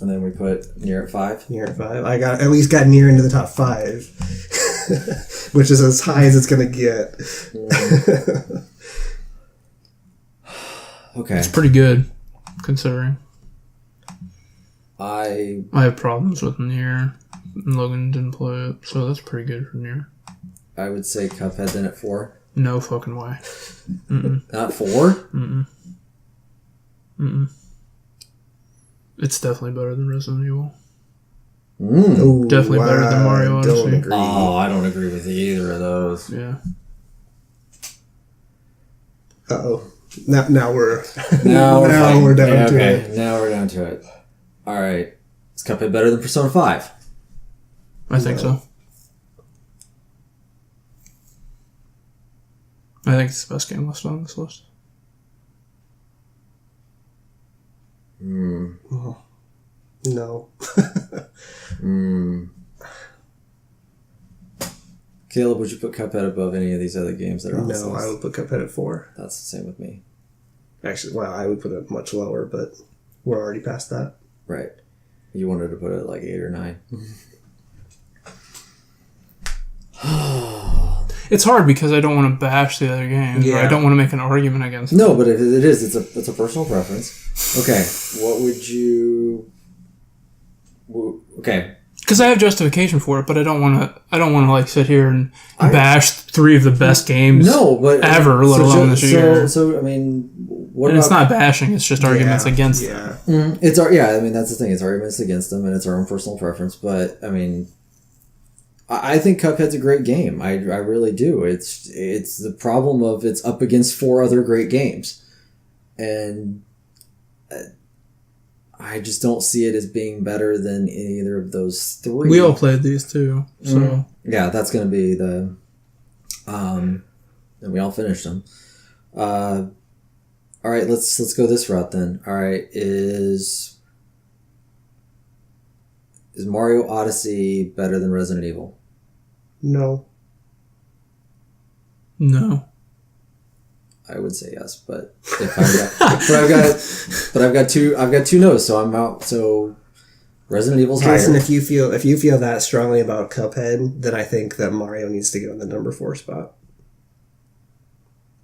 And then we put Nier at 5. Nier at 5. I at least got Nier into the top 5, which is as high as it's gonna get. Okay. It's pretty good, considering. I have problems with Nier. Logan didn't play it, so that's pretty good for Nier. I would say Cuphead then at 4. No fucking way. Not 4? It's definitely better than Resident Evil. Ooh, Definitely better than Mario Odyssey. Don't agree. Oh, I don't agree with either of those. Yeah. Uh-oh. Now we're Now we're down yeah, to okay. it. Now we're down to it. All right. Is Cuphead better than Persona 5? I think so. I think it's the best game listed on this list. No. Caleb, would you put Cuphead above any of these other games that are on this No, list? I would put Cuphead at 4. That's the same with me. Actually, well, I would put it much lower, but we're already past that. Right. You wanted to put it at like 8 or 9. It's hard because I don't want to bash the other games. Yeah. I don't want to make an argument against No, but it is. It's a personal preference. Okay. What would you... Okay. Because I have justification for it, but I don't want to. Like sit here and bash 3 of the best games. Ever, let alone this year. So I mean, what and about, it's not bashing; it's just arguments against. Yeah. them. It's our I mean, that's the thing. It's arguments against them, and it's our own personal preference. But I mean, I think Cuphead's a great game. I really do. It's the problem of it's up against 4 other great games, and I just don't see it as being better than either of those 3. We all played these too, so yeah, that's going to be the. And we all finished them. All right, let's go this route then. All right, is Mario Odyssey better than Resident Evil? No. no. I would say yes, but if I've got two no's, so I'm out. So Resident Evil's Jason, higher. if you feel that strongly about Cuphead, then I think that Mario needs to go in the number 4 spot.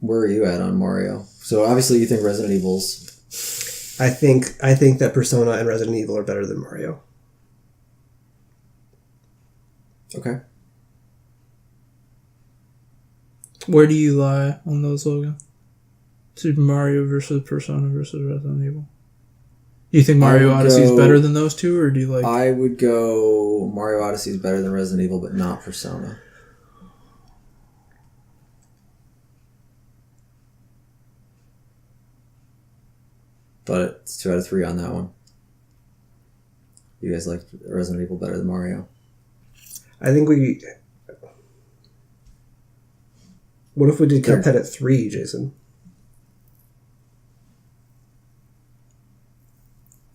Where are you at on Mario? So obviously you think Resident Evil's. I think that Persona and Resident Evil are better than Mario. Okay. Where do you lie on those, Logan? Super Mario versus Persona versus Resident Evil. Do you think Mario Odyssey is better than those two, or do you like... I would go Mario Odyssey is better than Resident Evil, but not Persona. But it's 2 out of 3 on that one. You guys like Resident Evil better than Mario? I think we... What if we did Cuphead at 3, Jason?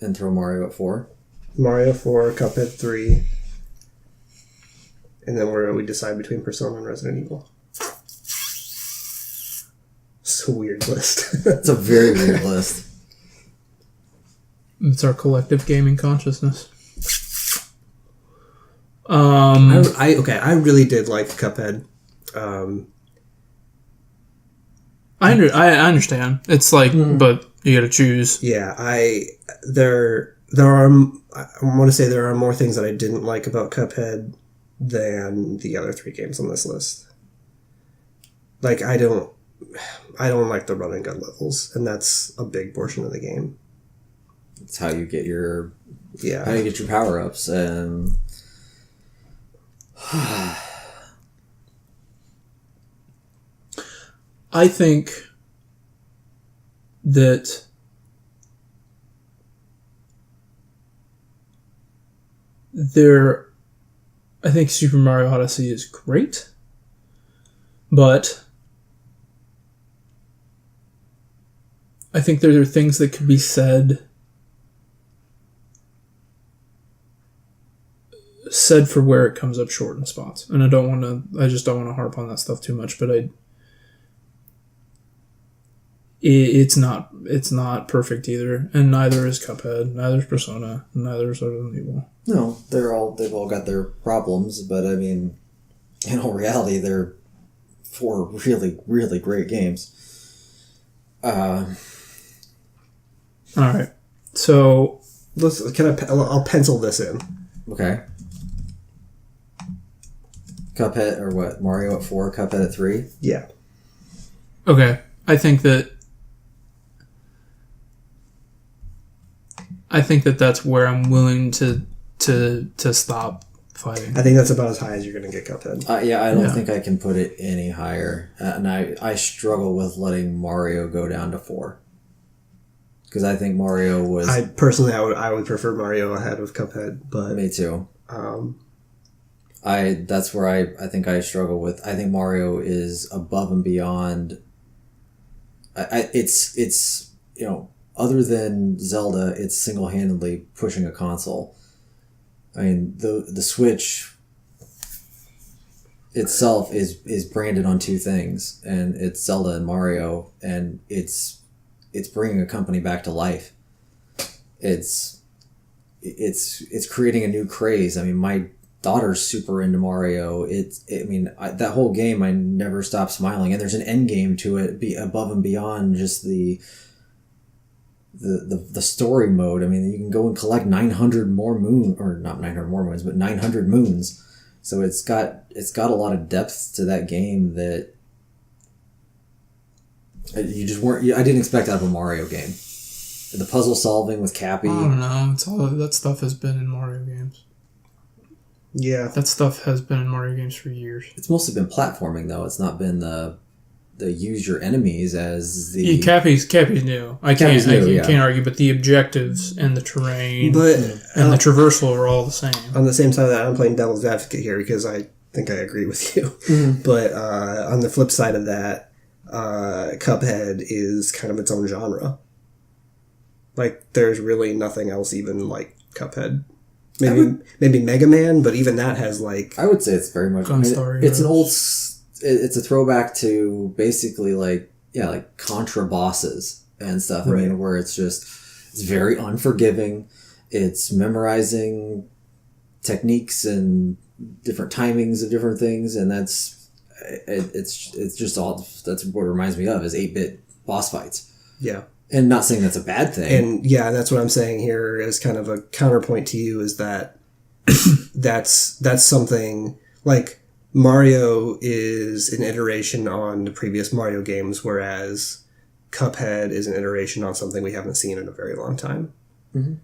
And throw Mario at 4? Mario 4, Cuphead 3. And then where we decide between Persona and Resident Evil. It's a weird list. It's a very weird list. It's our collective gaming consciousness. I really did like Cuphead. I understand. It's like, but you got to choose. Yeah, I want to say there are more things that I didn't like about Cuphead than the other 3 games on this list. Like, I don't like the run and gun levels, and that's a big portion of the game. It's how you get your Yeah. power ups, and I think that I think Super Mario Odyssey is great, but I think there are things that could be said for where it comes up short in spots. And I just don't want to harp on that stuff too much, but it's not perfect either, and neither is Cuphead, neither is Persona, neither is Resident Evil. no, they've all got their problems, but I mean, in all reality, they're 4 really, really great games. All right, so I'll pencil this in. Okay. Cuphead, or what? Mario at 4, Cuphead at 3? Yeah. okay, I think that that's where I'm willing to stop fighting. I think that's about as high as you're going to get Cuphead. Yeah, I don't think I can put it any higher. And I struggle with letting Mario go down to 4. Because I think Mario was... I would prefer Mario ahead of Cuphead, but... Me too. That's where I think I struggle with. I think Mario is above and beyond... It's other than Zelda, it's single-handedly pushing a console. I mean, the Switch itself is branded on 2 things, and it's Zelda and Mario, and it's bringing a company back to life. It's creating a new craze. I mean, my daughter's super into Mario. That whole game, I never stop smiling, and there's an end game to it, be above and beyond just the story mode. I mean, you can go and collect 900 more moons, or not 900 more moons, but 900 moons. So it's got a lot of depth to that game that you just weren't. I didn't expect out of a Mario game. The puzzle solving with Cappy. I don't know. It's all that stuff has been in Mario games. Yeah. That stuff has been in Mario games for years. It's mostly been platforming, though. It's not been the use your enemies as the... Yeah, Cappy's new. I can't argue, but the objectives and the terrain and the traversal are all the same. On the same side of that, I'm playing devil's advocate here because I think I agree with you. Mm-hmm. But on the flip side of that, Cuphead is kind of its own genre. Like, there's really nothing else even like Cuphead. Maybe Mega Man, but even that has like... I would say it's very much... It's an old... It's a throwback to basically like Contra bosses and stuff. Right. I mean, where it's very unforgiving. It's memorizing techniques and different timings of different things, and it's just all. That's what it reminds me of is 8-bit boss fights. Yeah, and not saying that's a bad thing. And yeah, that's what I'm saying here as kind of a counterpoint to you is that that's something like. Mario is an iteration on the previous Mario games, whereas Cuphead is an iteration on something we haven't seen in a very long time. And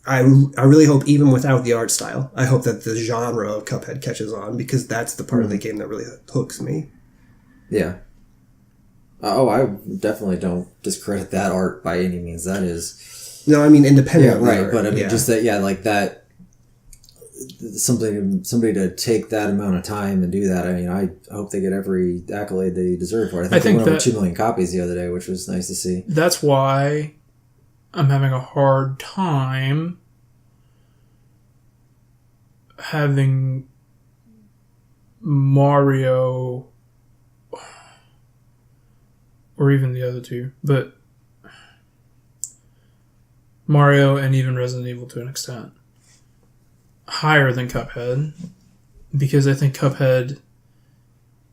I really hope, even without the art style, I hope that the genre of Cuphead catches on, because that's the part of the game that really hooks me. Yeah. Oh, I definitely don't discredit that art by any means. That is... No, I mean independent. Yeah, right. But I mean, just that, like that... Somebody to take that amount of time and do that. I mean, I hope they get every accolade they deserve for it. I think they went over 2 million copies the other day, which was nice to see. That's why I'm having a hard time having Mario or even the other two, but Mario and even Resident Evil to an extent higher than Cuphead, because I think Cuphead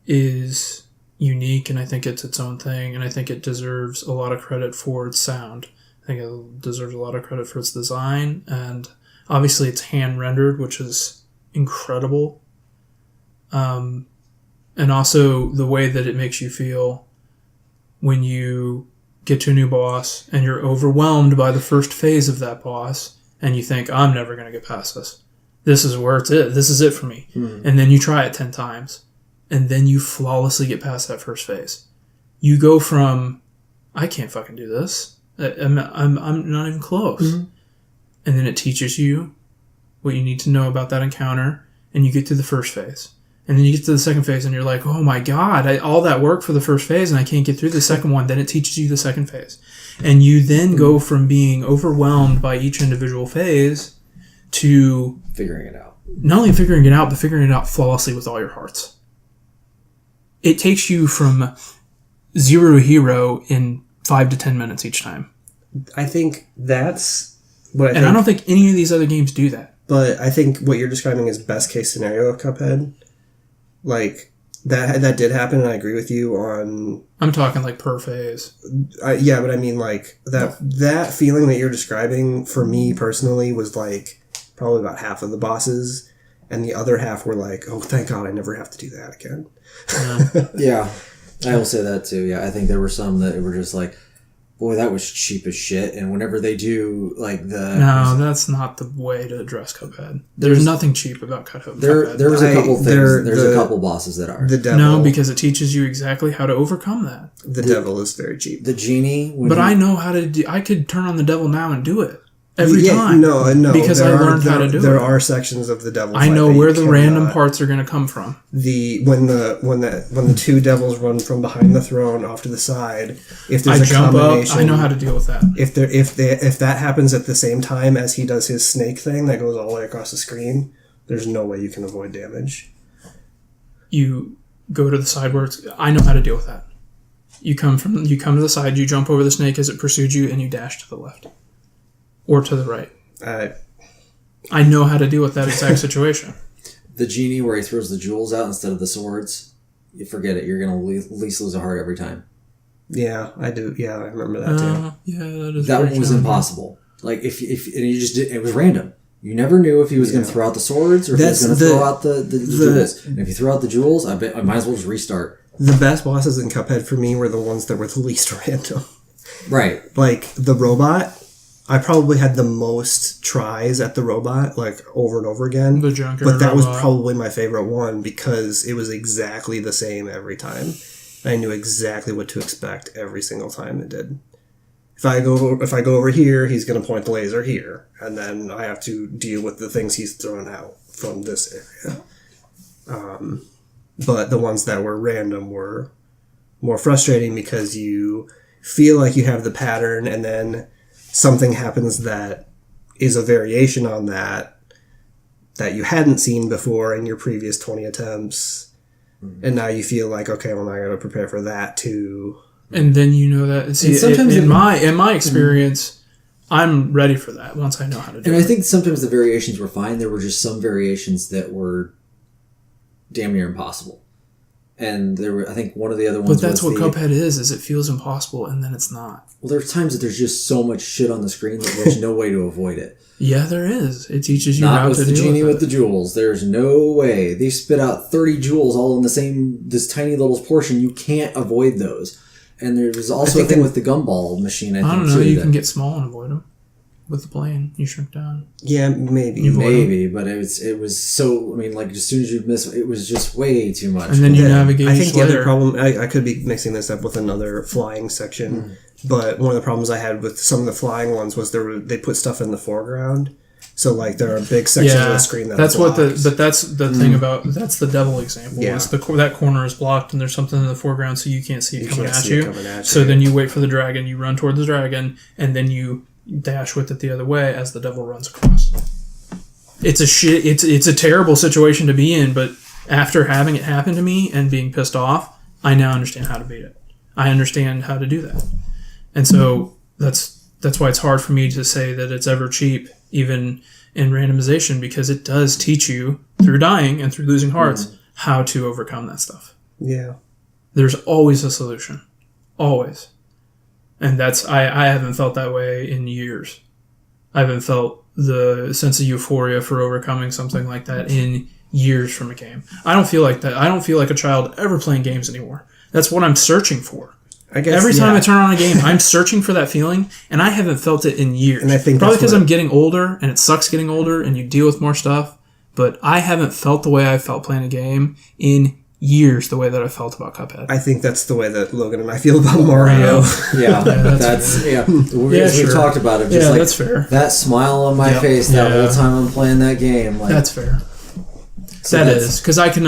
is unique and I think it's its own thing, and I think it deserves a lot of credit for its sound. I think it deserves a lot of credit for its design, and obviously it's hand rendered, which is incredible. And also the way that it makes you feel when you get to a new boss and you're overwhelmed by the first phase of that boss and you think, I'm never going to get past this. This is where it's it. This is it for me. And then you try it 10 times and then you flawlessly get past that first phase. You go from, I can't fucking do this. I'm not even close. And then it teaches you what you need to know about that encounter, and you get to the first phase. And then you get to the second phase and you're like, oh my God, all that work for the first phase and I can't get through the second one. Then it teaches you the second phase. And you then go from being overwhelmed by each individual phase to figuring it out. Not only figuring it out, but figuring it out flawlessly with all your hearts. It takes you from 0 to hero in 5 to 10 minutes each time. I think that's what I don't think any of these other games do that. But I think what you're describing is best case scenario of Cuphead. Like, that did happen, and I agree with you on... I'm talking like per phase. Yeah, but I mean, like, that feeling that you're describing, for me personally, was like probably about half of the bosses, and the other half were like, oh, thank God I never have to do that again. Yeah, I will say that too. Yeah, I think there were some that were just like, boy, that was cheap as shit. And whenever they do, like No, that's not the way to address Cuphead. There's nothing cheap about Cuphead. There was a couple things. There's a couple bosses that are. The devil. No, because it teaches you exactly how to overcome that. The devil is very cheap. The genie. I know how to do... I could turn on the devil now and do it. Every time. No. Because I learned how to do it. There are sections of the devil. I know where the random parts are going to come from. When the two devils run from behind the throne off to the side, if there's I jump up, I know how to deal with that. If that happens at the same time as he does his snake thing that goes all the way across the screen, there's no way you can avoid damage. You go to the side where it's... I know how to deal with that. You come to the side, you jump over the snake as it pursued you, and you dash to the left. Or to the right. I know how to deal with that exact situation. The genie where he throws the jewels out instead of the swords, you forget it. You're going to at least lose a heart every time. Yeah, I do. Yeah, I remember that too. Yeah, that is. That one was impossible. Like if and you just did, it was random. You never knew if he was going to throw out the swords or if he was going to throw out the jewels. And if you throw out the jewels, I might as well just restart. The best bosses in Cuphead for me were the ones that were the least random. Right. Like the robot. I probably had the most tries at the robot, like over and over again. The junker but that robot. was probably my favorite one because it was exactly the same every time. I knew exactly what to expect every single time it did. If I go over here, he's going to point the laser here, and then I have to deal with the things he's throwing out from this area. But the ones that were random were more frustrating because you feel like you have the pattern, and then something happens that is a variation on that you hadn't seen before in your previous 20 attempts. And now you feel like, okay, well, now I got to prepare for that too. And then you know that. See, sometimes in my experience, I'm ready for that once I know how to do it. And I think sometimes the variations were fine. There were just some variations that were damn near impossible. And there were, I think one of the other ones. But that's was what Cuphead is it feels impossible, and then it's not. Well, there's times that there's just so much shit on the screen that there's no way to avoid it. Yeah, there is. It teaches you Not how with to the deal genie with with the jewels. There's no way. They spit out 30 jewels all in this tiny little portion. You can't avoid those. And there was also a thing with the gumball machine, I think, I don't know. too, You can get small and avoid them. With the plane, you shrink down. Yeah, maybe. But it was so. I mean, like as soon as you miss, it was just way too much. And then you navigate. I think the later. other problem. I could be mixing this up with another flying section, but one of the problems I had with some of the flying ones was they put stuff in the foreground. So like there are big sections of the screen that's blocks. that's the thing about that's the devil example. Yeah. Is that corner is blocked and there's something in the foreground so you can't see it coming at you. So you. then you wait for the dragon, you run toward the dragon, and then you dash with it the other way as the devil runs across. It's a terrible situation to be in, but after having it happen to me and being pissed off, I now understand how to beat it. I understand how to do that. And so that's why it's hard for me to say that it's ever cheap, even in randomization, because it does teach you through dying and through losing hearts how to overcome that stuff. Yeah. There's always a solution. Always. And that's I haven't felt that way in years. I haven't felt the sense of euphoria for overcoming something like that in years from a game. I don't feel like that. I don't feel like a child ever playing games anymore. That's what I'm searching for. I guess, every time I turn on a game, I'm searching for that feeling, and I haven't felt it in years. And I think probably because I'm getting older, and it sucks getting older, and you deal with more stuff. But I haven't felt the way I felt playing a game in years, the way that I felt about Cuphead. I think that's the way that Logan and I feel about Mario. We talked about it. Just that's fair. That smile on my face that whole time I'm playing that game. Like, that's fair. So that is because I can.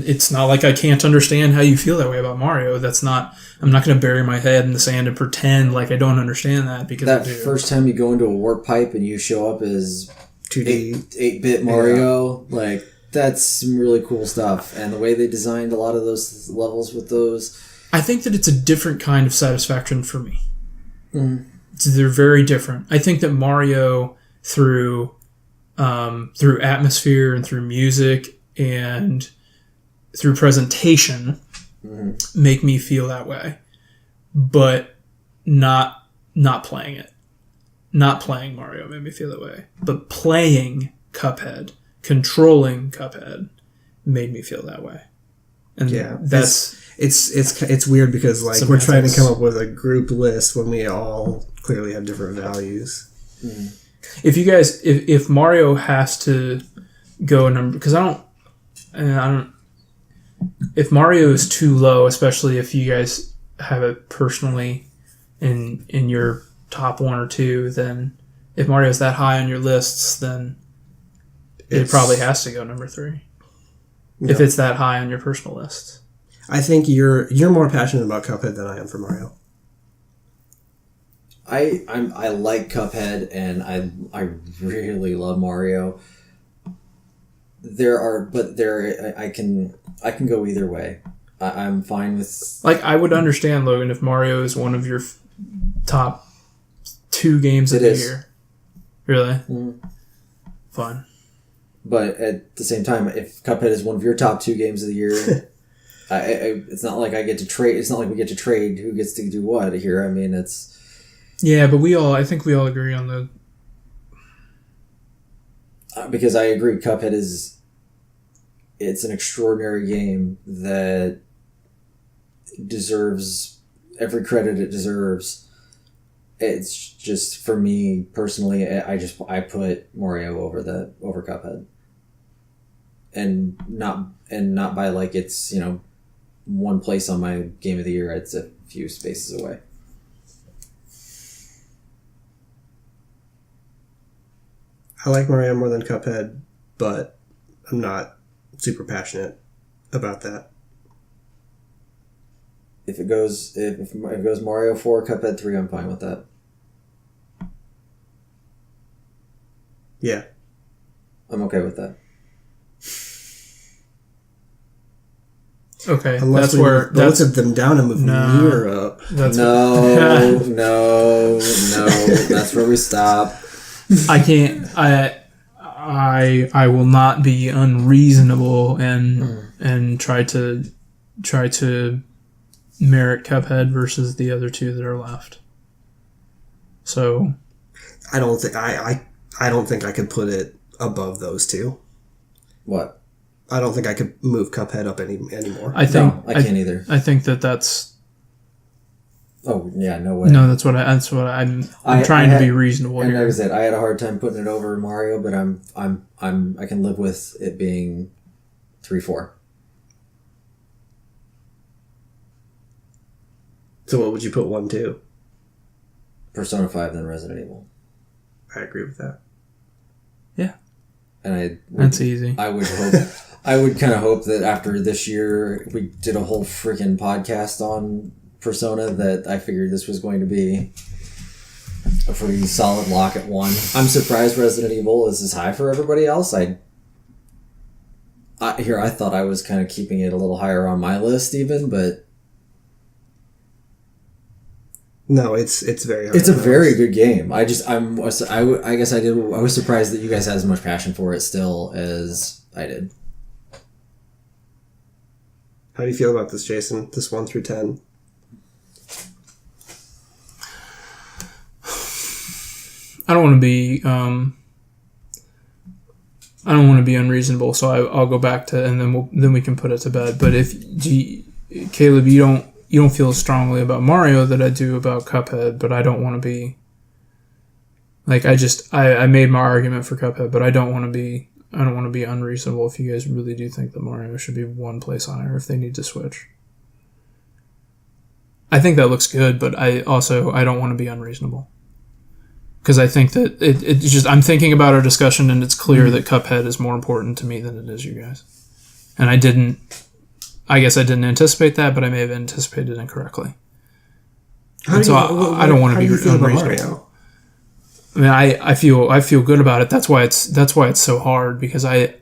It's not like I can't understand how you feel that way about Mario. That's not. I'm not going to bury my head in the sand and pretend like I don't understand that because that first time you go into a warp pipe and you show up as 2D 8-bit Mario, like that's some really cool stuff. And the way they designed a lot of those levels with those, I think that it's a different kind of satisfaction for me. They're very different. I think that Mario through atmosphere and through music and through presentation make me feel that way, but not playing it. Not playing Mario made me feel that way, but playing Cuphead, controlling Cuphead, made me feel that way. And that's it's weird because like semantics. We're trying to come up with a group list when we all clearly have different values. If you guys, if Mario has to go number, because I don't. If Mario is too low, especially if you guys have it personally in your top 1 or 2, then if Mario's that high on your lists, then it probably has to go number 3. No. If it's that high on your personal list. I think you're more passionate about Cuphead than I am for Mario. I like Cuphead and I really love Mario. I can go either way. I'm fine with. Like I would understand, Logan, if Mario is one of your top 2 games of the year. Really? Fine. But at the same time, if Cuphead is one of your top 2 games of the year, it's not like I get to trade. It's not like we get to trade who gets to do what here. I mean, it's. Yeah, but I think we all agree on the. Because I agree, Cuphead it's an extraordinary game that deserves every credit it deserves. It's just, for me personally, I put Mario over Cuphead. And not by like it's, one place on my game of the year, it's a few spaces away. I like Mario more than Cuphead, but I'm not super passionate about that. If it goes Mario 4, Cuphead 3, I'm fine with that. Yeah. I'm okay with that. Okay, Unless that's where both of them down and move nearer up. No, that's where we stop. I can't. I will not be unreasonable and try to try to merit Cuphead versus the other two that are left. So I don't think I don't think I could put it above those two. What? I don't think I could move Cuphead up anymore. I think No, I can't either. I think that's Oh yeah, no way. no. That's what I'm trying to be reasonable And here. like I said, I had a hard time putting it over Mario, but I can live with it being 3-4. So what would you put 1, 2? Persona 5, then Resident Evil. I agree with that. And That's easy. I would hope. I would kind of hope that after this year we did a whole freaking podcast on Persona that I figured this was going to be a pretty solid lock at 1. I'm surprised Resident Evil is as high for everybody else. I thought I was kind of keeping it a little higher on my list even, but No, it's very hard. it's a very good game. I guess I was surprised that you guys had as much passion for it still as I did. How do you feel about this, Jason? This 1 through 10? I don't want to be unreasonable, so I'll go back to, and then we can put it to bed. But Caleb, you don't feel as strongly about Mario that I do about Cuphead, but I don't want to be like I made my argument for Cuphead, but I don't want to be unreasonable if you guys really do think that Mario should be one place higher if they need to switch. I think that looks good, but I don't want to be unreasonable. Because I think that it's just, I'm thinking about our discussion and it's clear that Cuphead is more important to me than it is you guys. And I guess I didn't anticipate that, but I may have anticipated incorrectly. I don't want to be unreasonable. I mean, I feel good about it. That's why it's so hard, because I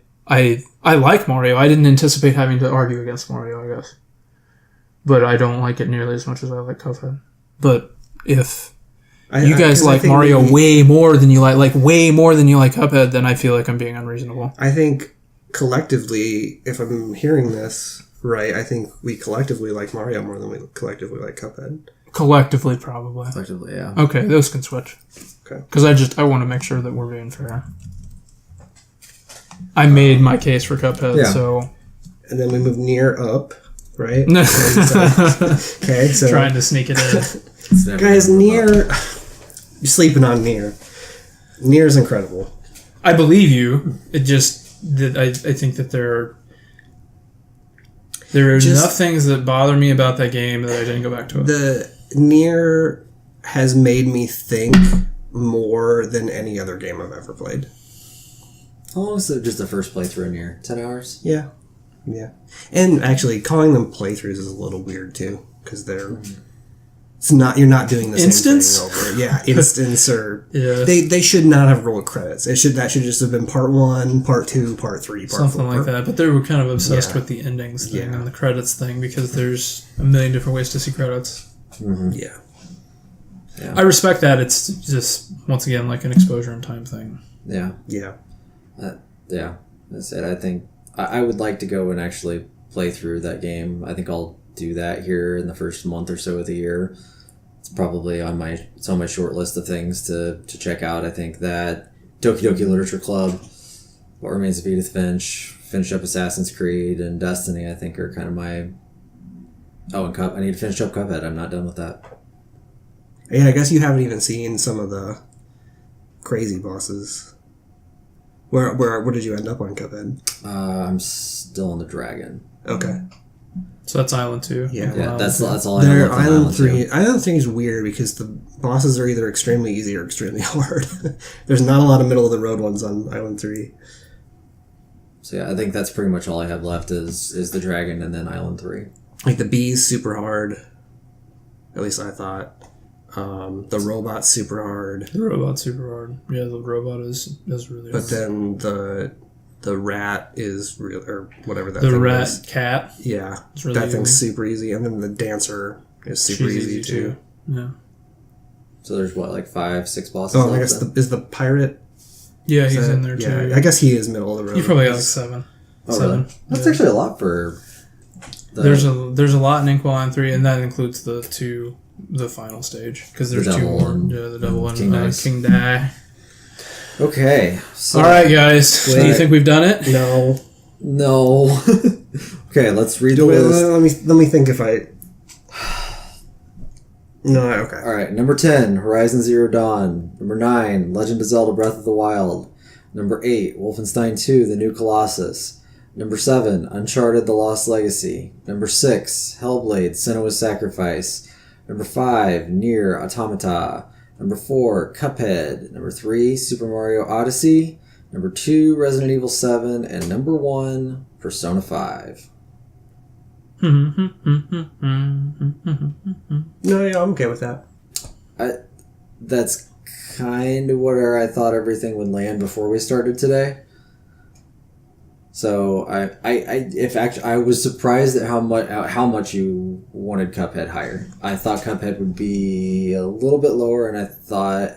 like Mario. I didn't anticipate having to argue against Mario, I guess. But I don't like it nearly as much as I like Cuphead. But if you guys like Mario way more than you like Cuphead, then I feel like I'm being unreasonable. I think collectively, if I'm hearing this right, I think we collectively like Mario more than we collectively like Cuphead. Collectively, probably. Collectively, yeah. Okay, those can switch. Okay. Because I want to make sure that we're being fair. I made my case for Cuphead, Yeah. so... And then we move Nier up, right? No. Okay, so... Trying to sneak it in. Guys, Nier... You're sleeping on Nier. Nier's incredible. I believe you. It just... I think that there are enough things that bother me about that game that I didn't go back to it. The Nier has made me think more than any other game I've ever played. How long was just the first playthrough in here? 10 hours? Yeah. And actually, calling them playthroughs is a little weird too, because they're... It's not, you're not doing the Instance? same thing over. Yeah, instance or... Yeah. They should not have rolled credits. That should just have been part 1, part 2, part 3, part 4. Something like that. But they were kind of obsessed with the endings thing Yeah. and the credits thing, because there's a million different ways to see credits. Mm-hmm. Yeah. I respect that. It's just, once again, like an exposure and time thing. Yeah. Yeah. Yeah. That's it. I think I would like to go and actually play through that game. I think I'll do that here in the first month or so of the year. It's probably on my short list of things to check out. I think that Doki Doki Literature Club, What Remains of Edith Finch, finish up Assassin's Creed, and Destiny, I think are kind of my... Oh, and I need to finish up Cuphead. I'm not done with that. Yeah, I guess you haven't even seen some of the crazy bosses. Where did you end up on Cuphead? I'm still on the dragon. Okay. So that's Island 2. Yeah. That's all I know. Their left on Island 3... 2. Island 3 is weird because the bosses are either extremely easy or extremely hard. There's not a lot of middle-of-the-road ones on Island 3. So yeah, I think that's pretty much all I have left is the dragon and then Island 3. Like, the bee's super hard. At least I thought. The robot's super hard. The robot's super hard. Yeah, the robot is really hard. But then the rat is real, or whatever that the thing rat is. cat. Yeah. It's really that thing's easy. super easy. And then the dancer is super She's easy too. Yeah. So there's what, like 5-6 bosses Oh, I left guess then? is the pirate... Yeah, he's is in there yeah, too. I guess he is middle of the road. You probably got like 7. Oh, 7. really? That's Yeah. actually a lot for... There's a lot in Inquisition 3, and that includes the final stage, because there's two more. The devil and King Die. Okay. So, all right, guys. Do you think we've done it? No. Okay, let's read the list. Let me think if I. No, okay. All right, number 10, Horizon Zero Dawn. Number 9, Legend of Zelda Breath of the Wild. Number 8, Wolfenstein 2, The New Colossus. Number 7, Uncharted The Lost Legacy. Number 6, Hellblade, Senua's Sacrifice. Number 5, Nier Automata. Number 4, Cuphead. Number 3, Super Mario Odyssey. Number 2, Resident Evil 7. And number 1, Persona 5. No, yeah, I'm okay with that. That's kind of where I thought everything would land before we started today. So I was surprised at how much you wanted Cuphead higher. I thought Cuphead would be a little bit lower, and I thought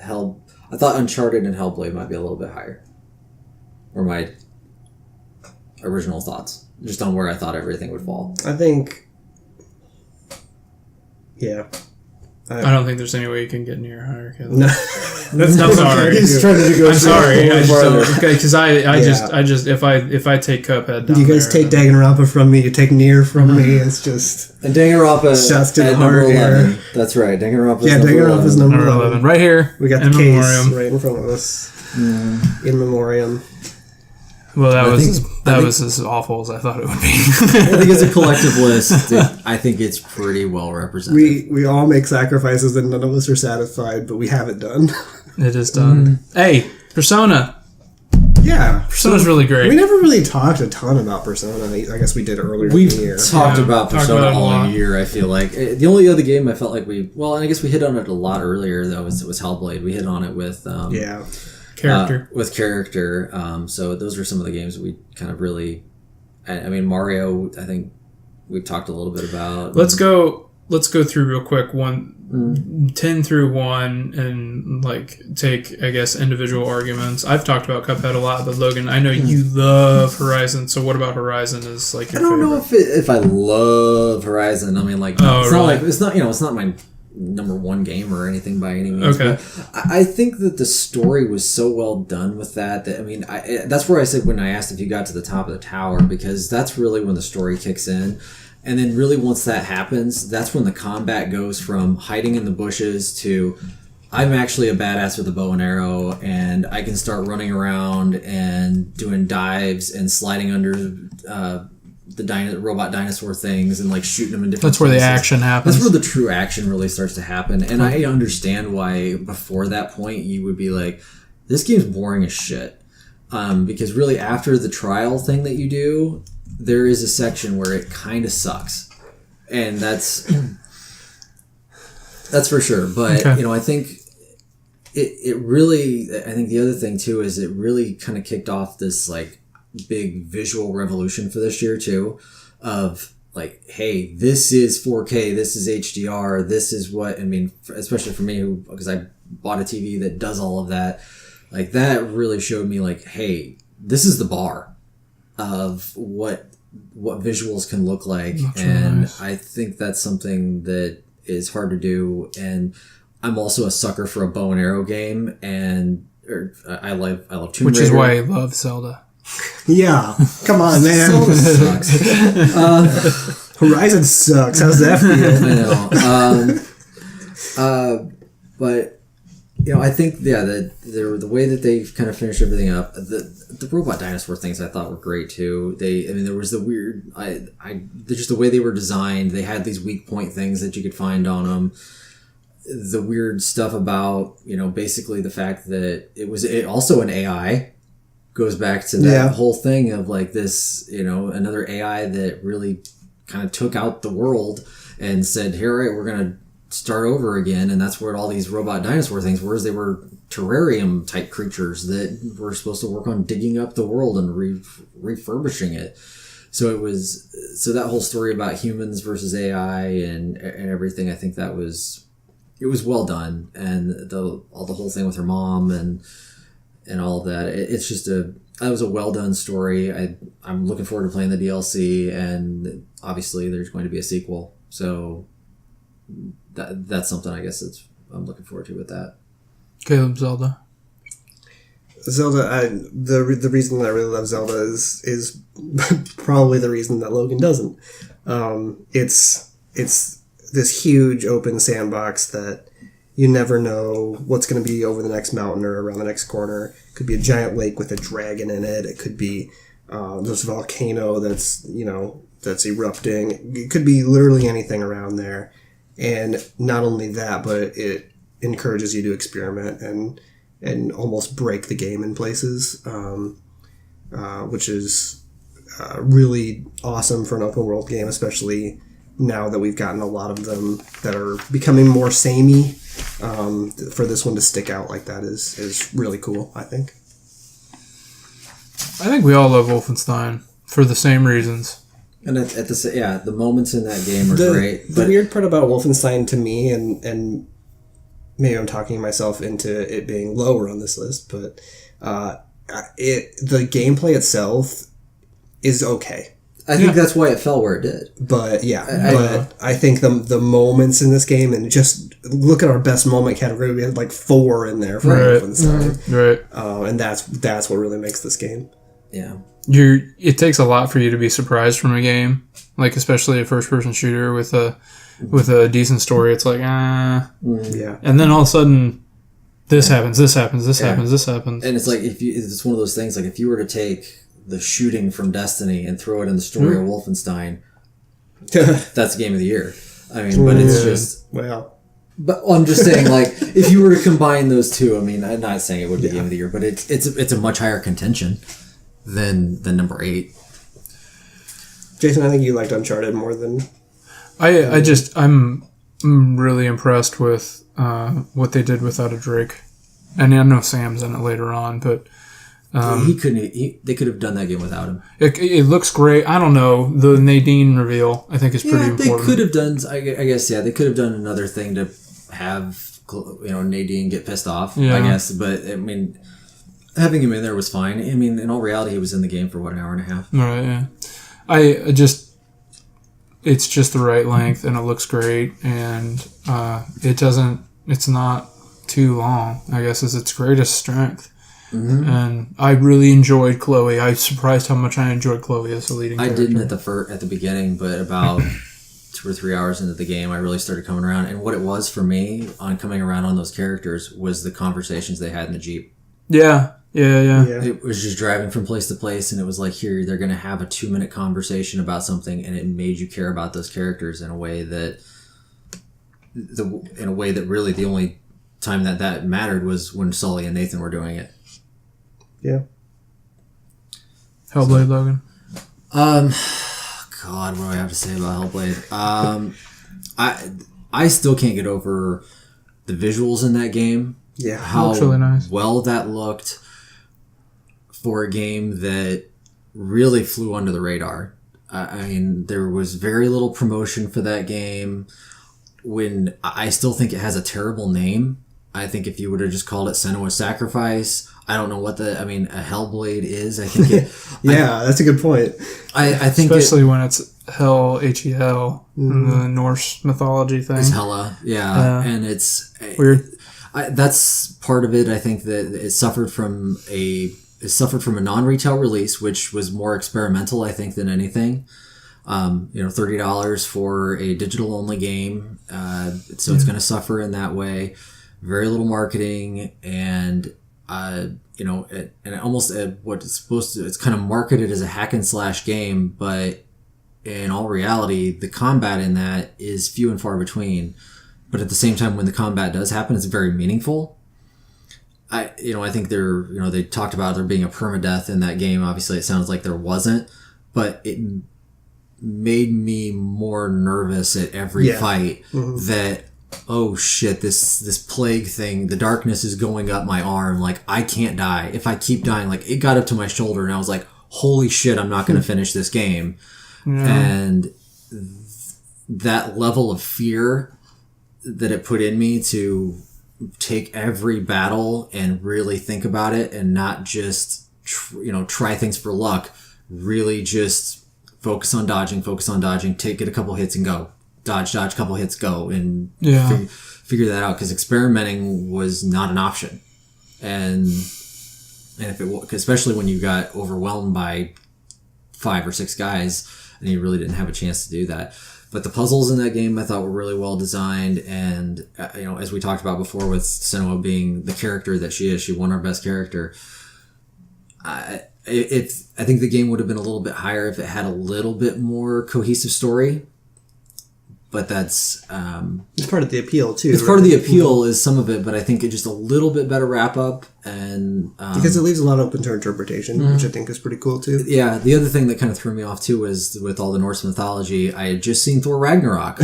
Uncharted and Hellblade might be a little bit higher. Or my original thoughts, just on where I thought everything would fall. I think, yeah. I don't think there's any way you can get near higher. No, I'm sorry. He's trying to negotiate. I'm sorry. I just don't, because I just if I take Cuphead down, you guys take Danganronpa from me, you take Nier from me. It's just and Danganronpa shots to the at heart number 11. here. That's right. Danganronpa. Yeah, Danganronpa's number 11 right here. We got the case right in front of us. In memoriam. Well, that was as awful as I thought it would be. I think as a collective list, I think it's pretty well represented. We all make sacrifices and none of us are satisfied, but we have it done. It is done. Hey, Persona. Yeah. Persona's really great. We never really talked a ton about Persona. I guess we did earlier We've in the year. talked about Persona about all year, I feel like. The only other game I felt like and I guess we hit on it a lot earlier, though, was Hellblade. We hit on it with... character. So those are some of the games that we kind of really... I mean, Mario, I think we've talked a little bit about. Let's go through real quick 10 through 1 and take, I guess, individual arguments. I've talked about Cuphead a lot, but Logan, I know you love Horizon, so what about Horizon is your favorite? I don't know if I love Horizon. I mean, it's not my number one game or anything by any means. Okay. But I think that the story was so well done with that I mean, that's where I said when I asked if you got to the top of the tower, because that's really when the story kicks in. And then really once that happens, that's when the combat goes from hiding in the bushes to I'm actually a badass with a bow and arrow, and I can start running around and doing dives and sliding under the robot dinosaur things and shooting them in different That's where places. the action happens. That's where the true action really starts to happen. And I understand why before that point you would be like, this game's boring as shit. Because really after the trial thing that you do, there is a section where it kind of sucks. And that's for sure. But, okay. I think it really, I think the other thing too is it really kind of kicked off this big visual revolution for this year too, of hey, this is 4K, this is HDR, this is what, I mean, especially for me, because I bought a TV that does all of that, that really showed me hey, this is the bar of what visuals can look like. That's and nice. I think that's something that is hard to do, and I'm also a sucker for a bow and arrow game, and I love Tomb Raider. Which is why I love Zelda. Yeah, come on, man. Zelda sucks. Horizon sucks. How's that feel? I know. But I think the way that they kind of finished everything up, the robot dinosaur things I thought were great too. There was the weird, just the way they were designed. They had these weak point things that you could find on them. The weird stuff about basically the fact that it also an AI. Goes back to that whole thing of this, another AI that really kind of took out the world and said, here, right, we're going to start over again. And that's where all these robot dinosaur things were, they were terrarium type creatures that were supposed to work on digging up the world and refurbishing it. So that whole story about humans versus AI and everything, I think it was well done. And the whole thing with her mom and all of that. It's just that was a well done story. I'm looking forward to playing the DLC, and obviously there's going to be a sequel. So that's something I guess I'm looking forward to with that. Caleb, Zelda. Zelda, the reason that I really love Zelda is probably the reason that Logan doesn't. It's this huge open sandbox that you never know what's going to be over the next mountain or around the next corner. It could be a giant lake with a dragon in it. It could be this volcano that's erupting. It could be literally anything around there. And not only that, but it encourages you to experiment and almost break the game in places, which is really awesome for an open world game, especially now that we've gotten a lot of them that are becoming more samey. For this one to stick out like that is really cool, I think. I think we all love Wolfenstein for the same reasons. And the moments in that game are great. The weird part about Wolfenstein to me, and maybe I'm talking myself into it being lower on this list, but the gameplay itself is okay. I think that's why it fell where it did. But I think the moments in this game, and just look at our best moment category, we had like 4 in there for Wolfenstein. Right. And that's what really makes this game. Yeah. It takes a lot for you to be surprised from a game, like especially a first-person shooter with a decent story. It's like, Yeah. and then all of a sudden, this happens, this happens, this happens, this happens. And it's like, it's one of those things, like if you were to take the shooting from Destiny and throw it in the story of Wolfenstein, that's game of the year. I mean, but it's just... Well... But I'm just saying, like, if you were to combine those two, I mean, I'm not saying it would be game of the year, but it's a much higher contention than number 8. Jason, I think you liked Uncharted more than... I'm really impressed with what they did without a Drake. And I know Sam's in it later on, but... they could have done that game without him. It looks great. I don't know. The Nadine reveal, I think, is pretty important. They could have done... I guess, they could have done another thing to have, Nadine get pissed off, I guess. But, I mean, having him in there was fine. I mean, in all reality, he was in the game for, an hour and a half? Right, yeah. It's just the right length, and it looks great, and it's not too long, I guess, is its greatest strength. Mm-hmm. And I really enjoyed Chloe. I was surprised how much I enjoyed Chloe as a leading character. I didn't at the beginning, but about 2 or 3 hours into the game, I really started coming around. And what it was for me on coming around on those characters was the conversations they had in the Jeep. Yeah. It was just driving from place to place, and it was like, here, they're going to have a 2-minute conversation about something, and it made you care about those characters in a way that really the only time that mattered was when Sully and Nathan were doing it. Yeah. Hellblade, Logan. God, what do I have to say about Hellblade? I still can't get over the visuals in that game. Yeah, how looks really nice. Well that looked for a game that really flew under the radar. I mean, there was very little promotion for that game. When I still think it has a terrible name. I think if you would have just called it Senua's Sacrifice, I don't know what a Hellblade is. I think it... that's a good point. I think especially when it's Hell, H-E-L, the Norse mythology thing. It's Hela, and it's... Weird. That's part of it. I think that it suffered from a non-retail release, which was more experimental, I think, than anything. $30 for a digital-only game, so it's going to suffer in that way. Very little marketing, and almost what it's supposed to. It's kind of marketed as a hack and slash game, but in all reality, the combat in that is few and far between. But at the same time, when the combat does happen, it's very meaningful. I think they talked about there being a permadeath in that game. Obviously, it sounds like there wasn't, but it made me more nervous at every fight that, oh shit, this plague thing, the darkness is going up my arm. Like, I can't die. If I keep dying, like, it got up to my shoulder and I was like, holy shit, I'm not going to finish this game. Yeah. And that level of fear that it put in me to take every battle and really think about it and not just try things for luck. Really just focus on dodging, get a couple hits and go. Dodge, couple hits, go, and figure that out, because experimenting was not an option. And if it, especially when you got overwhelmed by 5 or 6 guys and you really didn't have a chance to do that. But the puzzles in that game I thought were really well designed, and as we talked about before with Senua being the character that she is, she won our best character. I think the game would have been a little bit higher if it had a little bit more cohesive story. But that's it's part of the appeal too. It's part of the appeal is some of it, but I think it just a little bit better wrap up, and because it leaves a lot open to interpretation, which I think is pretty cool too. Yeah, the other thing that kind of threw me off too was with all the Norse mythology. I had just seen Thor Ragnarok,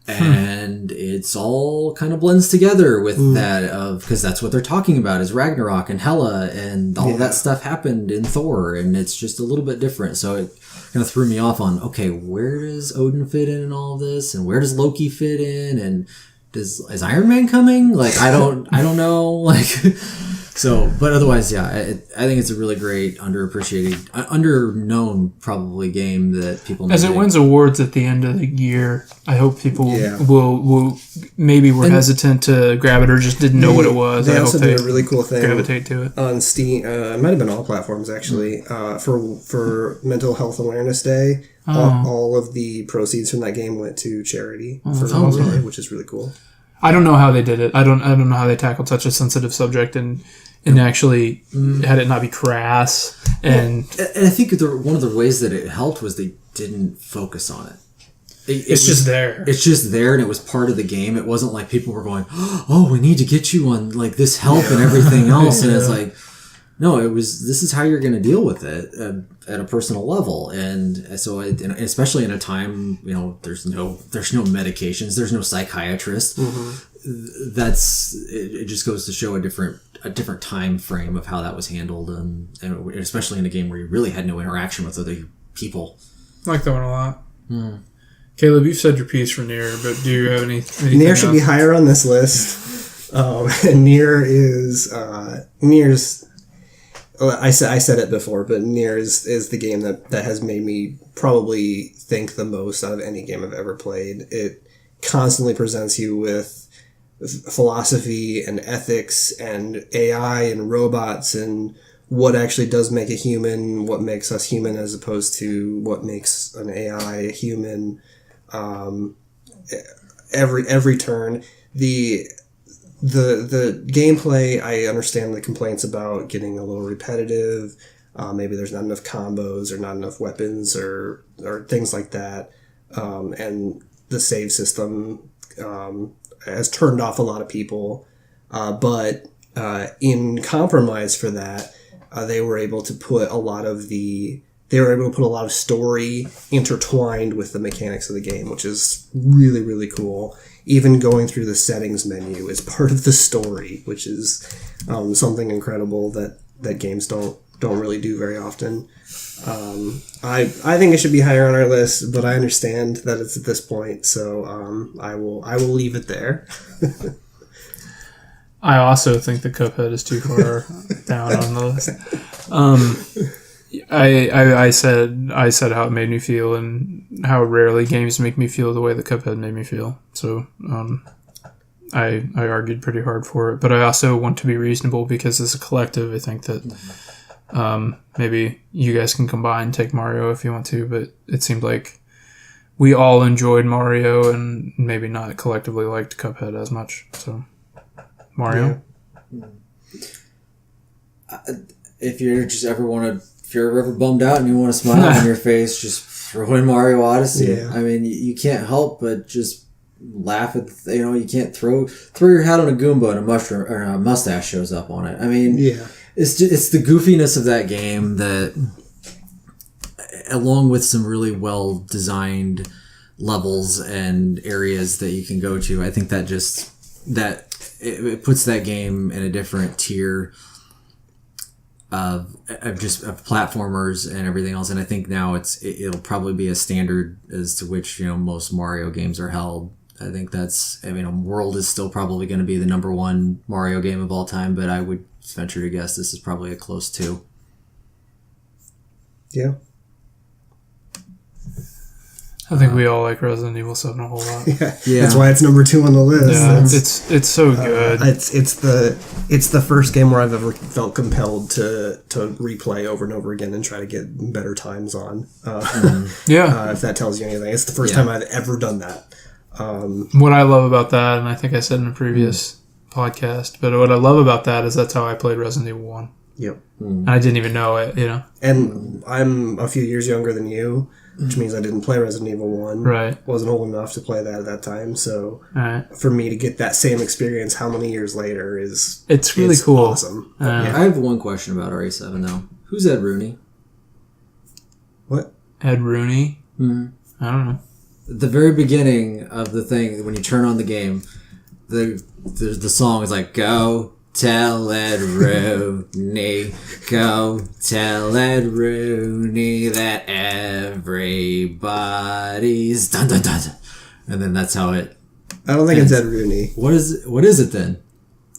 and it's all kind of blends together with that because that's what they're talking about is Ragnarok and Hela, and all that stuff happened in Thor, and it's just a little bit different. So it kind of threw me off on, okay, where does Odin fit in all of this, and where does Loki fit in, and is Iron Man coming? Like, I don't know, like. So, but otherwise, yeah, I think it's a really great, underappreciated, underknown probably game that people know. As it wins awards at the end of the year, I hope people will maybe were hesitant to grab it or just didn't know what it was. They I also hope did a really cool thing. Gravitate to it on Steam. It might have been all platforms actually. For Mental Health Awareness Day, all of the proceeds from that game went to charity for Mental Health, which is really cool. I don't know how they did it. I don't know how they tackled such a sensitive subject and actually had it not be crass. And I think one of the ways that it helped was they didn't focus on it. It's just there. It's just there, and it was part of the game. It wasn't like people were going, "Oh, we need to get you on like this help and everything else." And it's like, no, it was. This is how you're going to deal with it at a personal level, and so especially in a time, there's no medications, there's no psychiatrist. It just goes to show a different time frame of how that was handled, and especially in a game where you really had no interaction with other people. I like that one a lot. Caleb, you've said your piece for Nier, but do you have anything Nier should be higher on this list. And Nier's. I said it before, but Nier is the game that has made me probably think the most out of any game I've ever played. It constantly presents you with philosophy and ethics and AI and robots and what actually does make a human, what makes us human as opposed to what makes an AI a human. Every turn, the gameplay, I understand the complaints about getting a little repetitive. Maybe there's not enough combos or not enough weapons or things like that. And the save system has turned off a lot of people. But in compromise for that, they were able to put a lot of story intertwined with the mechanics of the game, which is really, really cool. Even going through the settings menu is part of the story, which is something incredible that games don't really do very often. I think it should be higher on our list, but I understand that it's at this point, so I will leave it there. I also think the Cuphead is too far down on the list. I said how it made me feel and how rarely games make me feel the way that Cuphead made me feel. So I argued pretty hard for it, but I also want to be reasonable because as a collective, I think that maybe you guys can combine, take Mario if you want to, but it seemed like we all enjoyed Mario and maybe not collectively liked Cuphead as much. So Mario. Yeah. If you're ever bummed out and you want a smile on your face, just throw in Mario Odyssey. Yeah. I mean, you can't help but just laugh at you can't throw your hat on a Goomba and a mushroom or a mustache shows up on it. I mean, it's the goofiness of that game that, along with some really well designed levels and areas that you can go to, I think that it puts that game in a different tier of platformers and everything else. And I think now it'll probably be a standard as to which most Mario games are held. I think World is still probably going to be the number one Mario game of all time, but I would venture to guess this is probably a close two. Yeah. I think we all like Resident Evil 7 a whole lot. Yeah. That's why it's number 2 on the list. Yeah, That's- it's so good. it's the first game where I've ever felt compelled to replay over and over again and try to get better times on. Yeah. If that tells you anything, it's the first Yeah. time I've ever done that. What I love about that, and I think I said in a previous podcast, but what I love about that is that's how I played Resident Evil 1. Yep. And I didn't even know it, And I'm a few years younger than you, which means I didn't play Resident Evil 1. Right. Wasn't old enough to play that at that time. So All right. for me to get that same experience how many years later is It's really cool. awesome. I have one question about RE7 though. Who's Ed Rooney? What? Ed Rooney? I don't know. At the very beginning of the thing, when you turn on the game, the song is like, "Go tell Ed Rooney, go tell Ed Rooney that everybody's dun dun dun," and then that's how it. I don't think it's Ed Rooney. What is it then?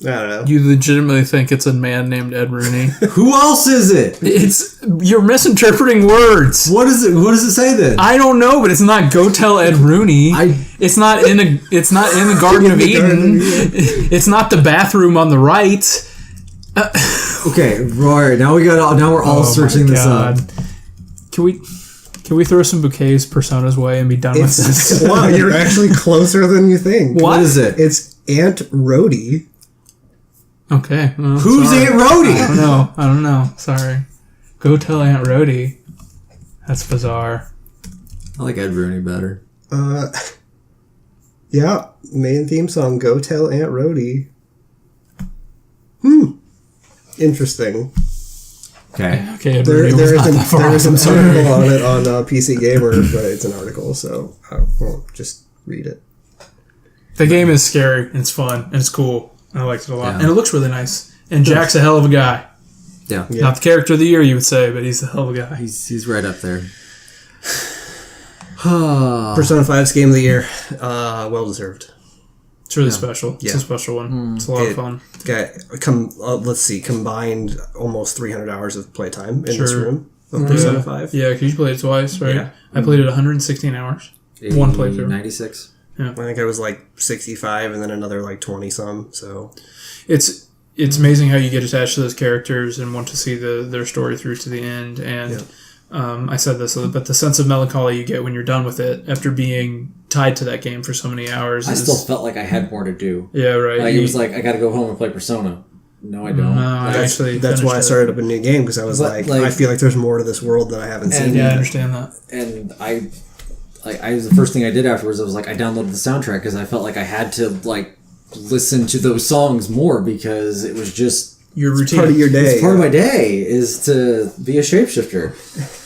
I don't know. You legitimately think it's a man named Ed Rooney? Who else is it? You're misinterpreting words. What is it? What does it say then? I don't know, but it's not go tell Ed Rooney. It's not in the Garden of Eden. It's not the bathroom on the right. Okay, Rory. Now we're all searching this up. Can we throw some bouquets Persona's way and be done with this? Wow, you're actually closer than you think. What is it? It's Aunt Rhodey. Okay. Well, Who's sorry. Aunt Rhodey? I don't know. Sorry. Go tell Aunt Rhodey. That's bizarre. I like Ed Rooney better. Yeah, main theme song, Go Tell Aunt Rhodey. Interesting. Okay. Okay, Ed There Rooney was is not that far off. an I'm sorry. article on it on PC Gamer, but it's an article, so I won't just read it. The game is scary and it's fun and it's cool. I liked it a lot. Yeah. And it looks really nice. And Jack's a hell of a guy. Yeah. Not the character of the year, you would say, but he's a hell of a guy. He's right up there. Persona 5's Game of the Year. Well deserved. It's really special. It's Yeah. a special one. It's a lot of fun. Let's see, combined almost 300 hours of playtime in this Sure. room of Persona 5. Yeah, because you played it twice, right? Yeah. I played it 116 hours. One playthrough. 96. I think I was like 65 and then another like 20 some, so... It's amazing how you get attached to those characters and want to see their story through to the end. And I said this, but the sense of melancholy you get when you're done with it after being tied to that game for so many hours. I still felt like I had more to do. Yeah, right. Like, it was like, I gotta go home and play Persona. No, I don't. No, I actually That's why I finished started up a new game, because I was But, like, I feel like there's more to this world that I haven't it. seen Yeah, I yet. understand that. And I was the first thing I did afterwards. I was like, I downloaded the soundtrack because I felt like I had to like listen to those songs more because it was just Your routine. Part of your day. it's part of my day is to be a shapeshifter.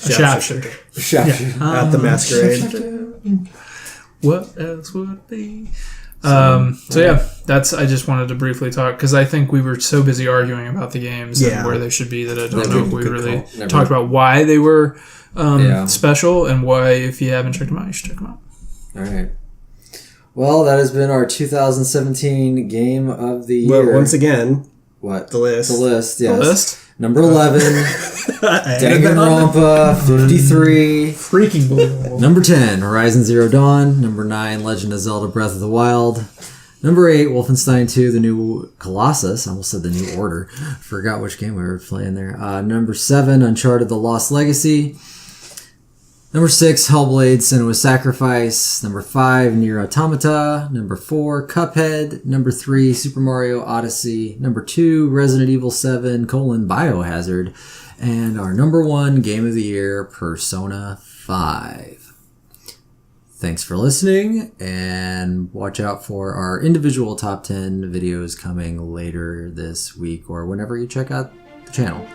Shapeshifter. At the Masquerade. What else would it be? So yeah, I just wanted to briefly talk because I think we were so busy arguing about the games and where they should be that I don't know if we really talked about why they were special and why, if you haven't checked them out, you should check them out. All right. Well, that has been our 2017 Game of the Year. Well, once again, What? the list. The list, yes. The list? Number 11, Danganronpa, 53. Freaking believable. Number 10, Horizon Zero Dawn. Number 9, Legend of Zelda Breath of the Wild. Number 8, Wolfenstein 2, The New Colossus. I almost said The New Order. Forgot which game we were playing there. Number 7, Uncharted The Lost Legacy. Number 6, Hellblade Senua's Sacrifice. Number 5, Nier Automata. Number 4, Cuphead. Number 3, Super Mario Odyssey. Number 2, Resident Evil 7, Biohazard. And our number 1 Game of the Year, Persona 5. Thanks for listening, and watch out for our individual top 10 videos coming later this week or whenever you check out the channel.